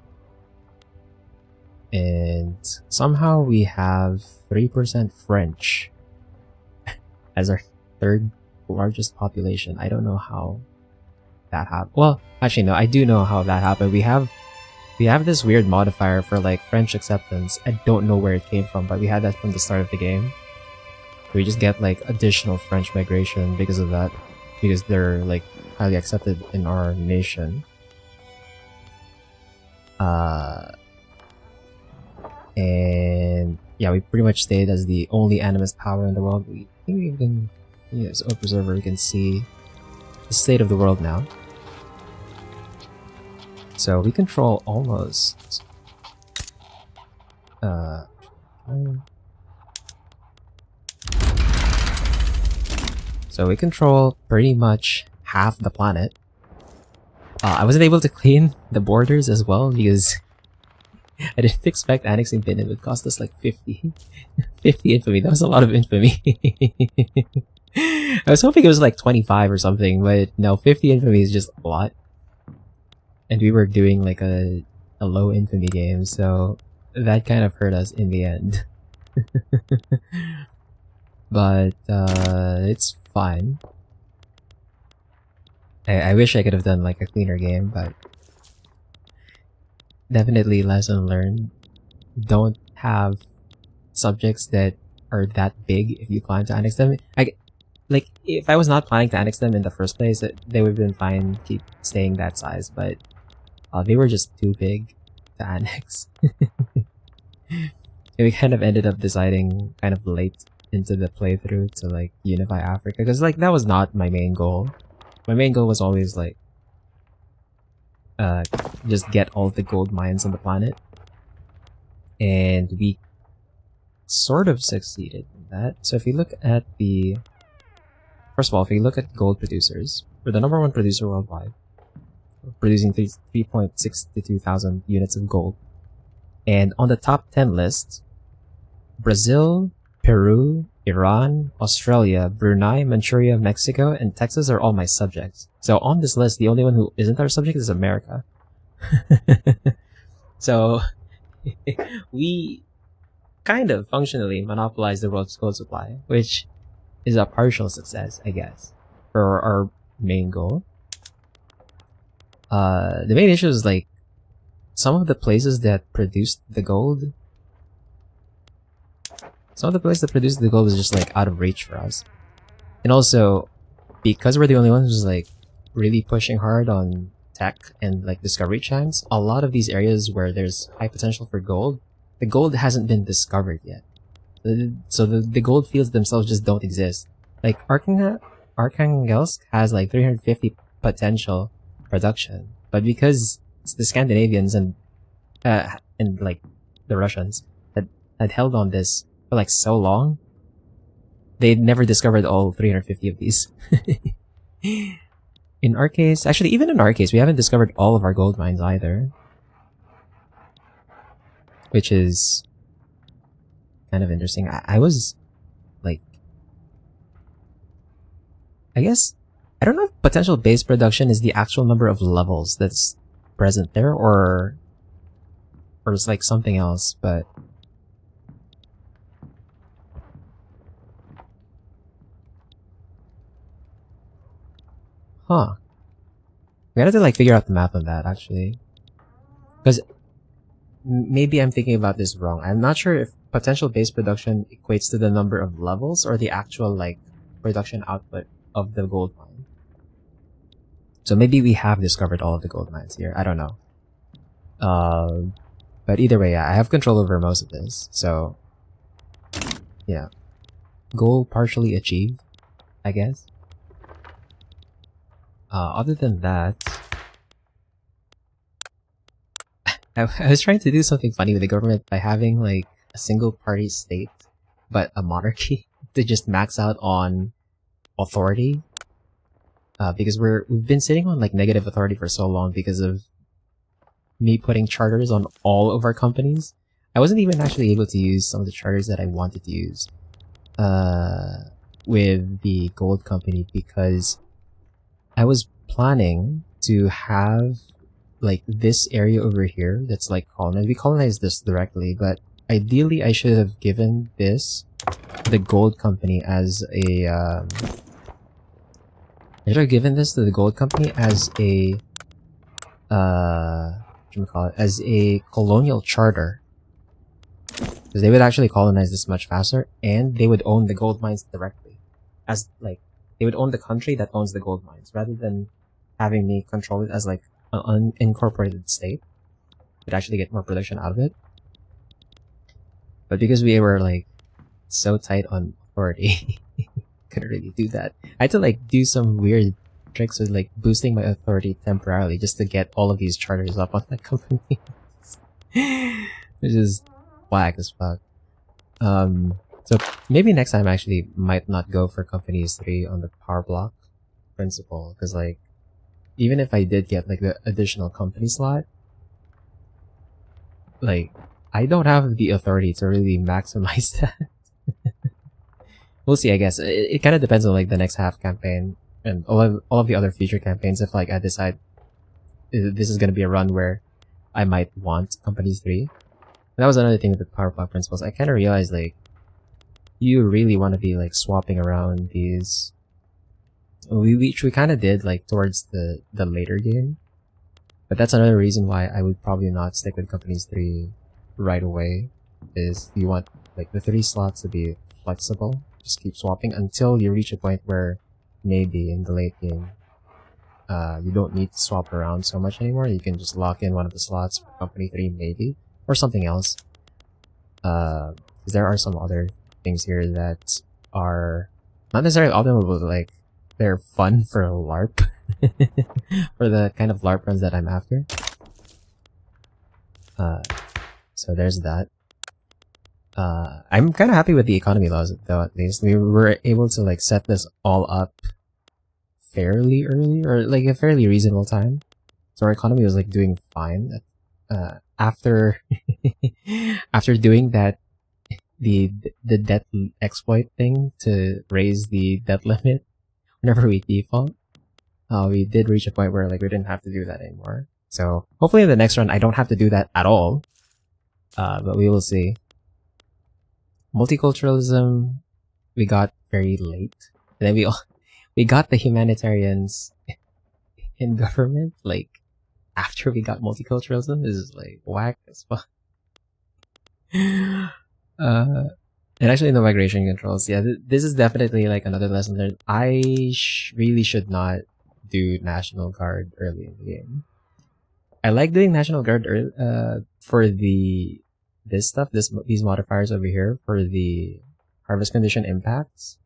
and somehow we have 3% French as our third largest population. I don't know how that happened. Well, actually no, I do know how that happened. We have this weird modifier for like French acceptance. I don't know where it came from, but we had that from the start of the game. We just get like additional French migration because of that, because they're like highly accepted in our nation. And yeah, we pretty much stayed as the only animist power in the world. We think we can, as an observer, we can see the state of the world now. So we control almost so we control pretty much half the planet. I wasn't able to clean the borders as well because I didn't expect annexing Benin would cost us like 50 infamy. That was a lot of infamy. I was hoping it was like 25 or something, but no, 50 infamy is just a lot. And we were doing like a low infamy game, so that kind of hurt us in the end. But it's fine. I wish I could have done like a cleaner game, but definitely lesson learned. Don't have subjects that are that big if you plan to annex them. Like, if I was not planning to annex them in the first place, they would have been fine keep staying that size, but they were just too big to annex. we kind of ended up deciding kind of late into the playthrough to like unify Africa, because like that was not my main goal. My main goal was always like just get all the gold mines on the planet, and we sort of succeeded in that. So if you look at the first of all, if you look at gold producers, we're the #1 producer worldwide, producing 3.62 thousand units of gold. And on the top 10 list, Brazil, Peru, Iran, Australia, Brunei, Manchuria, Mexico, and Texas are all my subjects. So on this list, the only one who isn't our subject is America. So we kind of functionally monopolize the world's gold supply, which is a partial success, I guess, for our main goal. The main issue is like some of the places that produced the gold. Some of the places that produced the gold is just like out of reach for us, and also because we're the only ones who's like really pushing hard on tech and like discovery chance. A lot of these areas where there's high potential for gold, the gold hasn't been discovered yet. So the gold fields themselves just don't exist. Like Arkhangelsk has like 350 potential production, but because it's the Scandinavians and like the Russians that had held on this for like so long, they never discovered all 350 of these. In our case, actually, even in our case, we haven't discovered all of our gold mines either, which is kind of interesting. I was like, I guess, I don't know if potential base production is the actual number of levels that's present there, or it's like something else, but huh. We gotta like figure out the map on that actually, because maybe I'm thinking about this wrong. I'm not sure if potential base production equates to the number of levels or the actual like production output of the gold mine. So maybe we have discovered all of the gold mines here. I don't know. But either way, yeah, I have control over most of this. So yeah, goal partially achieved, I guess. Other than that, I was trying to do something funny with the government by having like a single party state, but a monarchy to just max out on authority. Because we've been sitting on like negative authority for so long because of me putting charters on all of our companies. I wasn't even actually able to use some of the charters that I wanted to use with the gold company, because I was planning to have like this area over here that's like colonized. We colonized this directly, but ideally I should have given this the gold company as a I should have given this to the gold company as a as a colonial charter, because they would actually colonize this much faster, and they would own the gold mines directly, as like they would own the country that owns the gold mines, rather than having me control it as like an unincorporated state. Would actually get more production out of it. But because we were like so tight on authority, couldn't really do that. I had to like do some weird tricks with like boosting my authority temporarily just to get all of these charters up on that company. Which is whack as fuck. So maybe next time I actually might not go for companies 3 on the power block principle, because like even if I did get like the additional company slot, like I don't have the authority to really maximize that. We'll see, I guess. It kind of depends on like the next half campaign and all of the other future campaigns. If like I decide this is gonna be a run where I might want companies 3. And that was another thing with the power block principles. I kind of realized like you really want to be like swapping around these. Which we kind of did like towards the later game, but that's another reason why I would probably not stick with companies 3 right away. Is you want like the 3 slots to be flexible, just keep swapping until you reach a point where maybe in the late game you don't need to swap around so much anymore. You can just lock in one of the slots for company 3 maybe, or something else. Because there are some other things here that are not necessarily optimal, but like they're fun for LARP, for the kind of LARP runs that I'm after. So there's that. I'm kind of happy with the economy laws, though. At least we were able to like set this all up fairly early, or like a fairly reasonable time. So our economy was like doing fine. After after doing that, the debt exploit thing to raise the debt limit whenever we default, we did reach a point where like we didn't have to do that anymore. So hopefully in the next run I don't have to do that at all. But we will see. Multiculturalism we got very late, and then we got the humanitarians in government like after we got multiculturalism. This is like whack as fuck. And actually no migration controls. Yeah, this is definitely like another lesson learned. I really should not do National Guard early in the game. I like doing National Guard for these modifiers over here for the harvest condition impacts,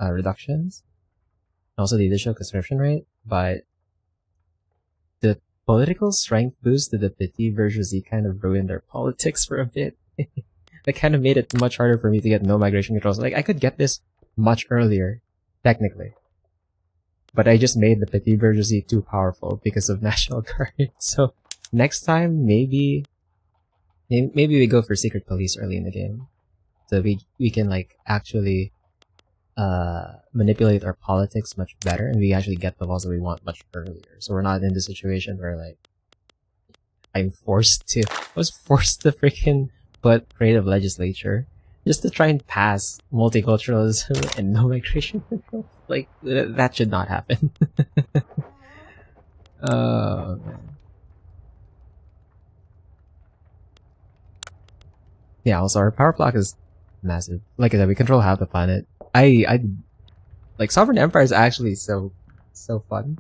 reductions, also the additional conscription rate, but the political strength boost to the vtuber kind of ruined their politics for a bit. That kind of made it much harder for me to get no migration controls. Like, I could get this much earlier, technically. But I just made the vtuber too powerful because of National Guard. So, next time, maybe we go for Secret Police early in the game. So we can, like, actually manipulate our politics much better, and we actually get the laws that we want much earlier. So we're not in the situation where, like, I was forced to freaking put creative legislature just to try and pass multiculturalism and no migration control. Like, that should not happen. Oh, man. Yeah, also our power block is massive. Like I said, we control half the planet. I like Sovereign Empire is actually so fun.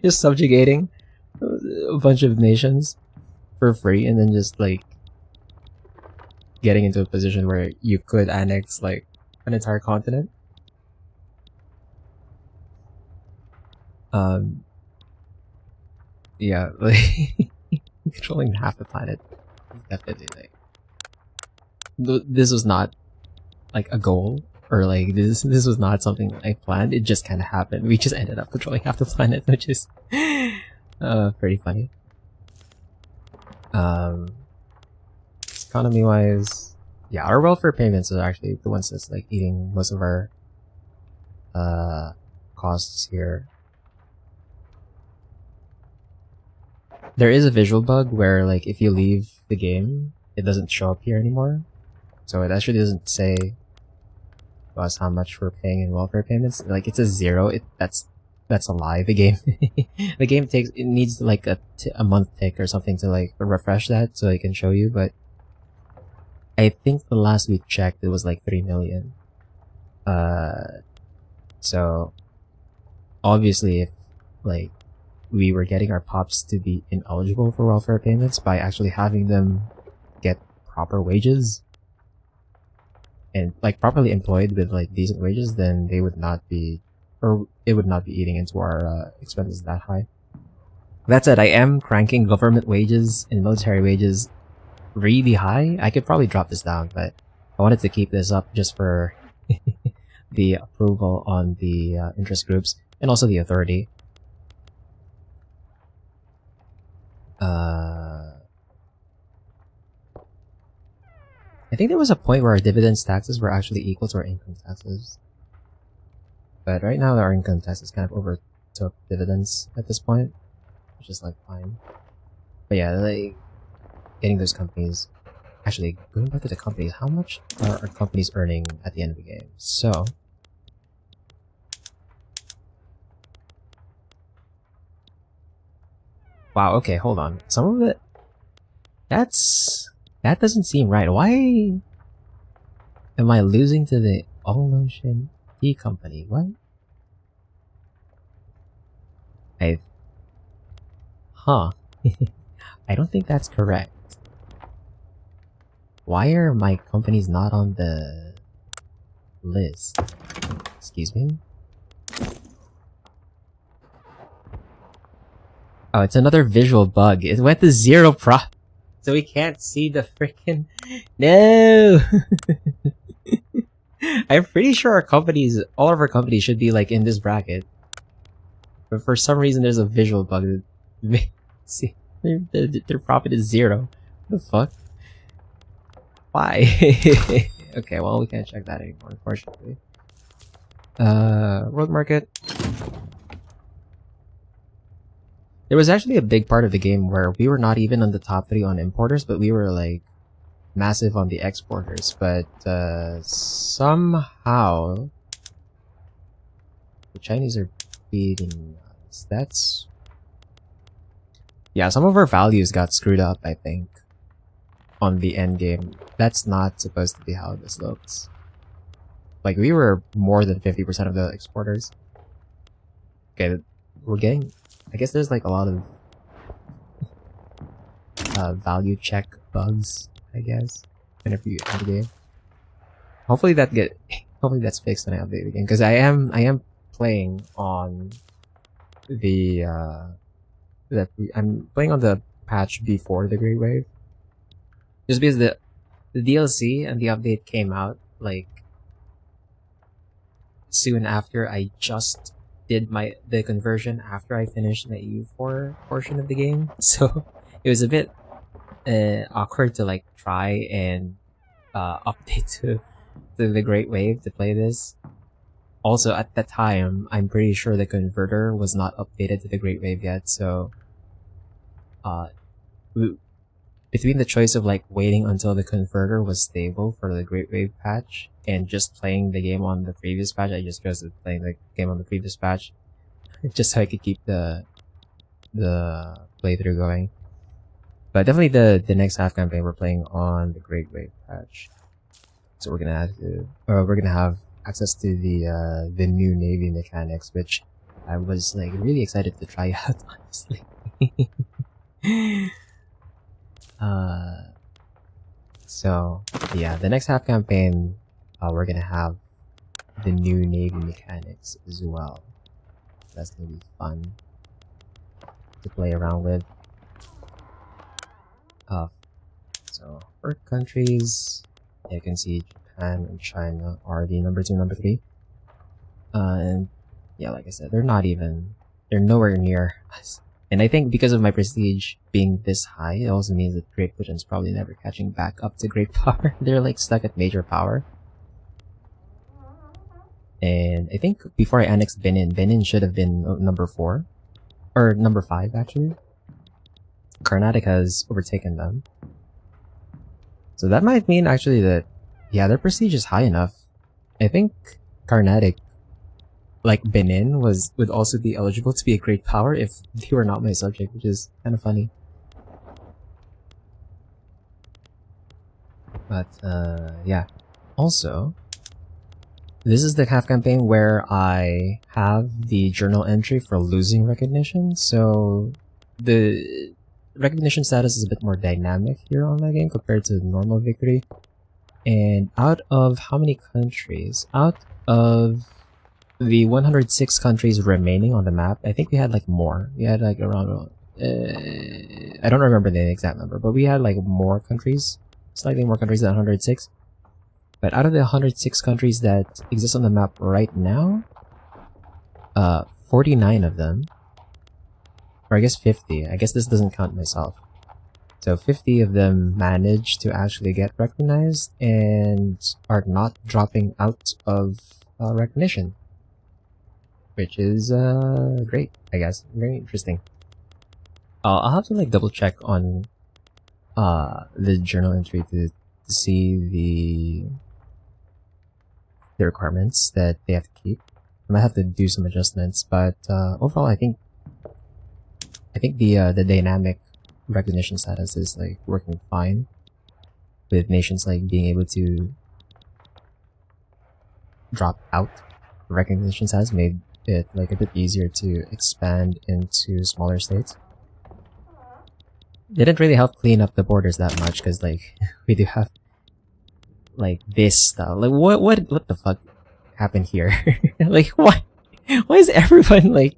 Just subjugating a bunch of nations for free, and then just like getting into a position where you could annex like an entire continent. Yeah, like controlling half the planet is definitely like this was not like a goal, or like this was not something I planned. It just kind of happened. We just ended up controlling half the planet, which is pretty funny. Economy wise, yeah, our welfare payments are actually the ones that's like eating most of our costs here. There is a visual bug where like if you leave the game, it doesn't show up here anymore. So it actually doesn't say to us how much we're paying in welfare payments. Like it's a 0. That's a lie. The game the game needs like a month tick or something to like refresh that so it can show you. But I think the last we checked it was like 3 million. So obviously if like we were getting our pops to be ineligible for welfare payments by actually having them get proper wages and like properly employed with like decent wages, then they would not be, or it would not be eating into our expenses that high. That said, I am cranking government wages and military wages really high. I could probably drop this down, but I wanted to keep this up just for the approval on the interest groups and also the authority. I think there was a point where our dividends taxes were actually equal to our income taxes. But right now our income taxes kind of overtook dividends at this point, which is like fine. But yeah, like getting those companies, actually going back to the companies, how much are our companies earning at the end of the game? So wow, okay, hold on. Some of it that doesn't seem right. Why am I losing to the All Ocean Tea Company? What? Huh. I don't think that's correct. Why are my companies not on the list? Excuse me? Oh, it's another visual bug. It went to 0 so we can't see the freaking... No! I'm pretty sure our companies, all of our companies should be like in this bracket. But for some reason there's a visual bug. See, their profit is 0. What the fuck? Why? Okay, well we can't check that anymore, unfortunately. World market. There was actually a big part of the game where we were not even on the top 3 on importers, but we were like massive on the exporters. But somehow the Chinese are beating us. That's... yeah, some of our values got screwed up, I think, on the end game. That's not supposed to be how this looks. Like, we were more than 50% of the exporters. Okay, we're getting... I guess there's like a lot of value check bugs, I guess, whenever you end the game. Hopefully that's fixed when I update the game, because I am playing on the I'm playing on the patch before the Great Wave, just because the DLC and the update came out like soon after I just did the conversion after I finished the EU4 portion of the game, so it was a bit awkward to like try and update to the Great Wave to play this. Also, at that time, I'm pretty sure the converter was not updated to the Great Wave yet, so between the choice of like waiting until the converter was stable for the Great Wave patch and just playing the game on the previous patch, I just chose playing the game on the previous patch just so I could keep the playthrough going. But definitely the next half campaign we're playing on the Great Wave patch, so we're gonna have access to the new Navy mechanics, which I was like really excited to try out, honestly. So yeah, the next half campaign we're gonna have the new Navy mechanics as well. That's gonna be fun to play around with. So for countries, you can see Japan and China are the number 2, number 3. And yeah, like I said, they're nowhere near us. And I think because of my prestige being this high, it also means that Great Britain's probably never catching back up to great power. They're like stuck at major power. And I think before I annexed Benin should have been number 4. Or number 5, actually. Carnatic has overtaken them. So that might mean actually that, yeah, their prestige is high enough. I think Carnatic, like Benin, would also be eligible to be a great power if they were not my subject, which is kind of funny. But yeah. Also, this is the half campaign where I have the journal entry for losing recognition, so the recognition status is a bit more dynamic here on my game compared to normal victory. And out of how many countries? Out of the 106 countries remaining on the map, I think we had like more. We had like around I don't remember the exact number, but we had like more countries, slightly more countries than 106. But out of the 106 countries that exist on the map right now, 49 of them, or I guess 50, I guess this doesn't count myself. So 50 of them managed to actually get recognized and are not dropping out of recognition. Which is great, I guess. Very interesting. I'll have to like double check on the journal entry to see the requirements that they have to keep. I might have to do some adjustments, but overall I think the dynamic recognition status is like working fine, with nations like being able to drop out recognition status made it like a bit easier to expand into smaller states. Didn't really help clean up the borders that much because like we do have like this style. Like what the fuck happened here? Like why is everyone like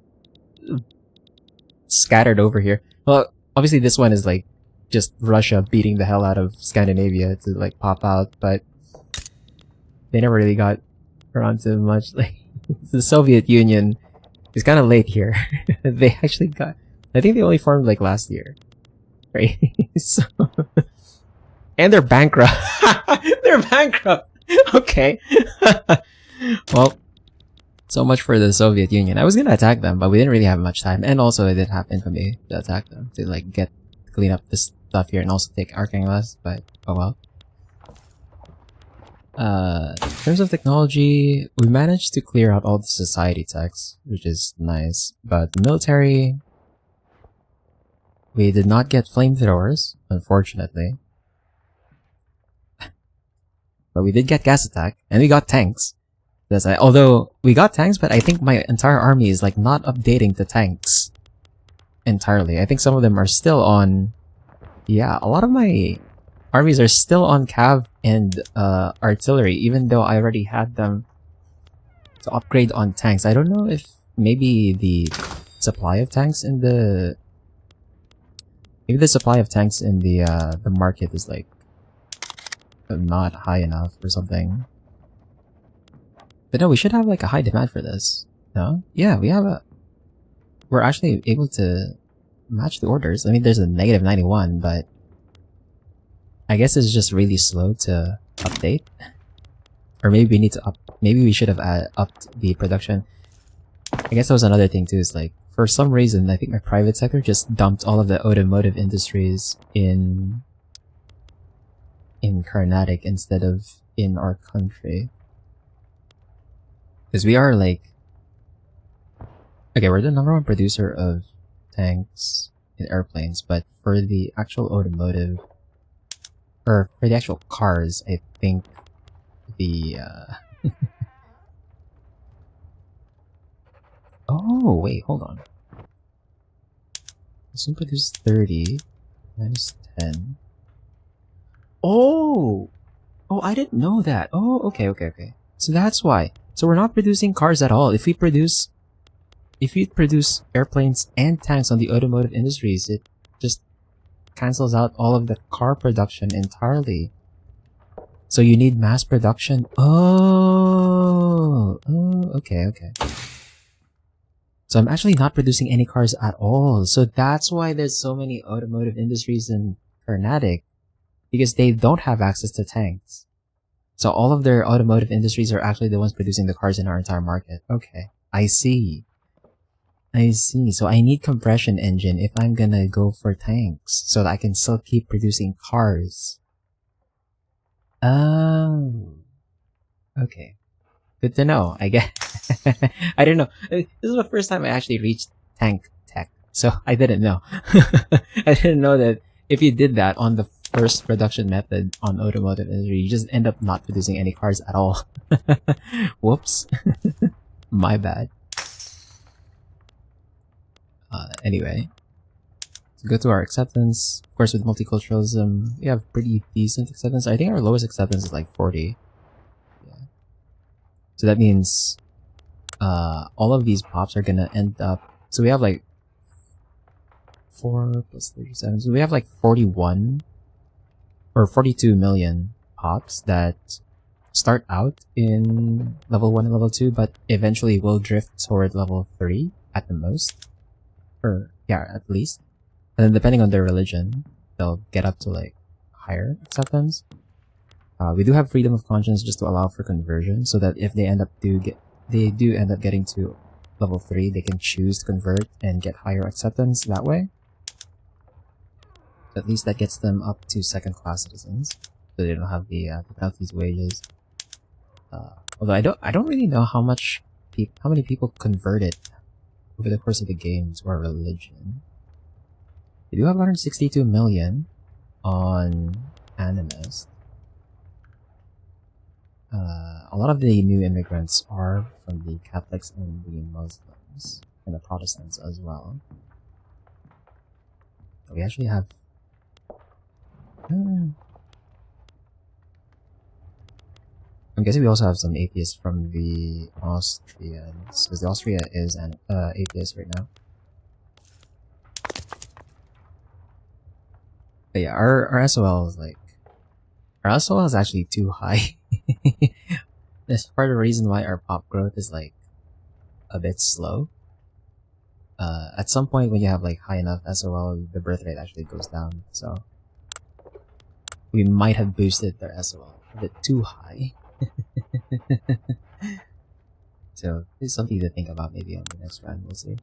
scattered over here? Well, obviously this one is like just Russia beating the hell out of Scandinavia to like pop out, but they never really got around to much. Like the Soviet Union is kind of late here. They actually got, I think they only formed like last year, right? So, and they're bankrupt. They're bankrupt. Okay. Well, so much for the Soviet Union. I was gonna attack them, but we didn't really have much time, and also I did have infamy to attack them to like clean up this stuff here and also take Archanglas. But oh well. In terms of technology, we managed to clear out all the society techs, which is nice. But the military, we did not get flamethrowers, unfortunately. But we did get gas attack, and we got tanks. Although we got tanks, but I think my entire army is like not updating to tanks entirely. I think some of them are still on. Yeah, a lot of my armies are still on cav and artillery, even though I already had them to upgrade on tanks. I don't know if maybe the supply of tanks in the the market is like not high enough or something. But no, we should have like a high demand for this. No? Yeah, we're actually able to match the orders. I mean, there's a negative 91, but I guess it's just really slow to update. Or maybe we need to maybe we should have upped the production. I guess that was another thing too, is like, for some reason, I think my private sector just dumped all of the automotive industries in Carnatic instead of in our country. Because we are like, okay, we're the #1 producer of tanks and airplanes, but for the actual automotive, or for the actual cars, I think the oh wait, hold on. This one produced 30 minus 10. Oh, I didn't know that. Oh, okay. So that's why. So we're not producing cars at all. If we produce airplanes and tanks on the automotive industries, it just cancels out all of the car production entirely. So you need mass production. Oh, okay. So I'm actually not producing any cars at all. So that's why there's so many automotive industries in Carnatic, because they don't have access to tanks. So all of their automotive industries are actually the ones producing the cars in our entire market. Okay, I see. So I need compression engine if I'm gonna go for tanks, so that I can still keep producing cars. Oh. Okay. Good to know, I guess. I don't know. This is the first time I actually reached tank tech, so I didn't know. I didn't know that if you did that on the first production method on automotive industry, you just end up not producing any cars at all. Whoops. My bad. Anyway, to go to our acceptance, of course with multiculturalism, we have pretty decent acceptance. I think our lowest acceptance is like 40. Yeah. So that means all of these pops are gonna end up, so we have like 4 plus 37, so we have like 41 or 42 million pops that start out in level 1 and level 2, but eventually will drift toward level 3 at the most. Or, yeah, at least. And then depending on their religion, they'll get up to like higher acceptance. We do have freedom of conscience just to allow for conversion, so that if they end up getting to level 3, they can choose to convert and get higher acceptance that way. At least that gets them up to second-class citizens, so they don't have the penalties wages. Although I don't really know how many people converted over the course of the game to our religion. We do have 162 million on Animist. A lot of the new immigrants are from the Catholics and the Muslims, and the Protestants as well. We actually have I'm guessing we also have some atheists from the Austrians, because the Austria is an atheist right now. But yeah, our SOL is like... Our SOL is actually too high. That's part of the reason why our pop growth is like a bit slow. At some point when you have like high enough SOL, the birth rate actually goes down, so we might have boosted their SOL a bit too high. So it's something to think about maybe on the next round, we'll see.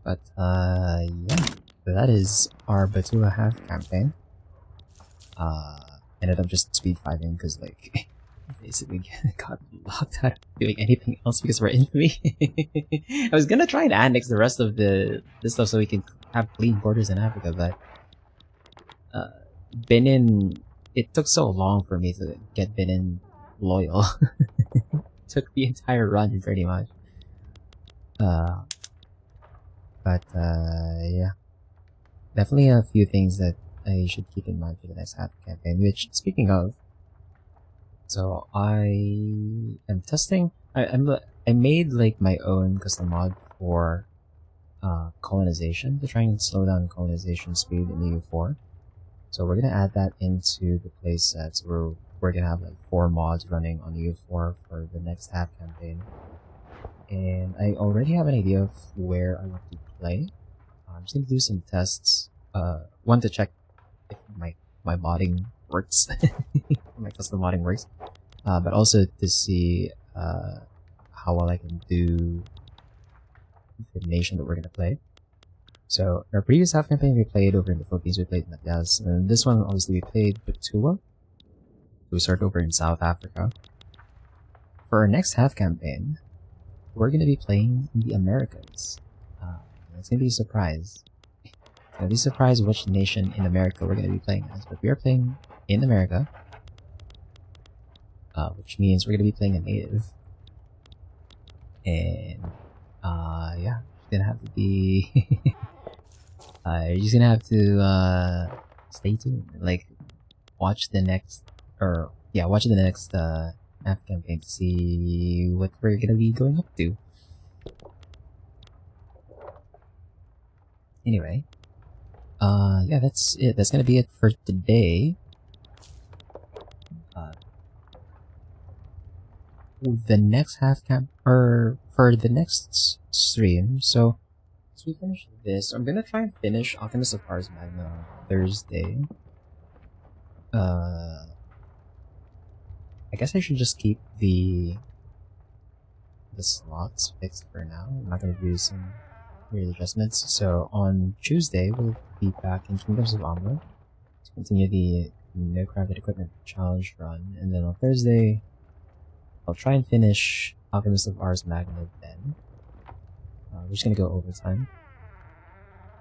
But yeah, so that is our Butua Half-Campaign. Ended up just speed 5ing because like basically got locked out of doing anything else because we're infamy. I was gonna try and annex the rest of this stuff so we can have clean borders in Africa, but Benin, it took so long for me to get Benin loyal. Took the entire run pretty much. But yeah, definitely a few things that I should keep in mind for the next half campaign, which, speaking of, so I am testing, I made like my own custom mod for colonization to try and slow down colonization speed in EU4. So we're gonna add that into the playsets where we're gonna have like 4 mods running on EU4 for the next half campaign. And I already have an idea of where I want to play. I'm just gonna do some tests. One, to check if my modding works, my custom modding works, but also to see how well I can do the nation that we're gonna play. So in our previous half campaign we played over in the Philippines, we played Nagas, and this one obviously we played Butua. We start over in South Africa. For our next half campaign, we're gonna be playing in the Americas. It's gonna be a surprise. I'll be surprised which nation in America we're going to be playing as, but we are playing in America, which means we're going to be playing a native. And yeah, it's gonna have to be you're just gonna have to stay tuned, like watch the next half campaign to see what we're gonna be going up to. Anyway, yeah, that's it. That's gonna be it for today. The next for the next stream. So, as we finish this, I'm gonna try and finish Alchemist of Ars Magna on Thursday. I guess I should just keep the slots fixed for now. I'm not gonna do some weird adjustments. So on Tuesday, we'll be back in Kingdoms of Amalur to continue the No Crafted Equipment Challenge run, and then on Thursday, I'll try and finish Alchemist of Ars Magna then. We're just gonna go overtime.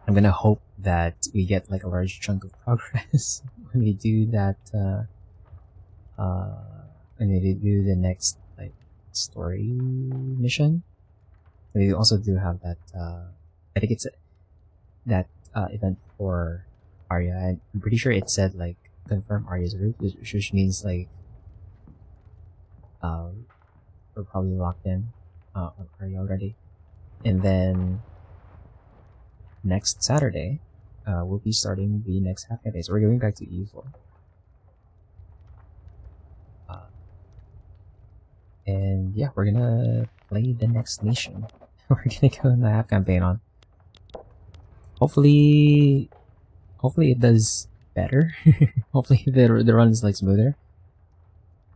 I'm gonna hope that we get like a large chunk of progress when we do that, when we do the next like story mission. We also do have that, I think it's that event for Arya. I'm pretty sure it said like confirm Arya's route, which means like we're probably locked in on Arya already. And then next Saturday, we'll be starting the next half campaign. So we're going back to EU4. And yeah, we're gonna play the next nation. We're gonna go in the half campaign on. Hopefully it does better. Hopefully the run is like smoother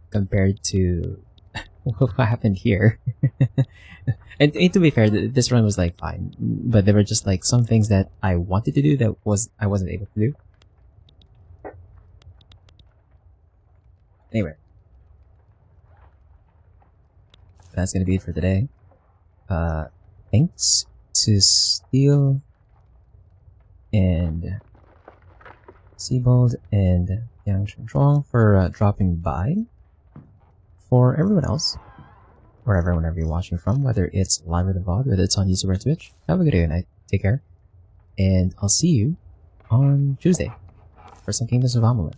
compared to what happened here. And to be fair, this run was like fine, but there were just like some things that I wanted to do that I wasn't able to do. Anyway, that's gonna be it for today. Thanks to Steel and Seabold and Yang Shenchuang for dropping by. For everyone else, wherever, whenever you're watching from, whether it's live or the VOD, whether it's on YouTube or Twitch, have a good day and night. Take care, and I'll see you on Tuesday for some Kingdoms of Amalur.